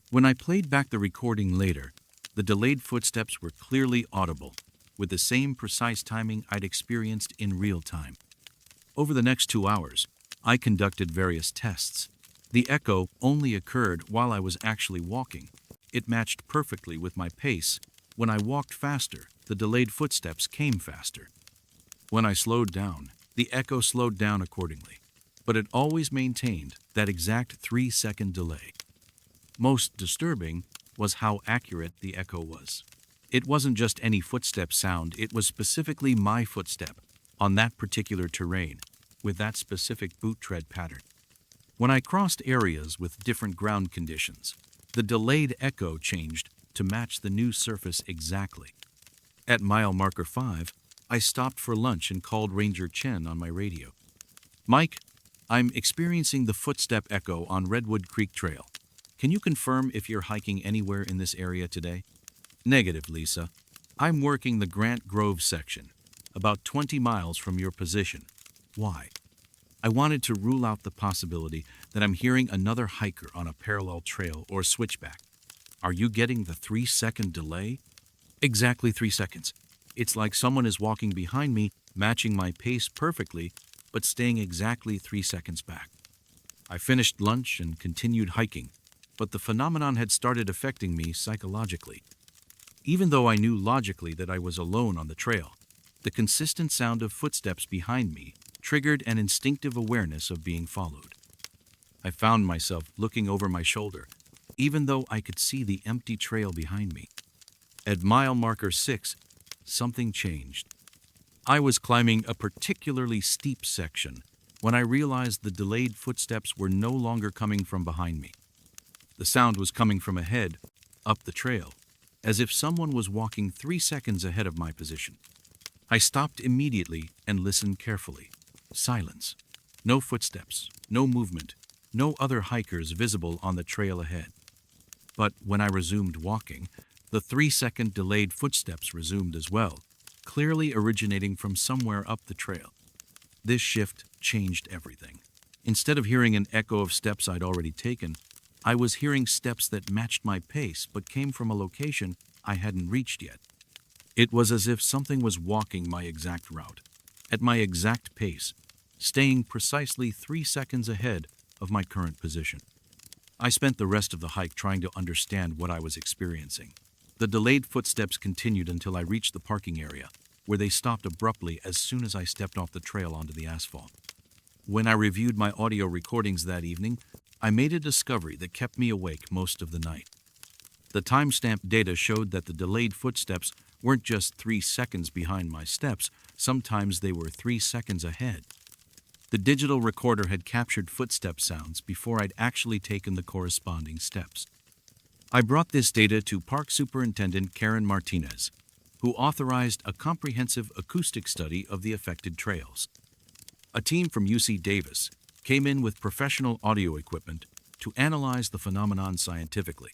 When I played back the recording later, the delayed footsteps were clearly audible, with the same precise timing I'd experienced in real time. Over the next 2 hours, I conducted various tests. The echo only occurred while I was actually walking. It matched perfectly with my pace. When I walked faster, the delayed footsteps came faster. When I slowed down, the echo slowed down accordingly, but it always maintained that exact 3-second delay. Most disturbing was how accurate the echo was. It wasn't just any footstep sound, it was specifically my footstep on that particular terrain with that specific boot tread pattern. When I crossed areas with different ground conditions, the delayed echo changed to match the new surface exactly. At mile marker 5, I stopped for lunch and called Ranger Chen on my radio. "Mike, I'm experiencing the footstep echo on Redwood Creek Trail. Can you confirm if you're hiking anywhere in this area today?" "Negative, Lisa. I'm working the Grant Grove section, about 20 miles from your position." "Why?" "I wanted to rule out the possibility that I'm hearing another hiker on a parallel trail or switchback." "Are you getting the 3-second delay?" "Exactly 3 seconds. It's like someone is walking behind me, matching my pace perfectly, but staying exactly 3 seconds back." I finished lunch and continued hiking, but the phenomenon had started affecting me psychologically. Even though I knew logically that I was alone on the trail, the consistent sound of footsteps behind me triggered an instinctive awareness of being followed. I found myself looking over my shoulder, even though I could see the empty trail behind me. At mile marker 6, something changed. I was climbing a particularly steep section when I realized the delayed footsteps were no longer coming from behind me. The sound was coming from ahead, up the trail, as if someone was walking 3 seconds ahead of my position. I stopped immediately and listened carefully. Silence. No footsteps, no movement, no other hikers visible on the trail ahead. But when I resumed walking, the 3-second delayed footsteps resumed as well, clearly originating from somewhere up the trail. This shift changed everything. Instead of hearing an echo of steps I'd already taken, I was hearing steps that matched my pace but came from a location I hadn't reached yet. It was as if something was walking my exact route, at my exact pace, staying precisely 3 seconds ahead of my current position. I spent the rest of the hike trying to understand what I was experiencing. The delayed footsteps continued until I reached the parking area, where they stopped abruptly as soon as I stepped off the trail onto the asphalt. When I reviewed my audio recordings that evening, I made a discovery that kept me awake most of the night. The timestamp data showed that the delayed footsteps weren't just 3 seconds behind my steps, sometimes they were 3 seconds ahead. The digital recorder had captured footstep sounds before I'd actually taken the corresponding steps. I brought this data to Park Superintendent Karen Martinez, who authorized a comprehensive acoustic study of the affected trails. A team from UC Davis came in with professional audio equipment to analyze the phenomenon scientifically.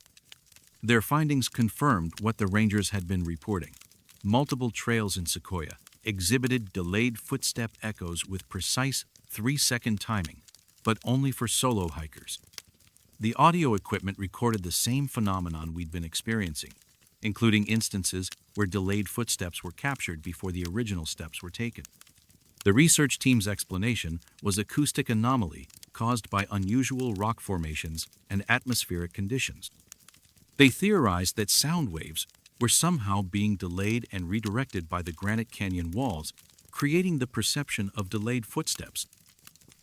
Their findings confirmed what the rangers had been reporting. Multiple trails in Sequoia exhibited delayed footstep echoes with precise 3-second timing, but only for solo hikers. The audio equipment recorded the same phenomenon we'd been experiencing, including instances where delayed footsteps were captured before the original steps were taken. The research team's explanation was acoustic anomaly caused by unusual rock formations and atmospheric conditions. They theorized that sound waves were somehow being delayed and redirected by the Granite Canyon walls, creating the perception of delayed footsteps.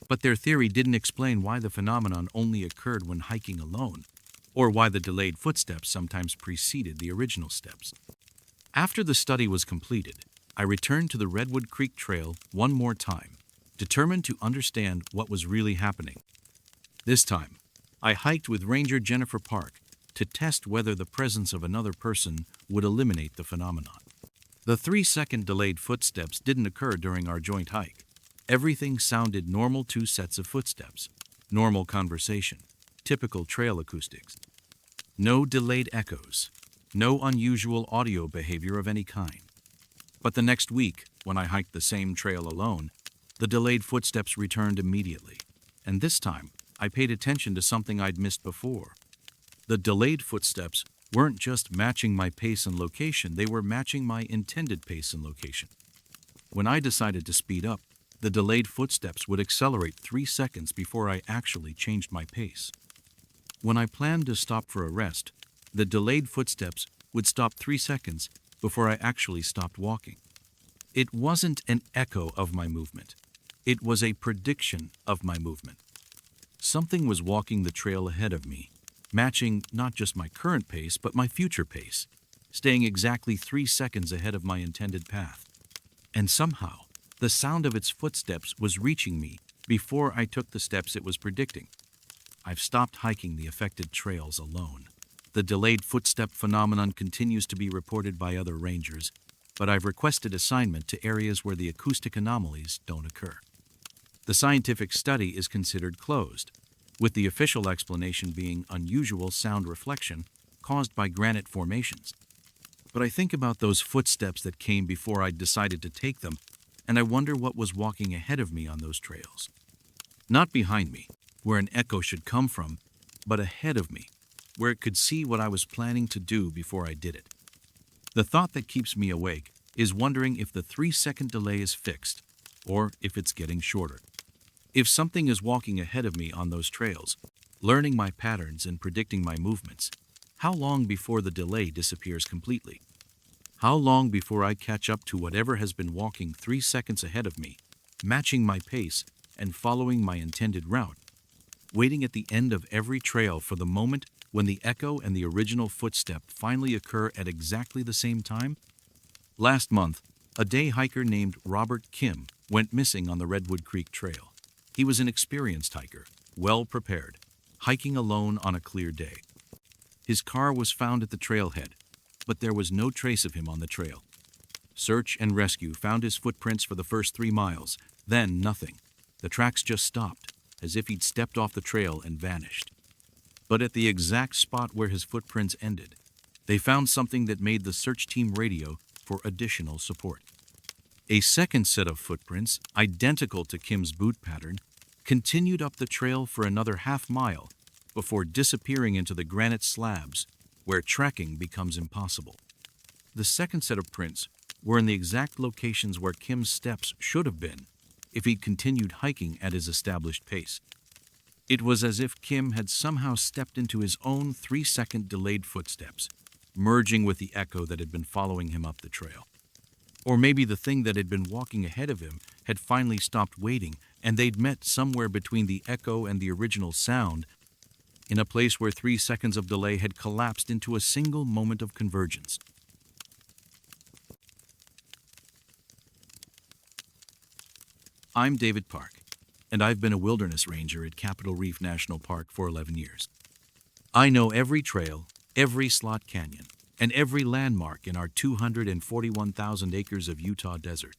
But their theory didn't explain why the phenomenon only occurred when hiking alone, or why the delayed footsteps sometimes preceded the original steps. After the study was completed, I returned to the Redwood Creek Trail one more time, determined to understand what was really happening. This time, I hiked with Ranger Jennifer Park to test whether the presence of another person would eliminate the phenomenon. The 3-second delayed footsteps didn't occur during our joint hike. Everything sounded normal 2 sets of footsteps, normal conversation, typical trail acoustics. No delayed echoes, no unusual audio behavior of any kind. But the next week, when I hiked the same trail alone, the delayed footsteps returned immediately, and this time I paid attention to something I'd missed before. The delayed footsteps weren't just matching my pace and location, they were matching my intended pace and location. When I decided to speed up, the delayed footsteps would accelerate 3 seconds before I actually changed my pace. When I planned to stop for a rest, the delayed footsteps would stop 3 seconds before I actually stopped walking. It wasn't an echo of my movement. It was a prediction of my movement. Something was walking the trail ahead of me, matching not just my current pace, but my future pace, staying exactly 3 seconds ahead of my intended path. And somehow, the sound of its footsteps was reaching me before I took the steps it was predicting. I've stopped hiking the affected trails alone. The delayed footstep phenomenon continues to be reported by other rangers, but I've requested assignment to areas where the acoustic anomalies don't occur. The scientific study is considered closed, with the official explanation being unusual sound reflection caused by granite formations. But I think about those footsteps that came before I decided to take them, and I wonder what was walking ahead of me on those trails. Not behind me, where an echo should come from, but ahead of me, where it could see what I was planning to do before I did it. The thought that keeps me awake is wondering if the 3-second delay is fixed, or if it's getting shorter. If something is walking ahead of me on those trails, learning my patterns and predicting my movements, how long before the delay disappears completely? How long before I catch up to whatever has been walking 3 seconds ahead of me, matching my pace and following my intended route, waiting at the end of every trail for the moment when the echo and the original footstep finally occur at exactly the same time? Last month, a day hiker named Robert Kim went missing on the Redwood Creek Trail. He was an experienced hiker, well prepared, hiking alone on a clear day. His car was found at the trailhead, but there was no trace of him on the trail. Search and rescue found his footprints for the first 3 miles, then nothing. The tracks just stopped, as if he'd stepped off the trail and vanished. But at the exact spot where his footprints ended, they found something that made the search team radio for additional support. A second set of footprints, identical to Kim's boot pattern, continued up the trail for another half-mile before disappearing into the granite slabs, where tracking becomes impossible. The second set of prints were in the exact locations where Kim's steps should have been if he'd continued hiking at his established pace. It was as if Kim had somehow stepped into his own 3-second delayed footsteps, merging with the echo that had been following him up the trail. Or maybe the thing that had been walking ahead of him had finally stopped waiting, and they'd met somewhere between the echo and the original sound, in a place where 3 seconds of delay had collapsed into a single moment of convergence. I'm David Park, and I've been a wilderness ranger at Capitol Reef National Park for 11 years. I know every trail, every slot canyon, and every landmark in our 241,000 acres of Utah desert.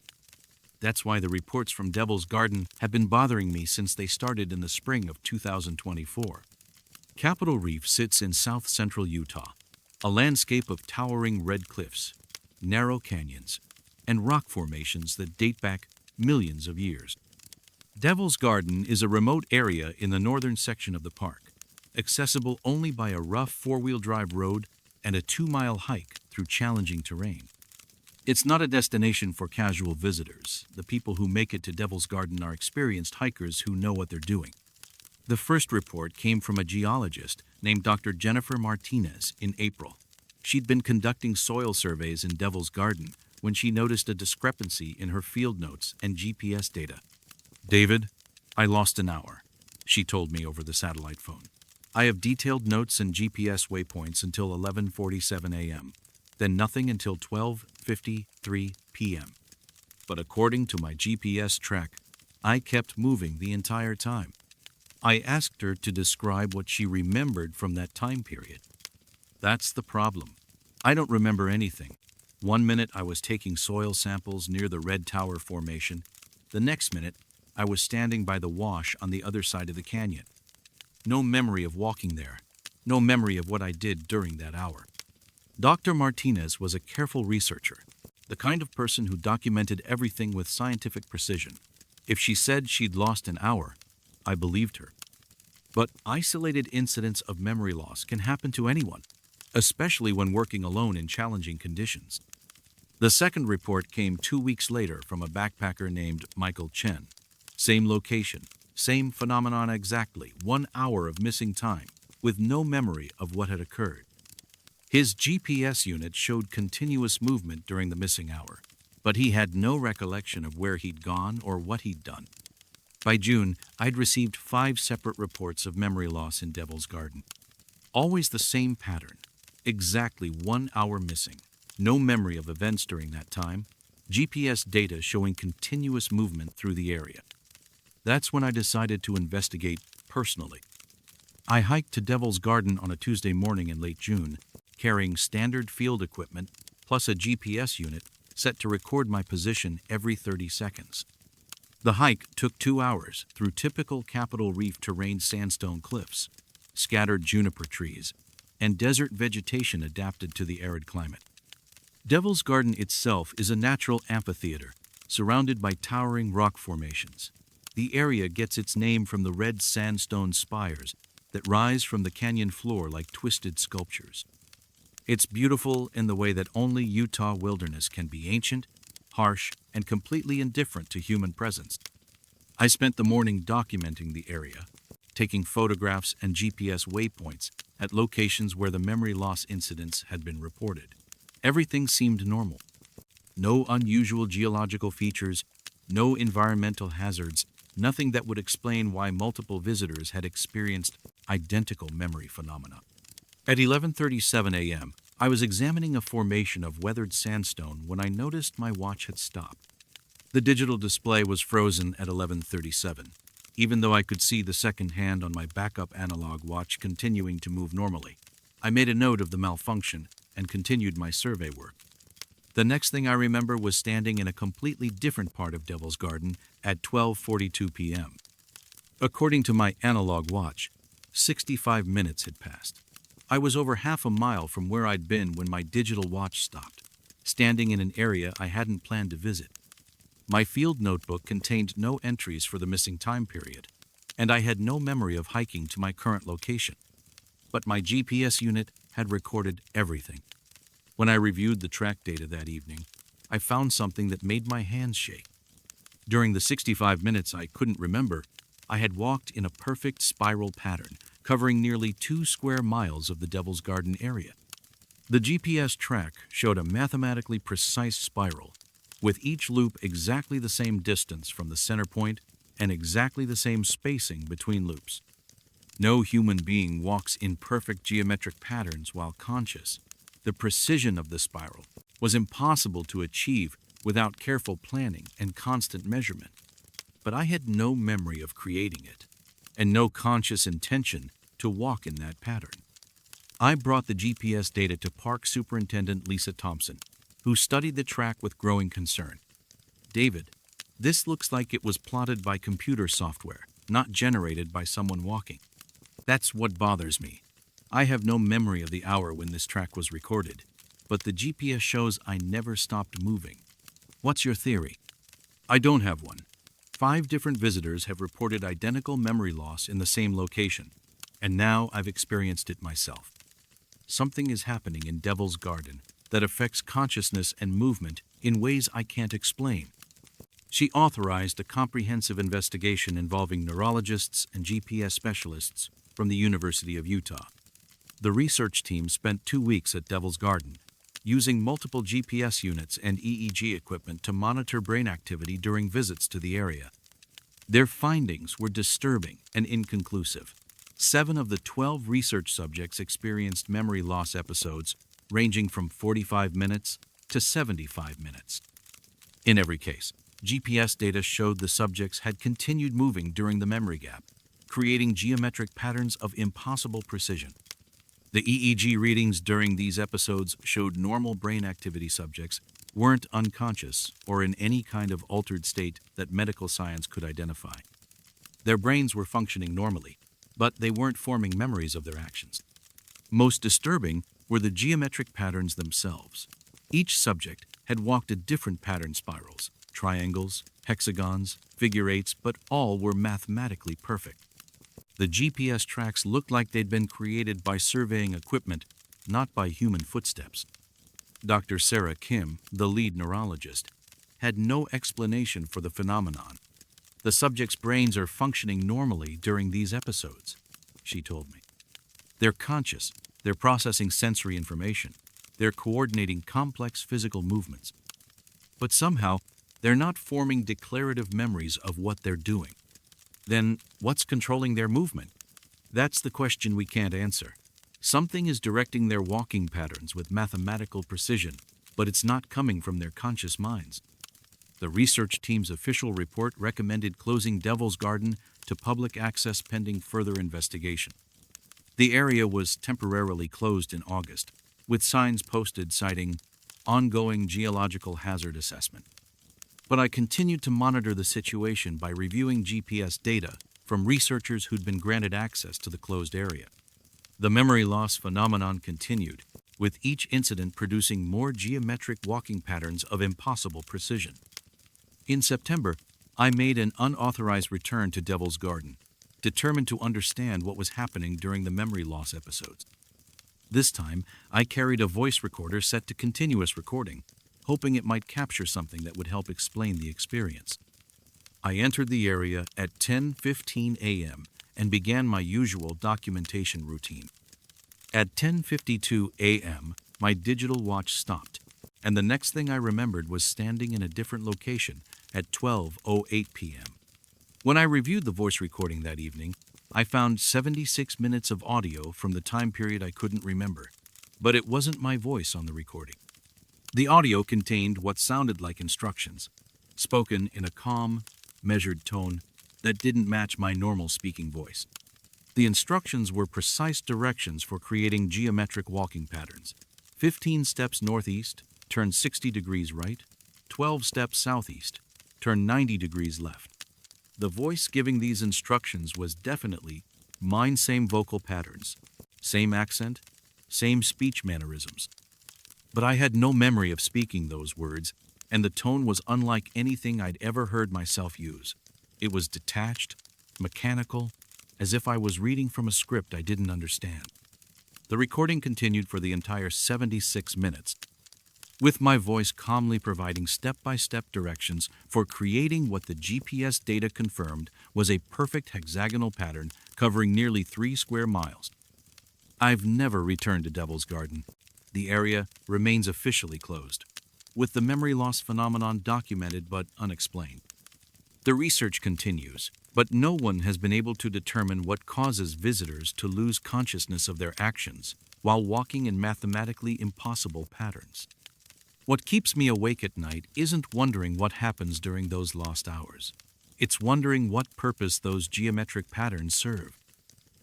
That's why the reports from Devil's Garden have been bothering me since they started in the spring of 2024. Capitol Reef sits in south-central Utah, a landscape of towering red cliffs, narrow canyons, and rock formations that date back millions of years. Devil's Garden is a remote area in the northern section of the park, accessible only by a rough four-wheel drive road and a 2-mile hike through challenging terrain. It's not a destination for casual visitors. The people who make it to Devil's Garden are experienced hikers who know what they're doing. The first report came from a geologist named Dr. Jennifer Martinez in April. She'd been conducting soil surveys in Devil's Garden when she noticed a discrepancy in her field notes and GPS data. "David, I lost an hour," she told me over the satellite phone. "I have detailed notes and GPS waypoints until 11:47 a.m., then nothing until 12:53 p.m. But according to my GPS track, I kept moving the entire time." I asked her to describe what she remembered from that time period. That's the problem. I don't remember anything. One minute I was taking soil samples near the Red Tower Formation. The next minute, I was standing by the wash on the other side of the canyon. No memory of walking there. No memory of what I did during that hour. Dr. Martinez was a careful researcher, the kind of person who documented everything with scientific precision. If she said she'd lost an hour, I believed her. But isolated incidents of memory loss can happen to anyone, especially when working alone in challenging conditions. The second report came 2 weeks later from a backpacker named Michael Chen. Same location, same phenomenon exactly, 1 hour of missing time, with no memory of what had occurred. His GPS unit showed continuous movement during the missing hour, but he had no recollection of where he'd gone or what he'd done. By June, I'd received 5 separate reports of memory loss in Devil's Garden. Always the same pattern, exactly 1 hour missing, no memory of events during that time, GPS data showing continuous movement through the area. That's when I decided to investigate personally. I hiked to Devil's Garden on a Tuesday morning in late June, carrying standard field equipment plus a GPS unit set to record my position every 30 seconds. The hike took 2 hours through typical Capitol Reef terrain sandstone cliffs, scattered juniper trees, and desert vegetation adapted to the arid climate. Devil's Garden itself is a natural amphitheater surrounded by towering rock formations. The area gets its name from the red sandstone spires that rise from the canyon floor like twisted sculptures. It's beautiful in the way that only Utah wilderness can be: ancient, harsh, and completely indifferent to human presence. I spent the morning documenting the area, taking photographs and GPS waypoints at locations where the memory loss incidents had been reported. Everything seemed normal. No unusual geological features, no environmental hazards, nothing that would explain why multiple visitors had experienced identical memory phenomena. At 11:37 a.m., I was examining a formation of weathered sandstone when I noticed my watch had stopped. The digital display was frozen at 11:37, even though I could see the second hand on my backup analog watch continuing to move normally. I made a note of the malfunction and continued my survey work. The next thing I remember was standing in a completely different part of Devil's Garden at 12:42 p.m. According to my analog watch, 65 minutes had passed. I was over half a mile from where I'd been when my digital watch stopped, standing in an area I hadn't planned to visit. My field notebook contained no entries for the missing time period, and I had no memory of hiking to my current location. But my GPS unit had recorded everything. When I reviewed the track data that evening, I found something that made my hands shake. During the 65 minutes I couldn't remember, I had walked in a perfect spiral pattern, covering nearly 2 square miles of the Devil's Garden area. The GPS track showed a mathematically precise spiral, with each loop exactly the same distance from the center point and exactly the same spacing between loops. No human being walks in perfect geometric patterns while conscious. The precision of the spiral was impossible to achieve without careful planning and constant measurement. But I had no memory of creating it, and no conscious intention to walk in that pattern. I brought the GPS data to Park Superintendent Lisa Thompson, who studied the track with growing concern. "David, this looks like it was plotted by computer software, not generated by someone walking. That's what bothers me. I have no memory of the hour when this track was recorded, but the GPS shows I never stopped moving. What's your theory?" "I don't have one. 5 different visitors have reported identical memory loss in the same location, and now I've experienced it myself. Something is happening in Devil's Garden that affects consciousness and movement in ways I can't explain." She authorized a comprehensive investigation involving neurologists and GPS specialists from the University of Utah. The research team spent 2 weeks at Devil's Garden, using multiple GPS units and EEG equipment to monitor brain activity during visits to the area. Their findings were disturbing and inconclusive. 7 of the 12 research subjects experienced memory loss episodes ranging from 45 minutes to 75 minutes. In every case, GPS data showed the subjects had continued moving during the memory gap, creating geometric patterns of impossible precision. The EEG readings during these episodes showed normal brain activity subjects weren't unconscious or in any kind of altered state that medical science could identify. Their brains were functioning normally, but they weren't forming memories of their actions. Most disturbing were the geometric patterns themselves. Each subject had walked at different pattern spirals, triangles, hexagons, figure eights, but all were mathematically perfect. The GPS tracks looked like they'd been created by surveying equipment, not by human footsteps. Dr. Sarah Kim, the lead neurologist, had no explanation for the phenomenon. "The subjects' brains are functioning normally during these episodes," she told me. "They're conscious, they're processing sensory information, they're coordinating complex physical movements. But somehow, they're not forming declarative memories of what they're doing. Then, what's controlling their movement? That's the question we can't answer. Something is directing their walking patterns with mathematical precision, but it's not coming from their conscious minds." The research team's official report recommended closing Devil's Garden to public access pending further investigation. The area was temporarily closed in August, with signs posted citing ongoing geological hazard assessment. But I continued to monitor the situation by reviewing GPS data from researchers who'd been granted access to the closed area. The memory loss phenomenon continued, with each incident producing more geometric walking patterns of impossible precision. In September, I made an unauthorized return to Devil's Garden, determined to understand what was happening during the memory loss episodes. This time, I carried a voice recorder set to continuous recording, hoping it might capture something that would help explain the experience. I entered the area at 10:15 a.m. and began my usual documentation routine. At 10:52 a.m., my digital watch stopped, and the next thing I remembered was standing in a different location at 12:08 p.m. When I reviewed the voice recording that evening, I found 76 minutes of audio from the time period I couldn't remember, but it wasn't my voice on the recording. The audio contained what sounded like instructions, spoken in a calm, measured tone that didn't match my normal speaking voice. The instructions were precise directions for creating geometric walking patterns. 15 steps northeast, turn 60 degrees right. 12 steps southeast, turn 90 degrees left. The voice giving these instructions was definitely mine. Same vocal patterns, same accent, same speech mannerisms. But I had no memory of speaking those words, and the tone was unlike anything I'd ever heard myself use. It was detached, mechanical, as if I was reading from a script I didn't understand. The recording continued for the entire 76 minutes, with my voice calmly providing step-by-step directions for creating what the GPS data confirmed was a perfect hexagonal pattern covering nearly 3 square miles. I've never returned to Devil's Garden. The area remains officially closed. with the memory loss phenomenon documented but unexplained. The research continues, but no one has been able to determine what causes visitors to lose consciousness of their actions while walking in mathematically impossible patterns. What keeps me awake at night isn't wondering what happens during those lost hours. It's wondering what purpose those geometric patterns serve.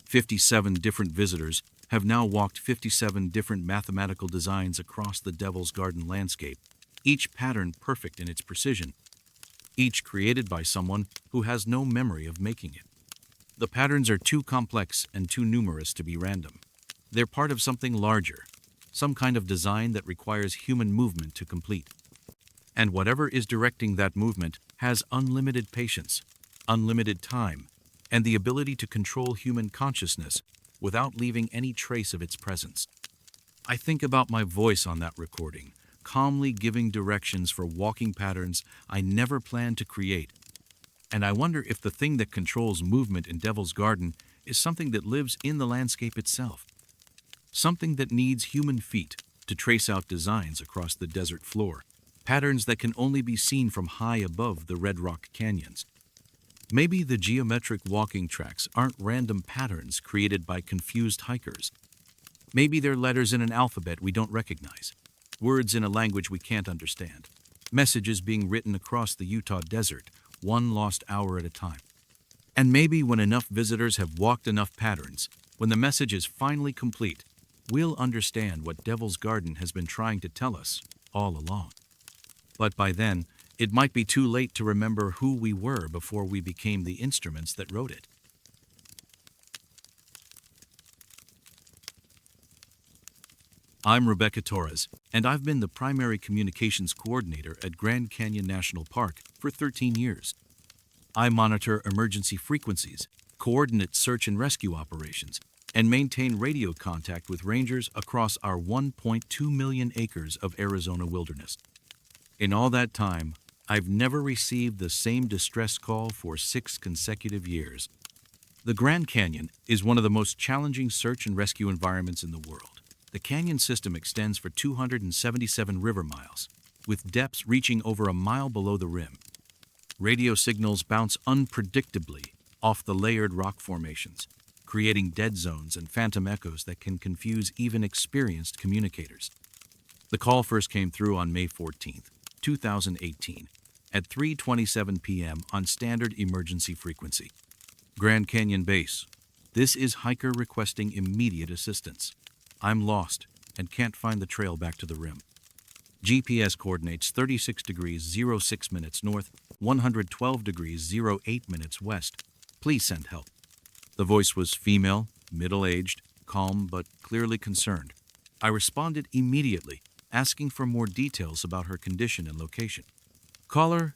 57 different visitors have now walked 57 different mathematical designs across the Devil's Garden landscape, each pattern perfect in its precision, each created by someone who has no memory of making it. The patterns are too complex and too numerous to be random. They're part of something larger, some kind of design that requires human movement to complete. And whatever is directing that movement has unlimited patience, unlimited time, and the ability to control human consciousness without leaving any trace of its presence. I think about my voice on that recording, calmly giving directions for walking patterns I never planned to create. And I wonder if the thing that controls movement in Devil's Garden is something that lives in the landscape itself. Something that needs human feet to trace out designs across the desert floor, patterns that can only be seen from high above the Red Rock Canyons. Maybe the geometric walking tracks aren't random patterns created by confused hikers. Maybe they're letters in an alphabet we don't recognize, words in a language we can't understand, messages being written across the Utah desert, one lost hour at a time. And maybe when enough visitors have walked enough patterns, when the message is finally complete, we'll understand what Devil's Garden has been trying to tell us all along. But by then, it might be too late to remember who we were before we became the instruments that wrote it. I'm Rebecca Torres, and I've been the primary communications coordinator at Grand Canyon National Park for 13 years. I monitor emergency frequencies, coordinate search and rescue operations, and maintain radio contact with rangers across our 1.2 million acres of Arizona wilderness. In all that time, I've never received the same distress call for 6 consecutive years. The Grand Canyon is one of the most challenging search and rescue environments in the world. The canyon system extends for 277 river miles, with depths reaching over a mile below the rim. Radio signals bounce unpredictably off the layered rock formations, creating dead zones and phantom echoes that can confuse even experienced communicators. The call first came through on May 14, 2018, at 3:27 p.m. on standard emergency frequency. Grand Canyon Base. This is hiker requesting immediate assistance. I'm lost and can't find the trail back to the rim. GPS coordinates 36 degrees 06 minutes north, 112 degrees 08 minutes west. Please send help. The voice was female, middle-aged, calm but clearly concerned. I responded immediately, asking for more details about her condition and location. Caller,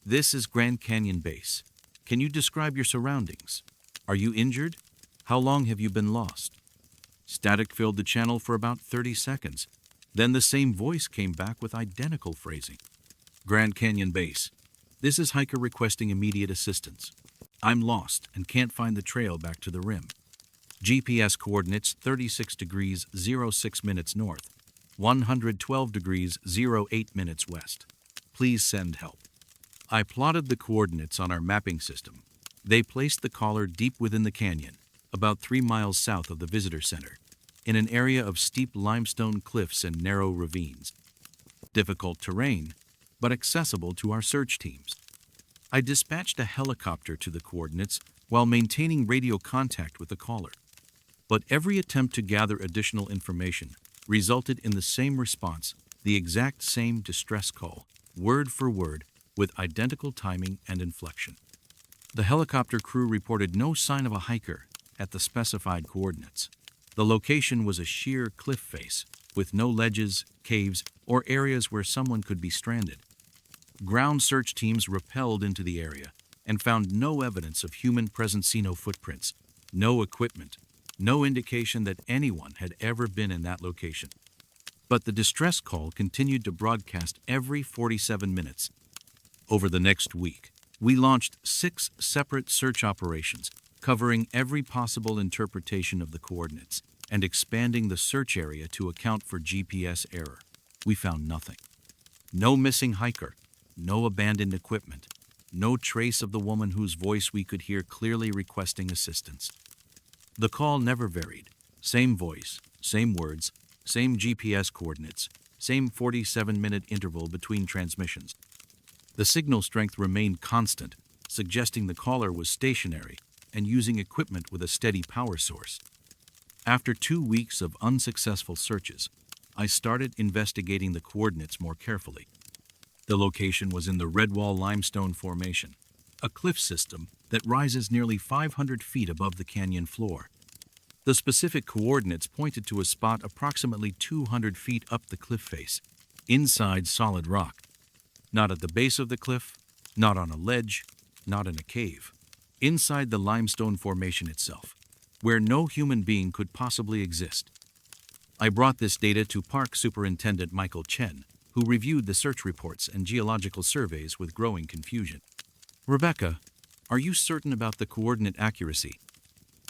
this is Grand Canyon Base. Can you describe your surroundings? Are you injured? How long have you been lost? Static filled the channel for about 30 seconds. Then the same voice came back with identical phrasing. Grand Canyon Base. This is hiker requesting immediate assistance. I'm lost and can't find the trail back to the rim. GPS coordinates 36 degrees 06 minutes north, 112 degrees 08 minutes west. Please send help. I plotted the coordinates on our mapping system. They placed the caller deep within the canyon, about 3 miles south of the visitor center, in an area of steep limestone cliffs and narrow ravines. Difficult terrain, but accessible to our search teams. I dispatched a helicopter to the coordinates while maintaining radio contact with the caller. But every attempt to gather additional information resulted in the same response, the exact same distress call, word for word, with identical timing and inflection. The helicopter crew reported no sign of a hiker at the specified coordinates. The location was a sheer cliff face, with no ledges, caves, or areas where someone could be stranded. Ground search teams rappelled into the area and found no evidence of human presence, no footprints, no equipment, no indication that anyone had ever been in that location. But the distress call continued to broadcast every 47 minutes. Over the next week, we launched 6 separate search operations, covering every possible interpretation of the coordinates and expanding the search area to account for GPS error. We found nothing. No missing hiker, no abandoned equipment, no trace of the woman whose voice we could hear clearly requesting assistance. The call never varied. Same voice, same words, same GPS coordinates, same 47-minute interval between transmissions. The signal strength remained constant, suggesting the caller was stationary and using equipment with a steady power source. After 2 weeks of unsuccessful searches, I started investigating the coordinates more carefully. The location was in the Redwall Limestone Formation, a cliff system that rises nearly 500 feet above the canyon floor. The specific coordinates pointed to a spot approximately 200 feet up the cliff face, inside solid rock. Not at the base of the cliff, not on a ledge, not in a cave. Inside the limestone formation itself, where no human being could possibly exist. I brought this data to Park Superintendent Michael Chen, who reviewed the search reports and geological surveys with growing confusion. Rebecca, are you certain about the coordinate accuracy?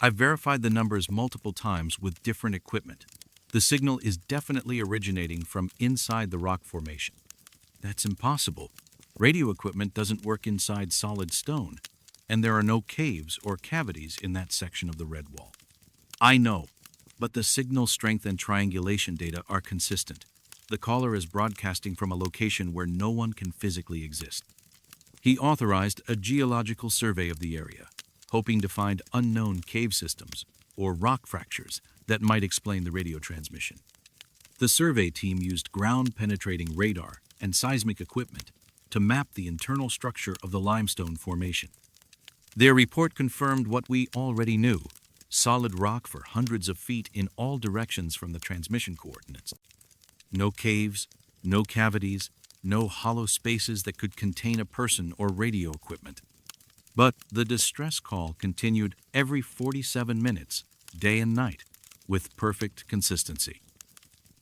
I've verified the numbers multiple times with different equipment. The signal is definitely originating from inside the rock formation. That's impossible. Radio equipment doesn't work inside solid stone, and there are no caves or cavities in that section of the red wall. I know, but the signal strength and triangulation data are consistent. The caller is broadcasting from a location where no one can physically exist. He authorized a geological survey of the area, hoping to find unknown cave systems or rock fractures that might explain the radio transmission. The survey team used ground-penetrating radar and seismic equipment to map the internal structure of the limestone formation. Their report confirmed what we already knew: solid rock for hundreds of feet in all directions from the transmission coordinates. No caves, no cavities, no hollow spaces that could contain a person or radio equipment. But the distress call continued every 47 minutes, day and night, with perfect consistency.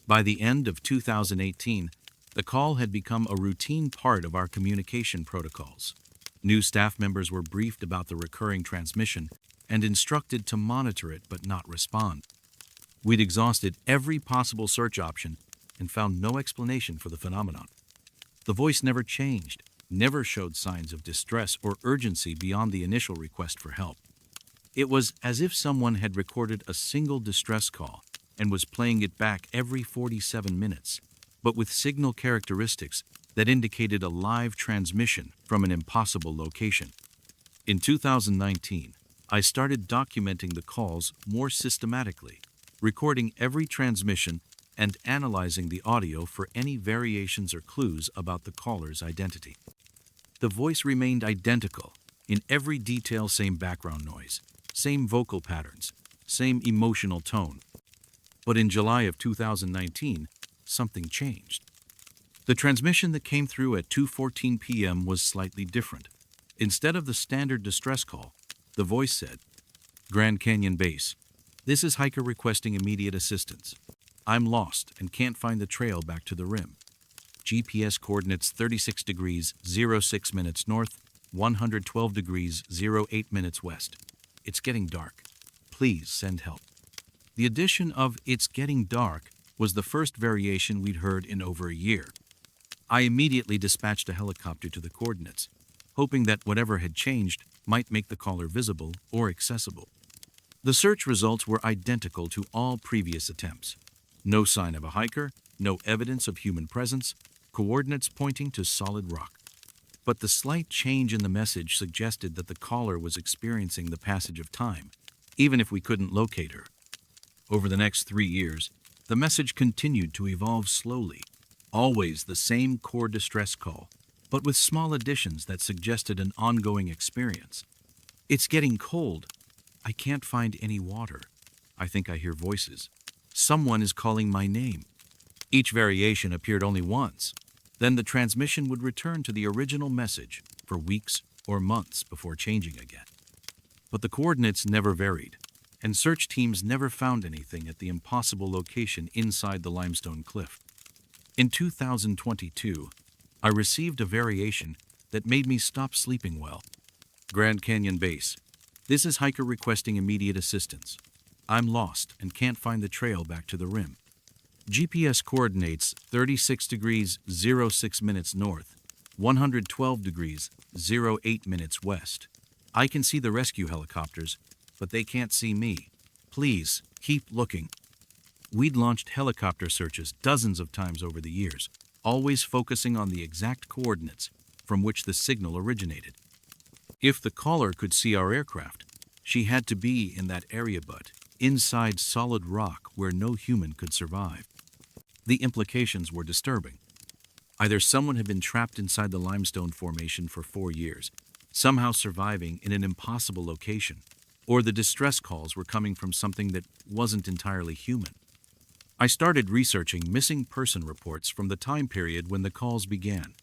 By the end of 2018, the call had become a routine part of our communication protocols. New staff members were briefed about the recurring transmission and instructed to monitor it but not respond. We'd exhausted every possible search option and found no explanation for the phenomenon. The voice never changed, never showed signs of distress or urgency beyond the initial request for help. It was as if someone had recorded a single distress call and was playing it back every 47 minutes, but with signal characteristics that indicated a live transmission from an impossible location. In 2019, I started documenting the calls more systematically, recording every transmission and analyzing the audio for any variations or clues about the caller's identity. The voice remained identical in every detail: same background noise, same vocal patterns, same emotional tone. But in July of 2019, something changed. The transmission that came through at 2:14 p.m. was slightly different. Instead of the standard distress call, the voice said, "Grand Canyon Base, this is hiker requesting immediate assistance. I'm lost and can't find the trail back to the rim. GPS coordinates 36 degrees 06 minutes north, 112 degrees 08 minutes west. It's getting dark. Please send help." The addition of "it's getting dark" was the first variation we'd heard in over a year. I immediately dispatched a helicopter to the coordinates, hoping that whatever had changed might make the caller visible or accessible. The search results were identical to all previous attempts. No sign of a hiker, no evidence of human presence, coordinates pointing to solid rock. But the slight change in the message suggested that the caller was experiencing the passage of time, even if we couldn't locate her. Over the next 3 years, the message continued to evolve slowly, always the same core distress call, but with small additions that suggested an ongoing experience. "It's getting cold. I can't find any water. I think I hear voices. Someone is calling my name." Each variation appeared only once. Then the transmission would return to the original message for weeks or months before changing again. But the coordinates never varied, and search teams never found anything at the impossible location inside the limestone cliff. In 2022, I received a variation that made me stop sleeping well. "Grand Canyon Base, this is hiker requesting immediate assistance. I'm lost and can't find the trail back to the rim. GPS coordinates 36 degrees 06 minutes north, 112 degrees 08 minutes west. I can see the rescue helicopters, but they can't see me. Please, keep looking. We'd launched helicopter searches dozens of times over the years, always focusing on the exact coordinates from which the signal originated. If the caller could see our aircraft, she had to be in that area, but inside solid rock where no human could survive. The implications were disturbing. Either someone had been trapped inside the limestone formation for 4 years, somehow surviving in an impossible location, or the distress calls were coming from something that wasn't entirely human. I started researching missing person reports from the time period when the calls began.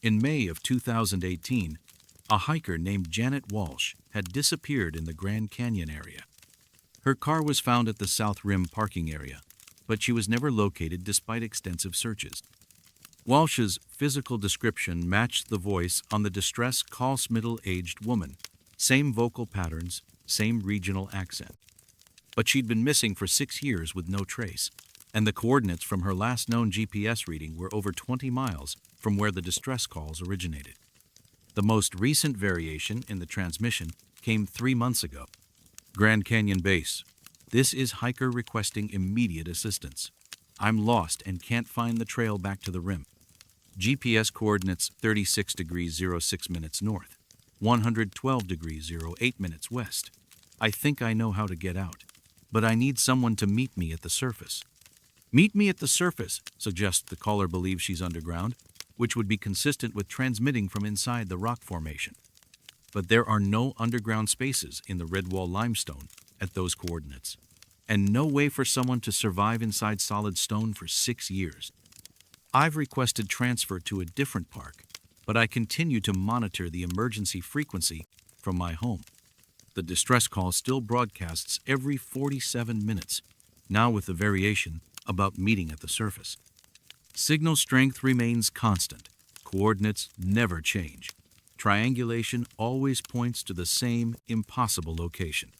In May of 2018, a hiker named Janet Walsh had disappeared in the Grand Canyon area. Her car was found at the South Rim parking area, but she was never located despite extensive searches. Walsh's physical description matched the voice on the distress call's middle-aged woman. Same vocal patterns, same regional accent. But she'd been missing for 6 years with no trace, and the coordinates from her last known GPS reading were over 20 miles from where the distress calls originated. The most recent variation in the transmission came 3 months ago. Grand Canyon Base. This is hiker requesting immediate assistance. I'm lost and can't find the trail back to the rim. GPS coordinates 36 degrees 06 minutes north, 112 degrees 08 minutes west. I think I know how to get out, but I need someone to meet me at the surface. Meet me at the surface, suggests the caller believes she's underground, which would be consistent with transmitting from inside the rock formation. But there are no underground spaces in the Redwall limestone at those coordinates, and no way for someone to survive inside solid stone for 6 years. I've requested transfer to a different park, but I continue to monitor the emergency frequency from my home. The distress call still broadcasts every 47 minutes, now with the variation about meeting at the surface. Signal strength remains constant. Coordinates never change. Triangulation always points to the same impossible location.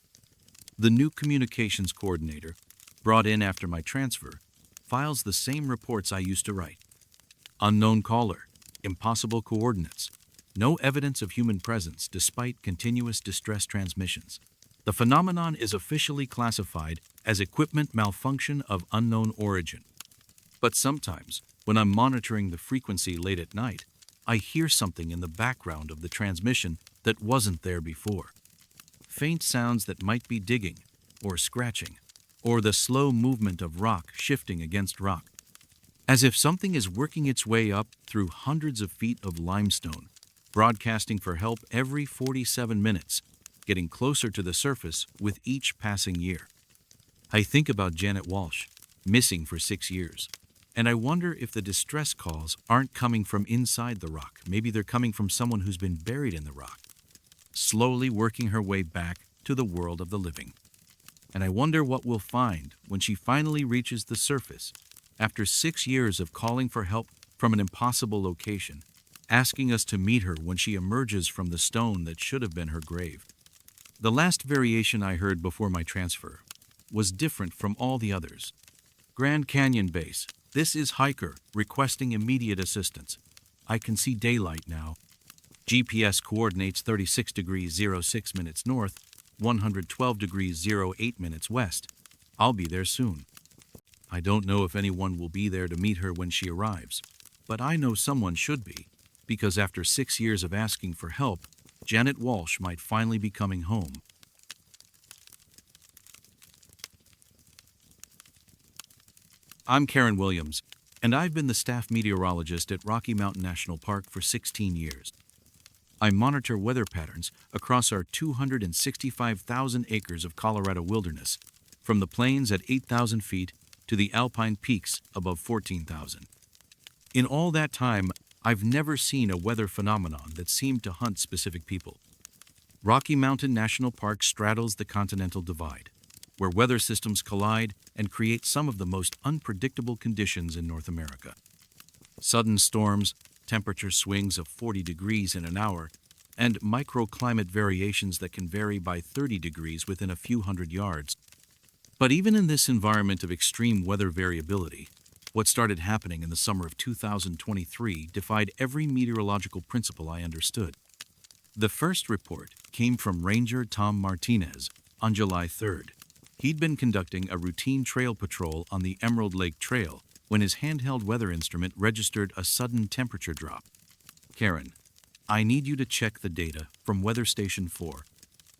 The new communications coordinator, brought in after my transfer, files the same reports I used to write. Unknown caller, impossible coordinates, no evidence of human presence despite continuous distress transmissions. The phenomenon is officially classified as equipment malfunction of unknown origin. But sometimes, when I'm monitoring the frequency late at night, I hear something in the background of the transmission that wasn't there before. Faint sounds that might be digging, or scratching, or the slow movement of rock shifting against rock. As if something is working its way up through hundreds of feet of limestone, broadcasting for help every 47 minutes, getting closer to the surface with each passing year. I think about Janet Walsh, missing for 6 years, and I wonder if the distress calls aren't coming from inside the rock. Maybe they're coming from someone who's been buried in the rock, slowly working her way back to the world of the living. And I wonder what we'll find when she finally reaches the surface after 6 years of calling for help from an impossible location, asking us to meet her when she emerges from the stone that should have been her grave. The last variation I heard before my transfer was different from all the others. Grand Canyon Base. This is hiker requesting immediate assistance. I can see daylight now. GPS coordinates 36 degrees 06 minutes north, 112 degrees 08 minutes west. I'll be there soon. I don't know if anyone will be there to meet her when she arrives, but I know someone should be, because after 6 years of asking for help, Janet Walsh might finally be coming home. I'm Karen Williams, and I've been the staff meteorologist at Rocky Mountain National Park for 16 years. I monitor weather patterns across our 265,000 acres of Colorado wilderness, from the plains at 8,000 feet to the alpine peaks above 14,000. In all that time, I've never seen a weather phenomenon that seemed to hunt specific people. Rocky Mountain National Park straddles the Continental Divide, where weather systems collide and create some of the most unpredictable conditions in North America. Sudden storms, temperature swings of 40 degrees in an hour, and microclimate variations that can vary by 30 degrees within a few hundred yards. But even in this environment of extreme weather variability, What started happening in the summer of 2023 defied every meteorological principle I understood. The first report came from Ranger Tom Martinez on July 3rd. He'd been conducting a routine trail patrol on the Emerald Lake Trail when his handheld weather instrument registered a sudden temperature drop. "Karen, I need you to check the data from Weather Station 4,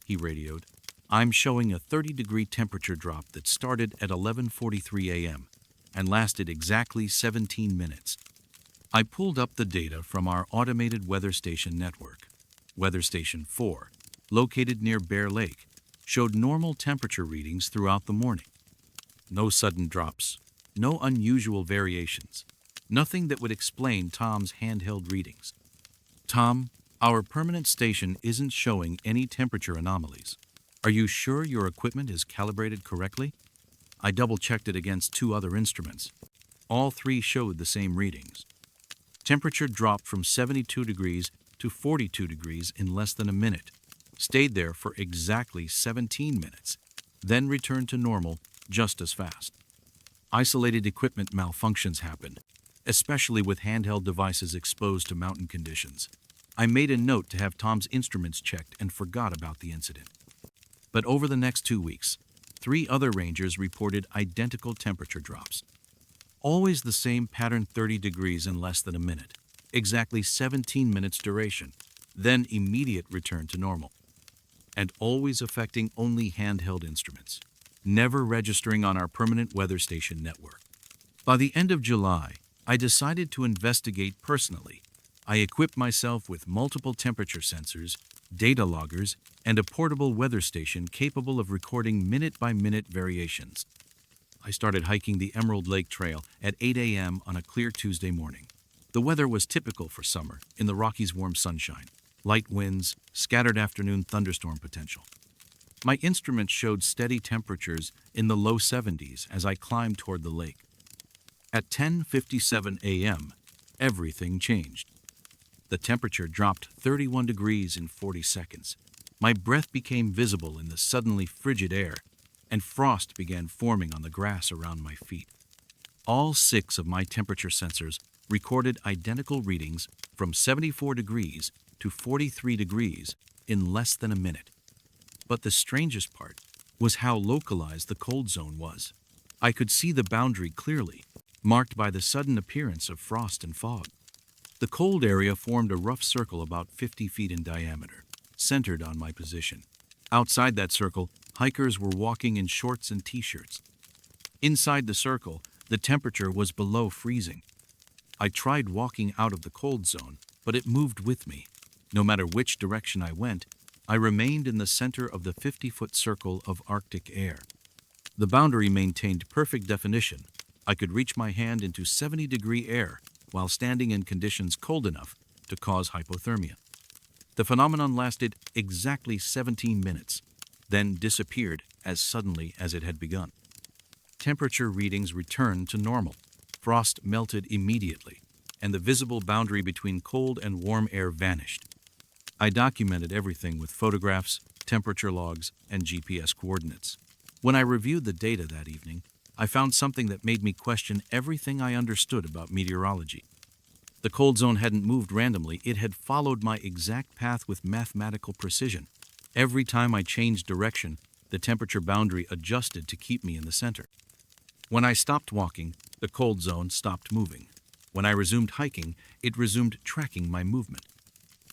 he radioed. "I'm showing a 30-degree temperature drop that started at 11:43 a.m. and lasted exactly 17 minutes. I pulled up the data from our automated weather station network. Weather Station 4, located near Bear Lake, showed normal temperature readings throughout the morning. No sudden drops, no unusual variations, nothing that would explain Tom's handheld readings. Tom, our permanent station isn't showing any temperature anomalies. Are you sure your equipment is calibrated correctly?" I double-checked it against 2 other instruments. All 3 showed the same readings. Temperature dropped from 72 degrees to 42 degrees in less than a minute, stayed there for exactly 17 minutes, then returned to normal just as fast. Isolated equipment malfunctions happened, especially with handheld devices exposed to mountain conditions. I made a note to have Tom's instruments checked and forgot about the incident. But over the next 2 weeks, 3 other rangers reported identical temperature drops. Always the same pattern, 30 degrees in less than a minute, exactly 17 minutes duration, then immediate return to normal. And always affecting only handheld instruments, never registering on our permanent weather station network. By the end of July, I decided to investigate personally. I equipped myself with multiple temperature sensors, data loggers, and a portable weather station capable of recording minute-by-minute variations. I started hiking the Emerald Lake Trail at 8 a.m. on a clear Tuesday morning. The weather was typical for summer, in the Rockies' warm sunshine, light winds, scattered afternoon thunderstorm potential. My instrument showed steady temperatures in the low 70s as I climbed toward the lake. At 10:57 a.m., everything changed. The temperature dropped 31 degrees in 40 seconds. My breath became visible in the suddenly frigid air, and frost began forming on the grass around my feet. All 6 of my temperature sensors recorded identical readings from 74 degrees to 43 degrees in less than a minute. But the strangest part was how localized the cold zone was. I could see the boundary clearly, marked by the sudden appearance of frost and fog. The cold area formed a rough circle about 50 feet in diameter, centered on my position. Outside that circle, hikers were walking in shorts and t-shirts. Inside the circle, the temperature was below freezing. I tried walking out of the cold zone, but it moved with me. No matter which direction I went, I remained in the center of the 50-foot circle of Arctic air. The boundary maintained perfect definition. I could reach my hand into 70-degree air while standing in conditions cold enough to cause hypothermia. The phenomenon lasted exactly 17 minutes, then disappeared as suddenly as it had begun. Temperature readings returned to normal. Frost melted immediately, and the visible boundary between cold and warm air vanished. I documented everything with photographs, temperature logs, and GPS coordinates. When I reviewed the data that evening, I found something that made me question everything I understood about meteorology. The cold zone hadn't moved randomly, it had followed my exact path with mathematical precision. Every time I changed direction, the temperature boundary adjusted to keep me in the center. When I stopped walking, the cold zone stopped moving. When I resumed hiking, it resumed tracking my movement.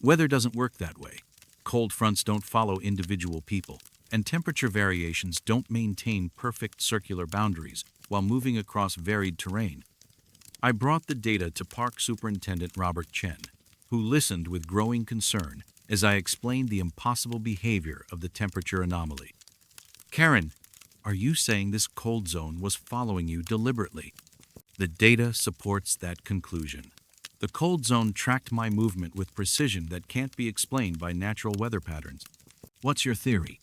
Weather doesn't work that way. Cold fronts don't follow individual people, and temperature variations don't maintain perfect circular boundaries while moving across varied terrain. I brought the data to Park Superintendent Robert Chen, who listened with growing concern as I explained the impossible behavior of the temperature anomaly. "Karen, are you saying this cold zone was following you deliberately?" The data supports that conclusion. The cold zone tracked my movement with precision that can't be explained by natural weather patterns. What's your theory?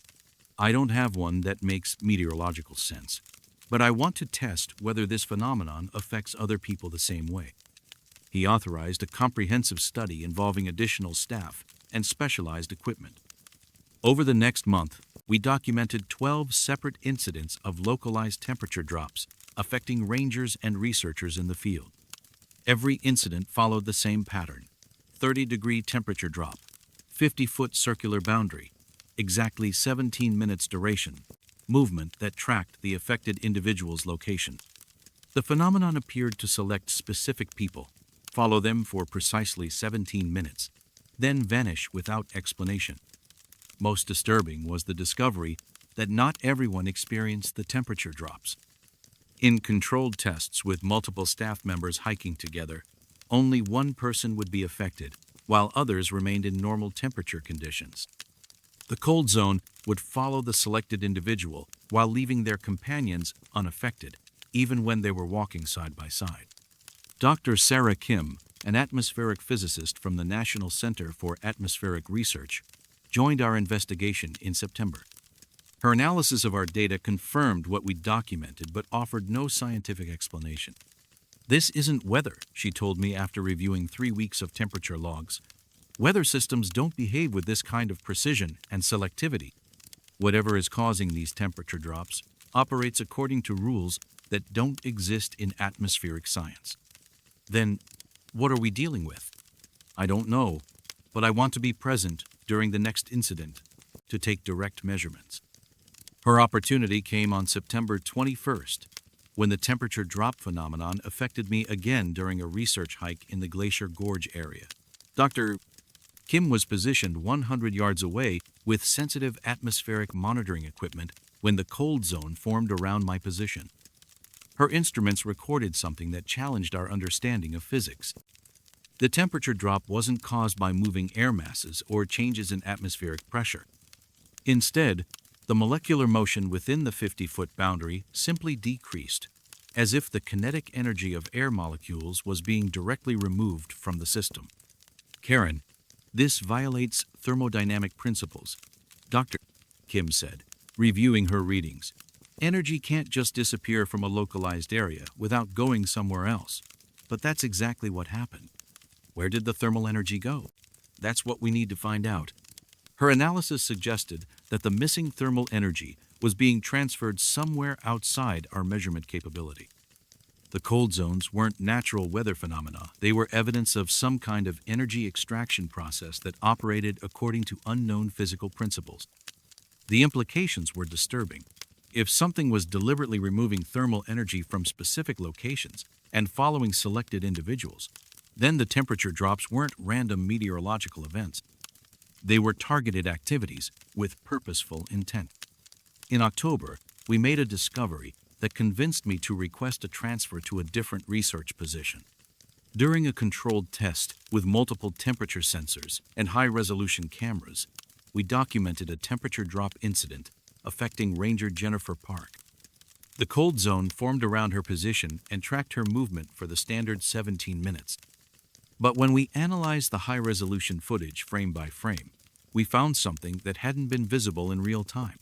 I don't have one that makes meteorological sense, but I want to test whether this phenomenon affects other people the same way. He authorized a comprehensive study involving additional staff and specialized equipment. Over the next month, we documented 12 separate incidents of localized temperature drops affecting rangers and researchers in the field. Every incident followed the same pattern: 30-degree temperature drop, 50-foot circular boundary, exactly 17 minutes duration, movement that tracked the affected individual's location. The phenomenon appeared to select specific people, follow them for precisely 17 minutes, then vanish without explanation. Most disturbing was the discovery that not everyone experienced the temperature drops. In controlled tests with multiple staff members hiking together, only one person would be affected, while others remained in normal temperature conditions. The cold zone would follow the selected individual while leaving their companions unaffected, even when they were walking side by side. Dr. Sarah Kim, an atmospheric physicist from the National Center for Atmospheric Research, joined our investigation in September. Her analysis of our data confirmed what we documented but offered no scientific explanation. "This isn't weather," she told me after reviewing 3 weeks of temperature logs. "Weather systems don't behave with this kind of precision and selectivity. Whatever is causing these temperature drops operates according to rules that don't exist in atmospheric science." Then, what are we dealing with? I don't know, but I want to be present during the next incident to take direct measurements. Her opportunity came on September 21st, when the temperature drop phenomenon affected me again during a research hike in the Glacier Gorge area. Dr. Kim was positioned 100 yards away with sensitive atmospheric monitoring equipment when the cold zone formed around my position. Her instruments recorded something that challenged our understanding of physics. The temperature drop wasn't caused by moving air masses or changes in atmospheric pressure. Instead, the molecular motion within the 50-foot boundary simply decreased, as if the kinetic energy of air molecules was being directly removed from the system. "Karen, this violates thermodynamic principles," Dr. Kim said, reviewing her readings. "Energy can't just disappear from a localized area without going somewhere else." But that's exactly what happened. Where did the thermal energy go? That's what we need to find out. Her analysis suggested that the missing thermal energy was being transferred somewhere outside our measurement capability. The cold zones weren't natural weather phenomena. They were evidence of some kind of energy extraction process that operated according to unknown physical principles. The implications were disturbing. If something was deliberately removing thermal energy from specific locations and following selected individuals, then the temperature drops weren't random meteorological events. They were targeted activities with purposeful intent. In October, we made a discovery that convinced me to request a transfer to a different research position. During a controlled test with multiple temperature sensors and high-resolution cameras, we documented a temperature drop incident affecting Ranger Jennifer Park. The cold zone formed around her position and tracked her movement for the standard 17 minutes. But when we analyzed the high-resolution footage frame by frame, we found something that hadn't been visible in real time.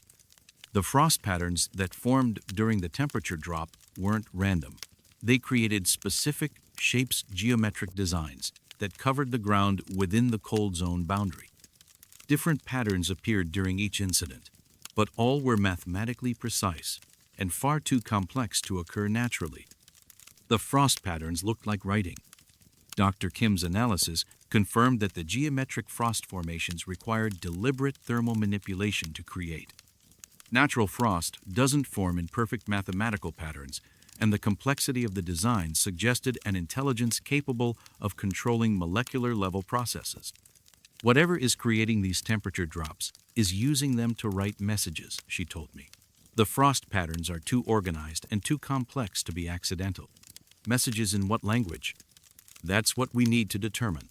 The frost patterns that formed during the temperature drop weren't random. They created specific shapes, geometric designs that covered the ground within the cold zone boundary. Different patterns appeared during each incident, but all were mathematically precise and far too complex to occur naturally. The frost patterns looked like writing. Dr. Kim's analysis confirmed that the geometric frost formations required deliberate thermal manipulation to create. Natural frost doesn't form in perfect mathematical patterns, and the complexity of the design suggested an intelligence capable of controlling molecular-level processes. Whatever is creating these temperature drops is using them to write messages, she told me. The frost patterns are too organized and too complex to be accidental. Messages in what language? That's what we need to determine.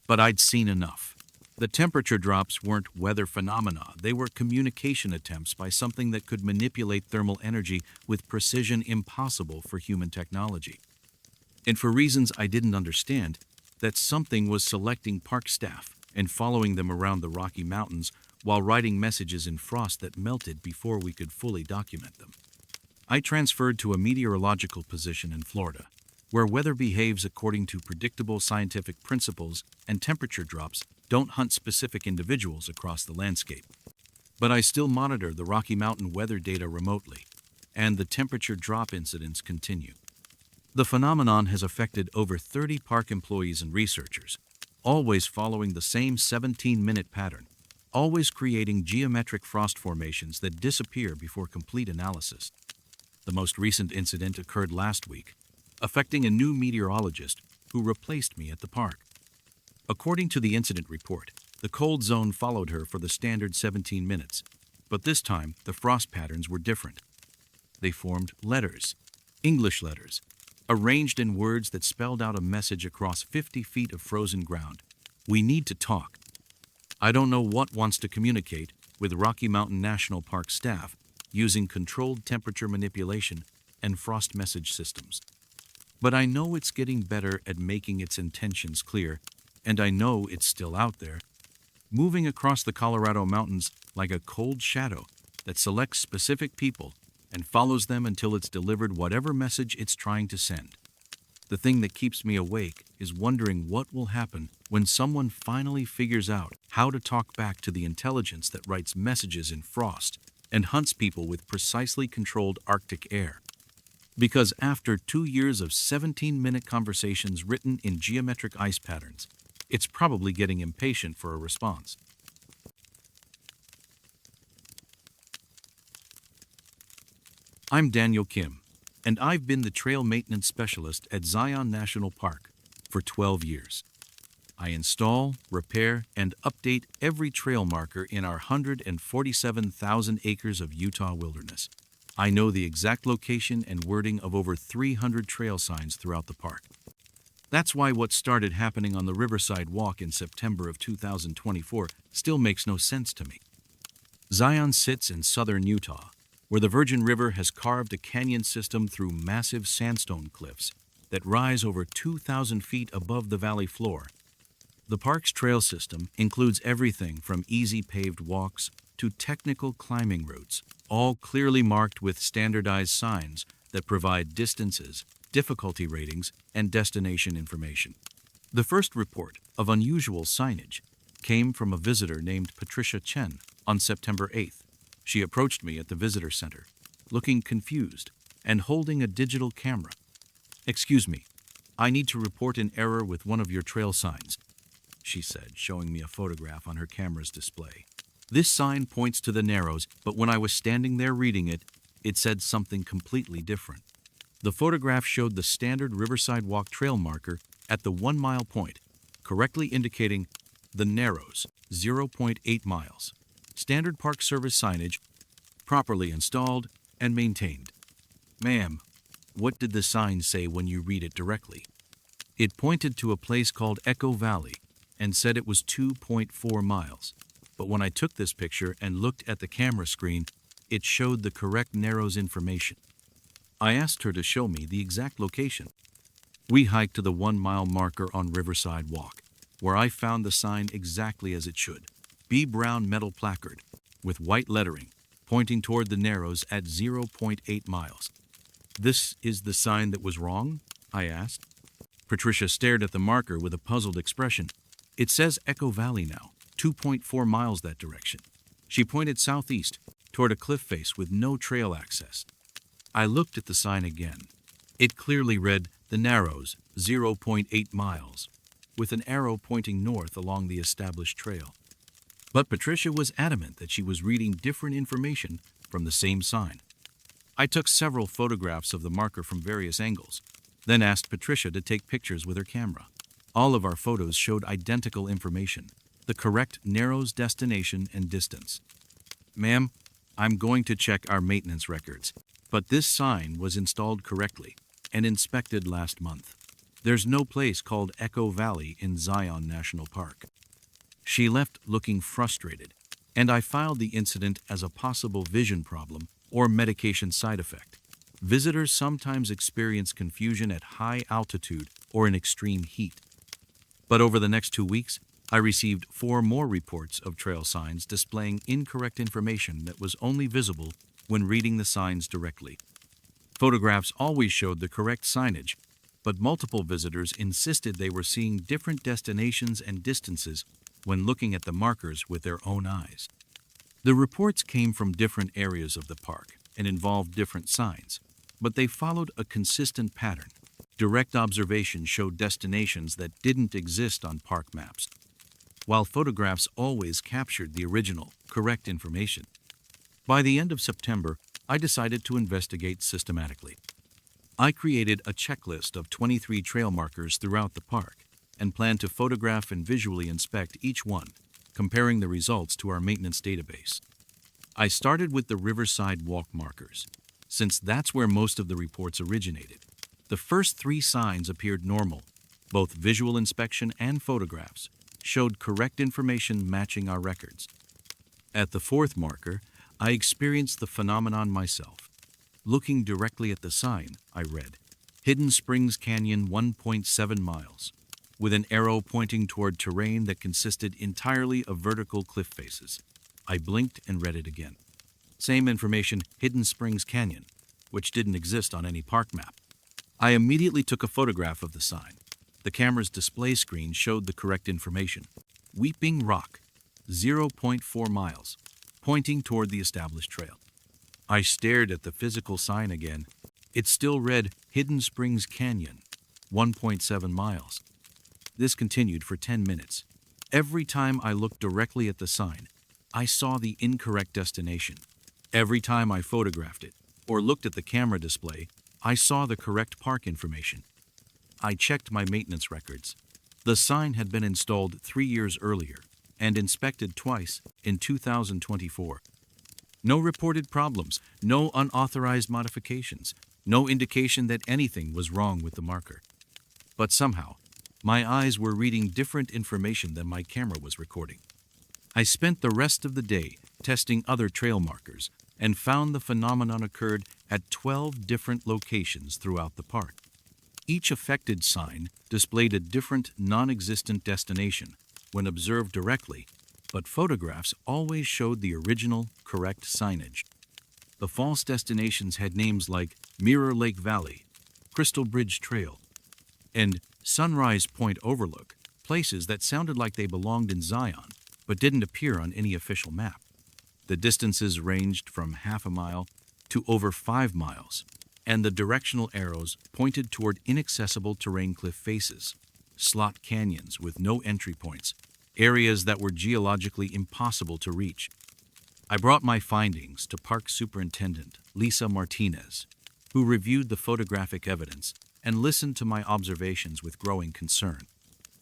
But I'd seen enough. The temperature drops weren't weather phenomena. They were communication attempts by something that could manipulate thermal energy with precision impossible for human technology. And for reasons I didn't understand, that something was selecting park staff and following them around the Rocky Mountains while writing messages in frost that melted before we could fully document them. I transferred to a meteorological position in Florida, where weather behaves according to predictable scientific principles and temperature drops don't hunt specific individuals across the landscape. But I still monitor the Rocky Mountain weather data remotely. and the temperature drop incidents continue. The phenomenon has affected over 30 park employees and researchers, always following the same 17-minute pattern, always creating geometric frost formations that disappear before complete analysis. The most recent incident occurred last week, affecting a new meteorologist who replaced me at the park. According to the incident report, the cold zone followed her for the standard 17 minutes, but this time the frost patterns were different. They formed letters, English letters, arranged in words that spelled out a message across 50 feet of frozen ground. We need to talk. I don't know what wants to communicate with Rocky Mountain National Park staff using controlled temperature manipulation and frost message systems. But I know it's getting better at making its intentions clear, and I know it's still out there, moving across the Colorado mountains like a cold shadow that selects specific people and follows them until it's delivered whatever message it's trying to send. The thing that keeps me awake is wondering what will happen when someone finally figures out how to talk back to the intelligence that writes messages in frost and hunts people with precisely controlled Arctic air. Because after 2 years of 17-minute conversations written in geometric ice patterns, it's probably getting impatient for a response. I'm Daniel Kim, and I've been the trail maintenance specialist at Zion National Park for 12 years. I install, repair, and update every trail marker in our 147,000 acres of Utah wilderness. I know the exact location and wording of over 300 trail signs throughout the park. That's why what started happening on the Riverside Walk in September of 2024 still makes no sense to me. Zion sits in southern Utah, where the Virgin River has carved a canyon system through massive sandstone cliffs that rise over 2,000 feet above the valley floor. The park's trail system includes everything from easy paved walks to technical climbing routes, all clearly marked with standardized signs that provide distances, difficulty ratings, and destination information. The first report of unusual signage came from a visitor named Patricia Chen on September 8th. She approached me at the visitor center, looking confused and holding a digital camera. "Excuse me, I need to report an error with one of your trail signs," she said, showing me a photograph on her camera's display. This sign points to the Narrows, but when I was standing there reading it, it said something completely different. The photograph showed the standard Riverside Walk trail marker at the 1 mile point, correctly indicating the Narrows, 0.8 miles. Standard Park Service signage, properly installed and maintained. "Ma'am, what did the sign say when you read it directly?" It pointed to a place called Echo Valley and said it was 2.4 miles. But when I took this picture and looked at the camera screen, it showed the correct Narrows information. I asked her to show me the exact location. We hiked to the 1 mile marker on Riverside Walk, where I found the sign exactly as it should. B brown metal placard with white lettering pointing toward the Narrows at 0.8 miles. "This is the sign that was wrong?" I asked. Patricia stared at the marker with a puzzled expression. "It says Echo Valley now, 2.4 miles that direction." She pointed southeast toward a cliff face with no trail access. I looked at the sign again. It clearly read the Narrows, 0.8 miles, with an arrow pointing north along the established trail. But Patricia was adamant that she was reading different information from the same sign. I took several photographs of the marker from various angles, then asked Patricia to take pictures with her camera. All of our photos showed identical information, the correct Narrows destination and distance. "Ma'am, I'm going to check our maintenance records, but this sign was installed correctly and inspected last month. There's no place called Echo Valley in Zion National Park." She left looking frustrated, and I filed the incident as a possible vision problem or medication side effect. Visitors sometimes experience confusion at high altitude or in extreme heat. But over the next 2 weeks, I received 4 more reports of trail signs displaying incorrect information that was only visible when reading the signs directly. Photographs always showed the correct signage, but multiple visitors insisted they were seeing different destinations and distances when looking at the markers with their own eyes. The reports came from different areas of the park, and involved different signs, but they followed a consistent pattern. Direct observation showed destinations that didn't exist on park maps, while photographs always captured the original, correct information. By the end of September, I decided to investigate systematically. I created a checklist of 23 trail markers throughout the park and planned to photograph and visually inspect each one, comparing the results to our maintenance database. I started with the Riverside Walk markers, since that's where most of the reports originated. The first 3 signs appeared normal. Both visual inspection and photographs showed correct information matching our records. At the 4th marker, I experienced the phenomenon myself. Looking directly at the sign, I read, Hidden Springs Canyon 1.7 miles, with an arrow pointing toward terrain that consisted entirely of vertical cliff faces. I blinked and read it again. Same information, Hidden Springs Canyon, which didn't exist on any park map. I immediately took a photograph of the sign. The camera's display screen showed the correct information. Weeping Rock, 0.4 miles, pointing toward the established trail. I stared at the physical sign again. It still read Hidden Springs Canyon, 1.7 miles. This continued for 10 minutes. Every time I looked directly at the sign, I saw the incorrect destination. Every time I photographed it or looked at the camera display, I saw the correct park information. I checked my maintenance records. The sign had been installed 3 years earlier and inspected twice in 2024. No reported problems, no unauthorized modifications, no indication that anything was wrong with the marker. But somehow, my eyes were reading different information than my camera was recording. I spent the rest of the day testing other trail markers and found the phenomenon occurred at 12 different locations throughout the park. Each affected sign displayed a different, non-existent destination when observed directly, but photographs always showed the original, correct signage. The false destinations had names like Mirror Lake Valley, Crystal Bridge Trail, and Sunrise Point Overlook, places that sounded like they belonged in Zion, but didn't appear on any official map. The distances ranged from half a mile to over 5 miles, and the directional arrows pointed toward inaccessible terrain cliff faces, slot canyons with no entry points, areas that were geologically impossible to reach. I brought my findings to Park Superintendent Lisa Martinez, who reviewed the photographic evidence and listened to my observations with growing concern.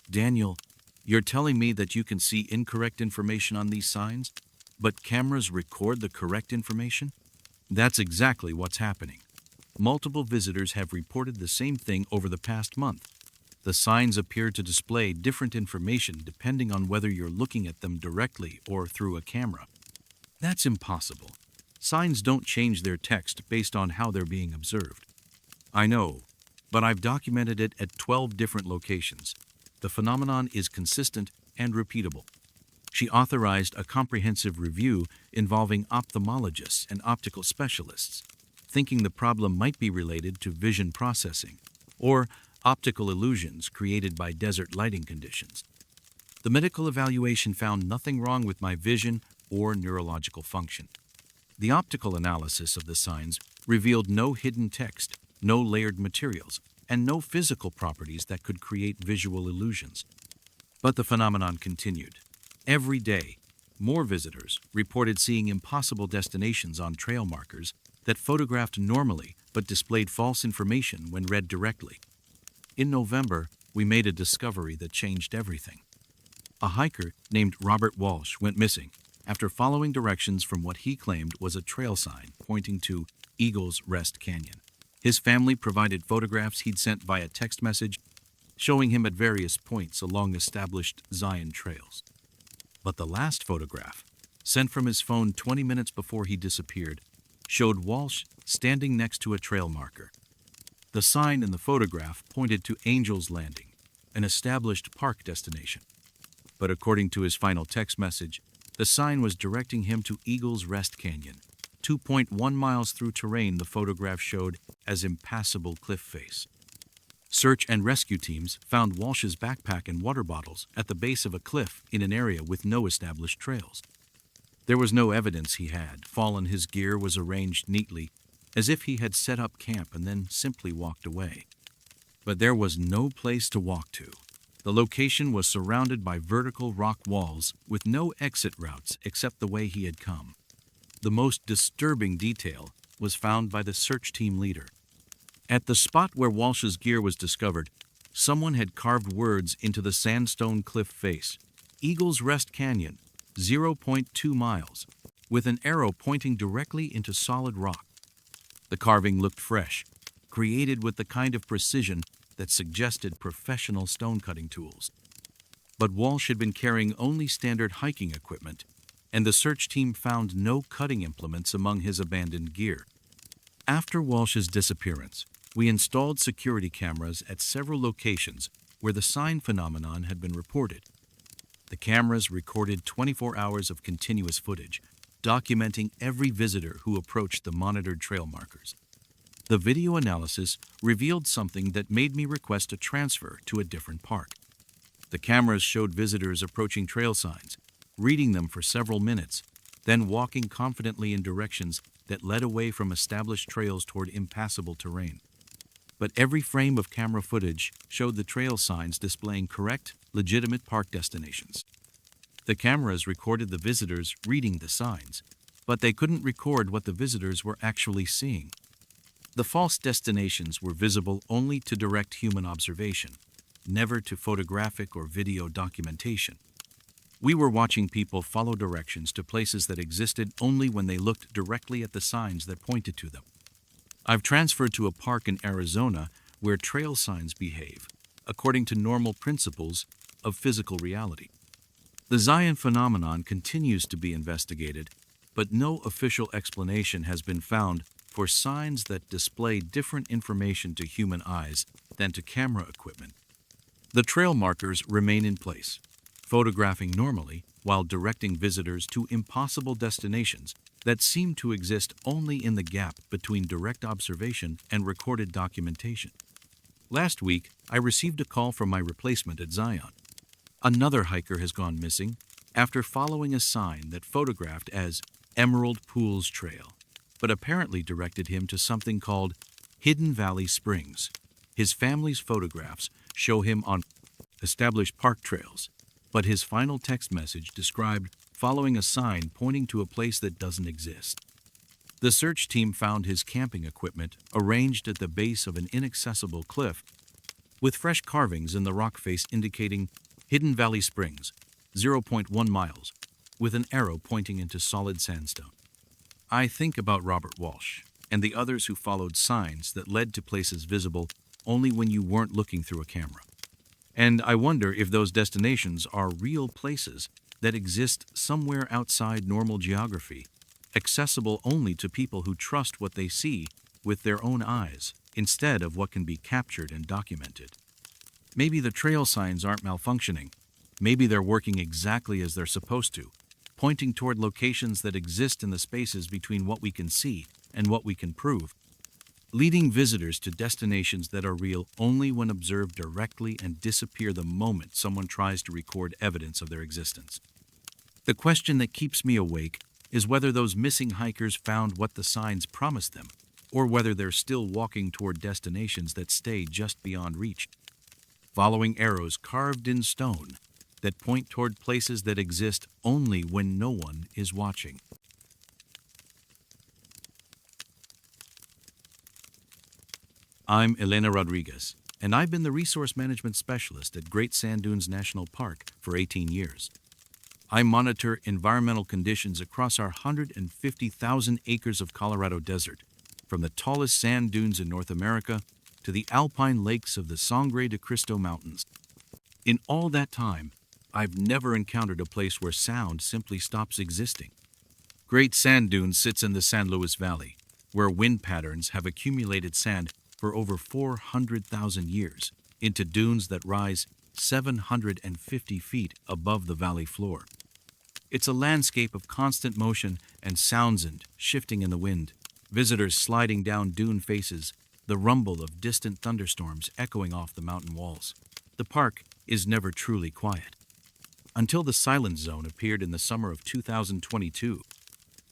Daniel, you're telling me that you can see incorrect information on these signs, but cameras record the correct information? That's exactly what's happening. Multiple visitors have reported the same thing over the past month. The signs appear to display different information depending on whether you're looking at them directly or through a camera. That's impossible. Signs don't change their text based on how they're being observed. I know, but I've documented it at 12 different locations. The phenomenon is consistent and repeatable. She authorized a comprehensive review involving ophthalmologists and optical specialists, thinking the problem might be related to vision processing or optical illusions created by desert lighting conditions. The medical evaluation found nothing wrong with my vision or neurological function. The optical analysis of the signs revealed no hidden text, no layered materials, and no physical properties that could create visual illusions. But the phenomenon continued. Every day, more visitors reported seeing impossible destinations on trail markers that photographed normally but displayed false information when read directly. In November, we made a discovery that changed everything. A hiker named Robert Walsh went missing after following directions from what he claimed was a trail sign pointing to Eagles Rest Canyon. His family provided photographs he'd sent via text message showing him at various points along established Zion trails. But the last photograph, sent from his phone 20 minutes before he disappeared, showed Walsh standing next to a trail marker. The sign in the photograph pointed to Angel's Landing, an established park destination. But according to his final text message, the sign was directing him to Eagles Rest Canyon, 2.1 miles through terrain the photograph showed as impassable cliff face. Search and rescue teams found Walsh's backpack and water bottles at the base of a cliff in an area with no established trails. There was no evidence he had fallen. His gear was arranged neatly, as if he had set up camp and then simply walked away. But there was no place to walk to. The location was surrounded by vertical rock walls with no exit routes except the way he had come. The most disturbing detail was found by the search team leader. At the spot where Walsh's gear was discovered, someone had carved words into the sandstone cliff face: Eagle's Rest Canyon, 0.2 miles, with an arrow pointing directly into solid rock. The carving looked fresh, created with the kind of precision that suggested professional stone-cutting tools. But Walsh had been carrying only standard hiking equipment, and the search team found no cutting implements among his abandoned gear. After Walsh's disappearance, we installed security cameras at several locations where the sign phenomenon had been reported. The cameras recorded 24 hours of continuous footage, documenting every visitor who approached the monitored trail markers. The video analysis revealed something that made me request a transfer to a different park. The cameras showed visitors approaching trail signs, reading them for several minutes, then walking confidently in directions that led away from established trails toward impassable terrain. But every frame of camera footage showed the trail signs displaying correct, legitimate park destinations. The cameras recorded the visitors reading the signs, but they couldn't record what the visitors were actually seeing. The false destinations were visible only to direct human observation, never to photographic or video documentation. We were watching people follow directions to places that existed only when they looked directly at the signs that pointed to them. I've transferred to a park in Arizona where trail signs behave according to normal principles of physical reality. The Zion phenomenon continues to be investigated, but no official explanation has been found for signs that display different information to human eyes than to camera equipment. The trail markers remain in place, photographing normally while directing visitors to impossible destinations that seem to exist only in the gap between direct observation and recorded documentation. Last week, I received a call from my replacement at Zion. Another hiker has gone missing after following a sign that photographed as Emerald Pools Trail, but apparently directed him to something called Hidden Valley Springs. His family's photographs show him on established park trails, but his final text message described following a sign pointing to a place that doesn't exist. The search team found his camping equipment arranged at the base of an inaccessible cliff, with fresh carvings in the rock face indicating Hidden Valley Springs, 0.1 miles, with an arrow pointing into solid sandstone. I think about Robert Walsh and the others who followed signs that led to places visible only when you weren't looking through a camera. And I wonder if those destinations are real places that exist somewhere outside normal geography, accessible only to people who trust what they see with their own eyes instead of what can be captured and documented. Maybe the trail signs aren't malfunctioning. Maybe they're working exactly as they're supposed to, pointing toward locations that exist in the spaces between what we can see and what we can prove, leading visitors to destinations that are real only when observed directly and disappear the moment someone tries to record evidence of their existence. The question that keeps me awake is whether those missing hikers found what the signs promised them, or whether they're still walking toward destinations that stay just beyond reach, following arrows carved in stone that point toward places that exist only when no one is watching. I'm Elena Rodriguez, and I've been the Resource Management Specialist at Great Sand Dunes National Park for 18 years. I monitor environmental conditions across our 150,000 acres of Colorado desert, from the tallest sand dunes in North America to the alpine lakes of the Sangre de Cristo Mountains. In all that time, I've never encountered a place where sound simply stops existing. Great Sand Dunes sits in the San Luis Valley, where wind patterns have accumulated sand for over 400,000 years into dunes that rise 750 feet above the valley floor. It's a landscape of constant motion and sounds and shifting in the wind, visitors sliding down dune faces, the rumble of distant thunderstorms echoing off the mountain walls. The park is never truly quiet. until the silence zone appeared in the summer of 2022.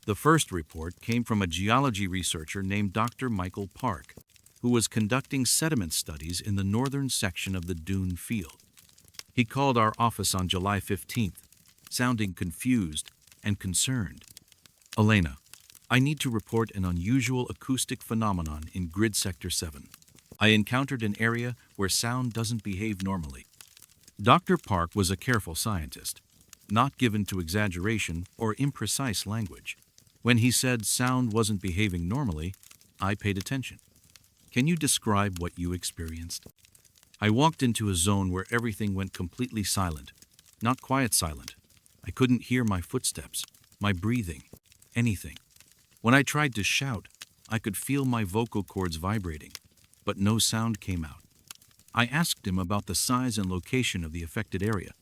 The first report came from a geology researcher named Dr. Michael Park, who was conducting sediment studies in the northern section of the Dune Field. He called our office on July 15th, sounding confused and concerned. "Elena, I need to report an unusual acoustic phenomenon in Grid Sector 7. I encountered an area where sound doesn't behave normally." Dr. Park was a careful scientist, not given to exaggeration or imprecise language. When he said sound wasn't behaving normally, I paid attention. "Can you describe what you experienced?" "I walked into a zone where everything went completely silent. Not quiet silent. I couldn't hear my footsteps, my breathing, anything. When I tried to shout, I could feel my vocal cords vibrating, but no sound came out." I asked him about the size and location of the affected area.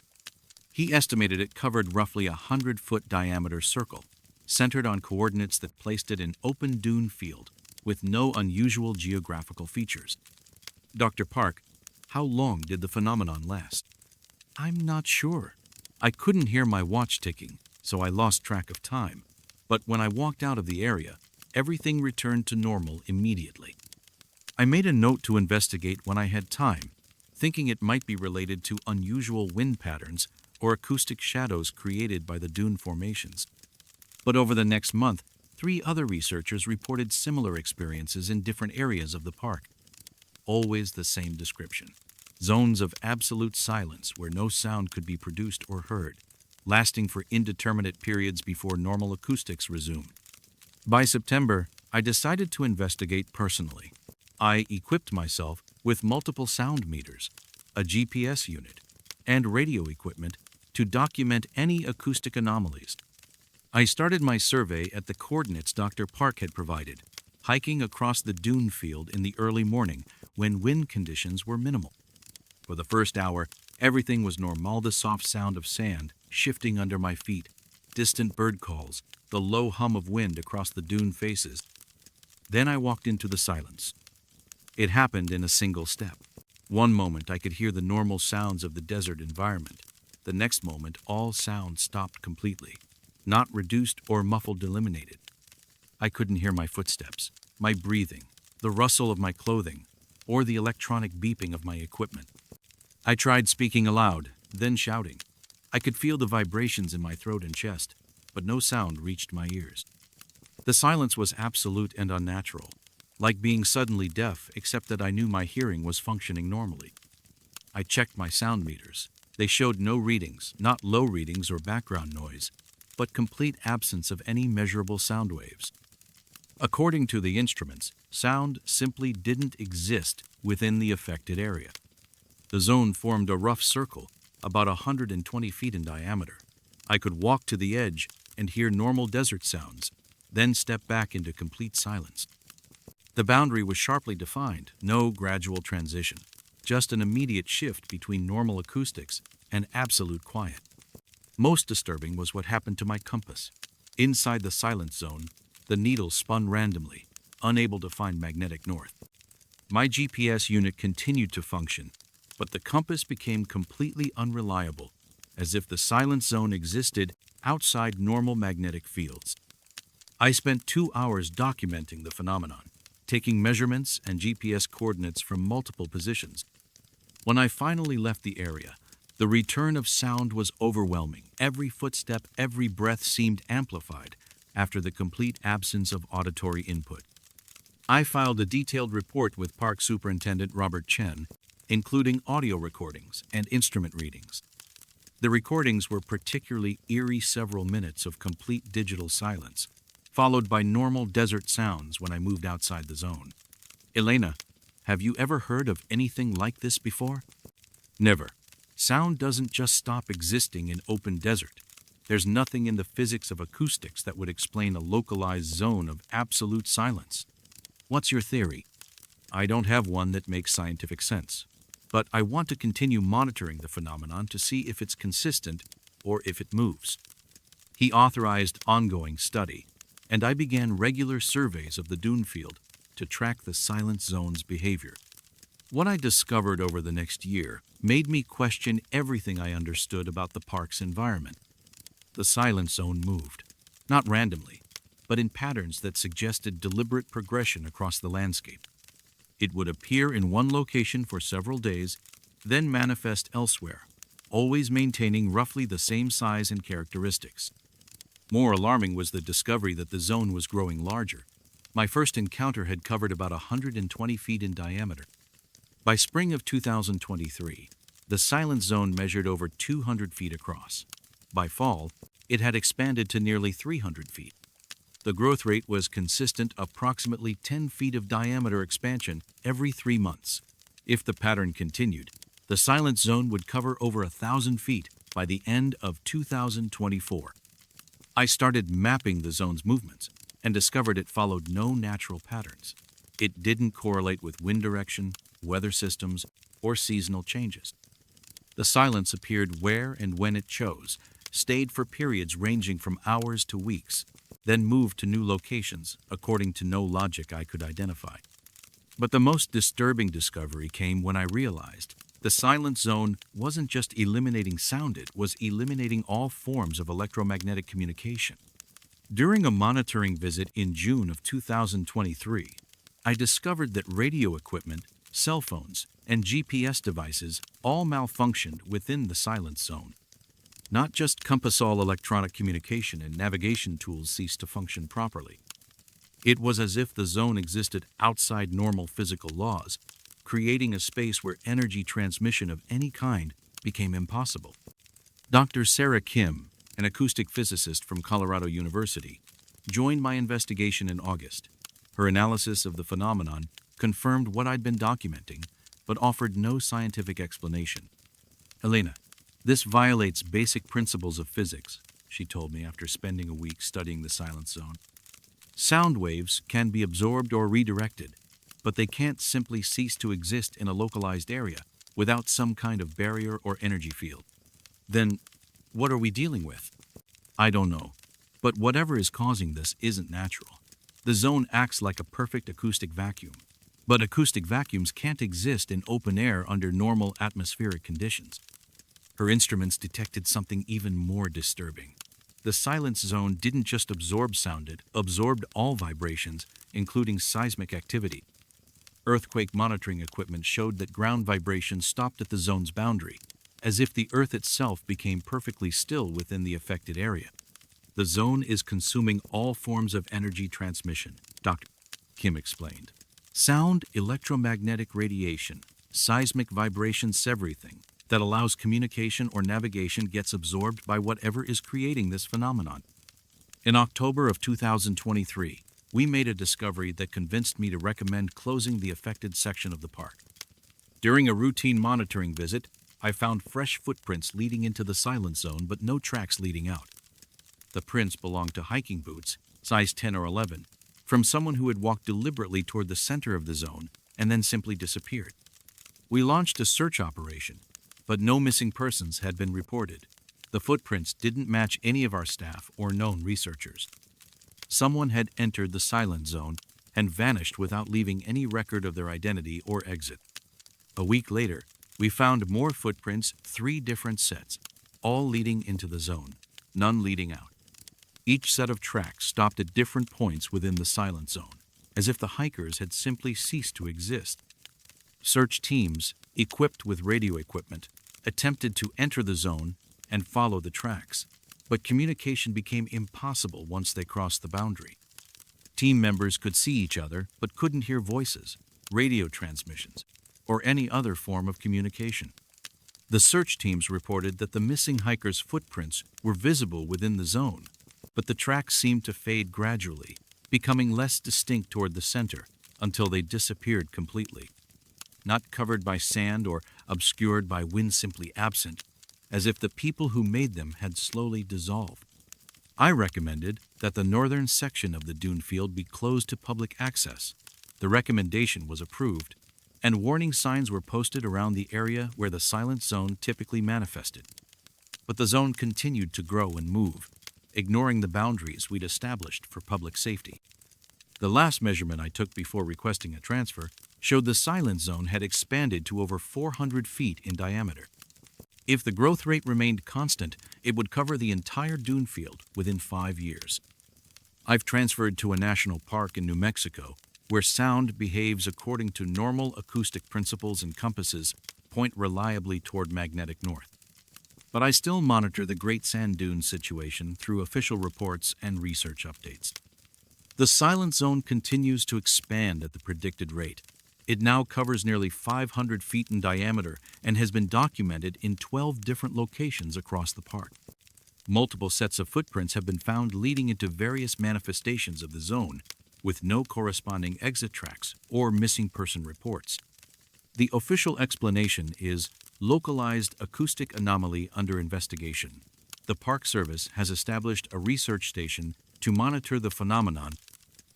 He estimated it covered roughly a 100-foot diameter circle, centered on coordinates that placed it in open dune field with no unusual geographical features. "Dr. Park, how long did the phenomenon last?" "I'm not sure. I couldn't hear my watch ticking, so I lost track of time. But when I walked out of the area, everything returned to normal immediately." I made a note to investigate when I had time, thinking it might be related to unusual wind patterns or acoustic shadows created by the dune formations. But over the next month, 3 other researchers reported similar experiences in different areas of the park. Always the same description: zones of absolute silence where no sound could be produced or heard, lasting for indeterminate periods before normal acoustics resumed. By September, I decided to investigate personally. I equipped myself with multiple sound meters, a GPS unit, and radio equipment to document any acoustic anomalies. I started my survey at the coordinates Dr. Park had provided, hiking across the dune field in the early morning when wind conditions were minimal. For the first hour, everything was normal: the soft sound of sand shifting under my feet, distant bird calls, the low hum of wind across the dune faces. Then I walked into the silence. It happened in a single step. One moment I could hear the normal sounds of the desert environment. The next moment all sound stopped completely, not reduced or muffled, eliminated. I couldn't hear my footsteps, my breathing, the rustle of my clothing, or the electronic beeping of my equipment. I tried speaking aloud, then shouting. I could feel the vibrations in my throat and chest, but no sound reached my ears. The silence was absolute and unnatural, like being suddenly deaf, except that I knew my hearing was functioning normally. I checked my sound meters. They showed no readings, not low readings or background noise, but complete absence of any measurable sound waves. According to the instruments, sound simply didn't exist within the affected area. The zone formed a rough circle, about 120 feet in diameter. I could walk to the edge and hear normal desert sounds, then step back into complete silence. The boundary was sharply defined, no gradual transition, just an immediate shift between normal acoustics and absolute quiet. Most disturbing was what happened to my compass. Inside the silence zone, the needle spun randomly, unable to find magnetic north. My GPS unit continued to function, but the compass became completely unreliable, as if the silence zone existed outside normal magnetic fields. I spent 2 hours documenting the phenomenon, taking measurements and GPS coordinates from multiple positions. When I finally left the area, the return of sound was overwhelming. Every footstep, every breath seemed amplified after the complete absence of auditory input. I filed a detailed report with Park Superintendent Robert Chen, including audio recordings and instrument readings. The recordings were particularly eerie: several minutes of complete digital silence, followed by normal desert sounds when I moved outside the zone. "Elena, have you ever heard of anything like this before?" "Never. Sound doesn't just stop existing in open desert. There's nothing in the physics of acoustics that would explain a localized zone of absolute silence." "What's your theory?" "I don't have one that makes scientific sense, but I want to continue monitoring the phenomenon to see if it's consistent or if it moves." He authorized ongoing study, and I began regular surveys of the dune field to track the silence zone's behavior. What I discovered over the next year made me question everything I understood about the park's environment. The silent zone moved, not randomly, but in patterns that suggested deliberate progression across the landscape. It would appear in one location for several days, then manifest elsewhere, always maintaining roughly the same size and characteristics. More alarming was the discovery that the zone was growing larger. My first encounter had covered about 120 feet in diameter. By spring of 2023, the silent zone measured over 200 feet across. By fall, it had expanded to nearly 300 feet. The growth rate was consistent, approximately 10 feet of diameter expansion every 3 months. If the pattern continued, the silent zone would cover over 1,000 feet by the end of 2024. I started mapping the zone's movements and discovered it followed no natural patterns. It didn't correlate with wind direction, weather systems, or seasonal changes. The silence appeared where and when it chose, stayed for periods ranging from hours to weeks, then moved to new locations according to no logic I could identify. But the most disturbing discovery came when I realized the silent zone wasn't just eliminating sound, it was eliminating all forms of electromagnetic communication. During a monitoring visit in June of 2023, I discovered that radio equipment, cell phones, and GPS devices all malfunctioned within the silent zone. Not just compass, all electronic communication and navigation tools ceased to function properly. It was as if the zone existed outside normal physical laws, creating a space where energy transmission of any kind became impossible. Dr. Sarah Kim, an acoustic physicist from Colorado University, joined my investigation in August. Her analysis of the phenomenon confirmed what I'd been documenting, but offered no scientific explanation. "Elena, this violates basic principles of physics," she told me after spending a week studying the silent zone. "Sound waves can be absorbed or redirected, but they can't simply cease to exist in a localized area without some kind of barrier or energy field. Then, what are we dealing with?" "I don't know, but whatever is causing this isn't natural. The zone acts like a perfect acoustic vacuum, but acoustic vacuums can't exist in open air under normal atmospheric conditions." Her instruments detected something even more disturbing. The silence zone didn't just absorb sound, it absorbed all vibrations, including seismic activity. Earthquake monitoring equipment showed that ground vibrations stopped at the zone's boundary, as if the Earth itself became perfectly still within the affected area. "The zone is consuming all forms of energy transmission," Dr. Kim explained. "Sound, electromagnetic radiation, seismic vibrations, everything that allows communication or navigation gets absorbed by whatever is creating this phenomenon." In October of 2023, we made a discovery that convinced me to recommend closing the affected section of the park. During a routine monitoring visit, I found fresh footprints leading into the silent zone, but no tracks leading out. The prints belonged to hiking boots, size 10 or 11, from someone who had walked deliberately toward the center of the zone and then simply disappeared. We launched a search operation, but no missing persons had been reported. The footprints didn't match any of our staff or known researchers. Someone had entered the silent zone and vanished without leaving any record of their identity or exit. A week later, we found more footprints, 3 different sets, all leading into the zone, none leading out. Each set of tracks stopped at different points within the silent zone, as if the hikers had simply ceased to exist. Search teams, equipped with radio equipment, attempted to enter the zone and follow the tracks, but communication became impossible once they crossed the boundary. Team members could see each other but couldn't hear voices, radio transmissions, or any other form of communication. The search teams reported that the missing hikers' footprints were visible within the zone, but the tracks seemed to fade gradually, becoming less distinct toward the center until they disappeared completely. Not covered by sand or obscured by wind, simply absent, as if the people who made them had slowly dissolved. I recommended that the northern section of the dune field be closed to public access. The recommendation was approved, and warning signs were posted around the area where the silent zone typically manifested. But the zone continued to grow and move, ignoring the boundaries we'd established for public safety. The last measurement I took before requesting a transfer showed the silent zone had expanded to over 400 feet in diameter. If the growth rate remained constant, it would cover the entire dune field within 5 years. I've transferred to a national park in New Mexico, where sound behaves according to normal acoustic principles and compasses point reliably toward magnetic north. But I still monitor the Great Sand Dunes situation through official reports and research updates. The silent zone continues to expand at the predicted rate. It now covers nearly 500 feet in diameter and has been documented in 12 different locations across the park. Multiple sets of footprints have been found leading into various manifestations of the zone, with no corresponding exit tracks or missing person reports. The official explanation is localized acoustic anomaly under investigation. The Park Service has established a research station to monitor the phenomenon,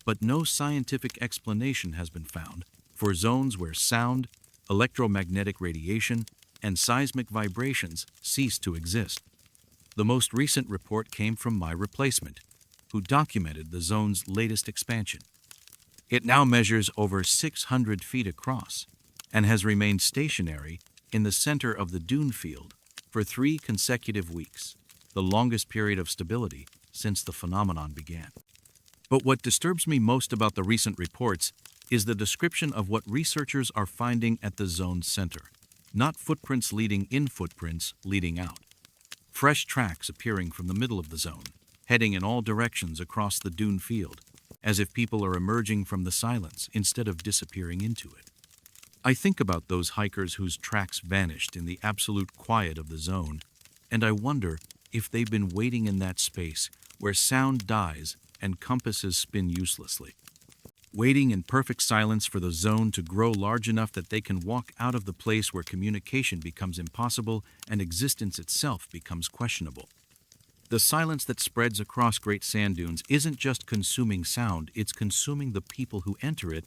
but no scientific explanation has been found for zones where sound, electromagnetic radiation, and seismic vibrations cease to exist. The most recent report came from my replacement, who documented the zone's latest expansion. It now measures over 600 feet across and has remained stationary in the center of the dune field for 3 consecutive weeks, the longest period of stability since the phenomenon began. But what disturbs me most about the recent reports is the description of what researchers are finding at the zone's center, not footprints leading in, footprints leading out. Fresh tracks appearing from the middle of the zone, heading in all directions across the dune field, as if people are emerging from the silence instead of disappearing into it. I think about those hikers whose tracks vanished in the absolute quiet of the zone, and I wonder if they've been waiting in that space where sound dies and compasses spin uselessly. Waiting in perfect silence for the zone to grow large enough that they can walk out of the place where communication becomes impossible and existence itself becomes questionable. The silence that spreads across Great Sand Dunes isn't just consuming sound, it's consuming the people who enter it,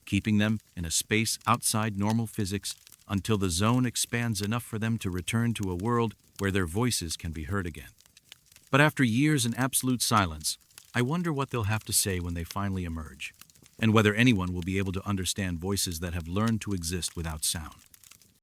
keeping them in a space outside normal physics until the zone expands enough for them to return to a world where their voices can be heard again. But after years in absolute silence, I wonder what they'll have to say when they finally emerge, and whether anyone will be able to understand voices that have learned to exist without sound.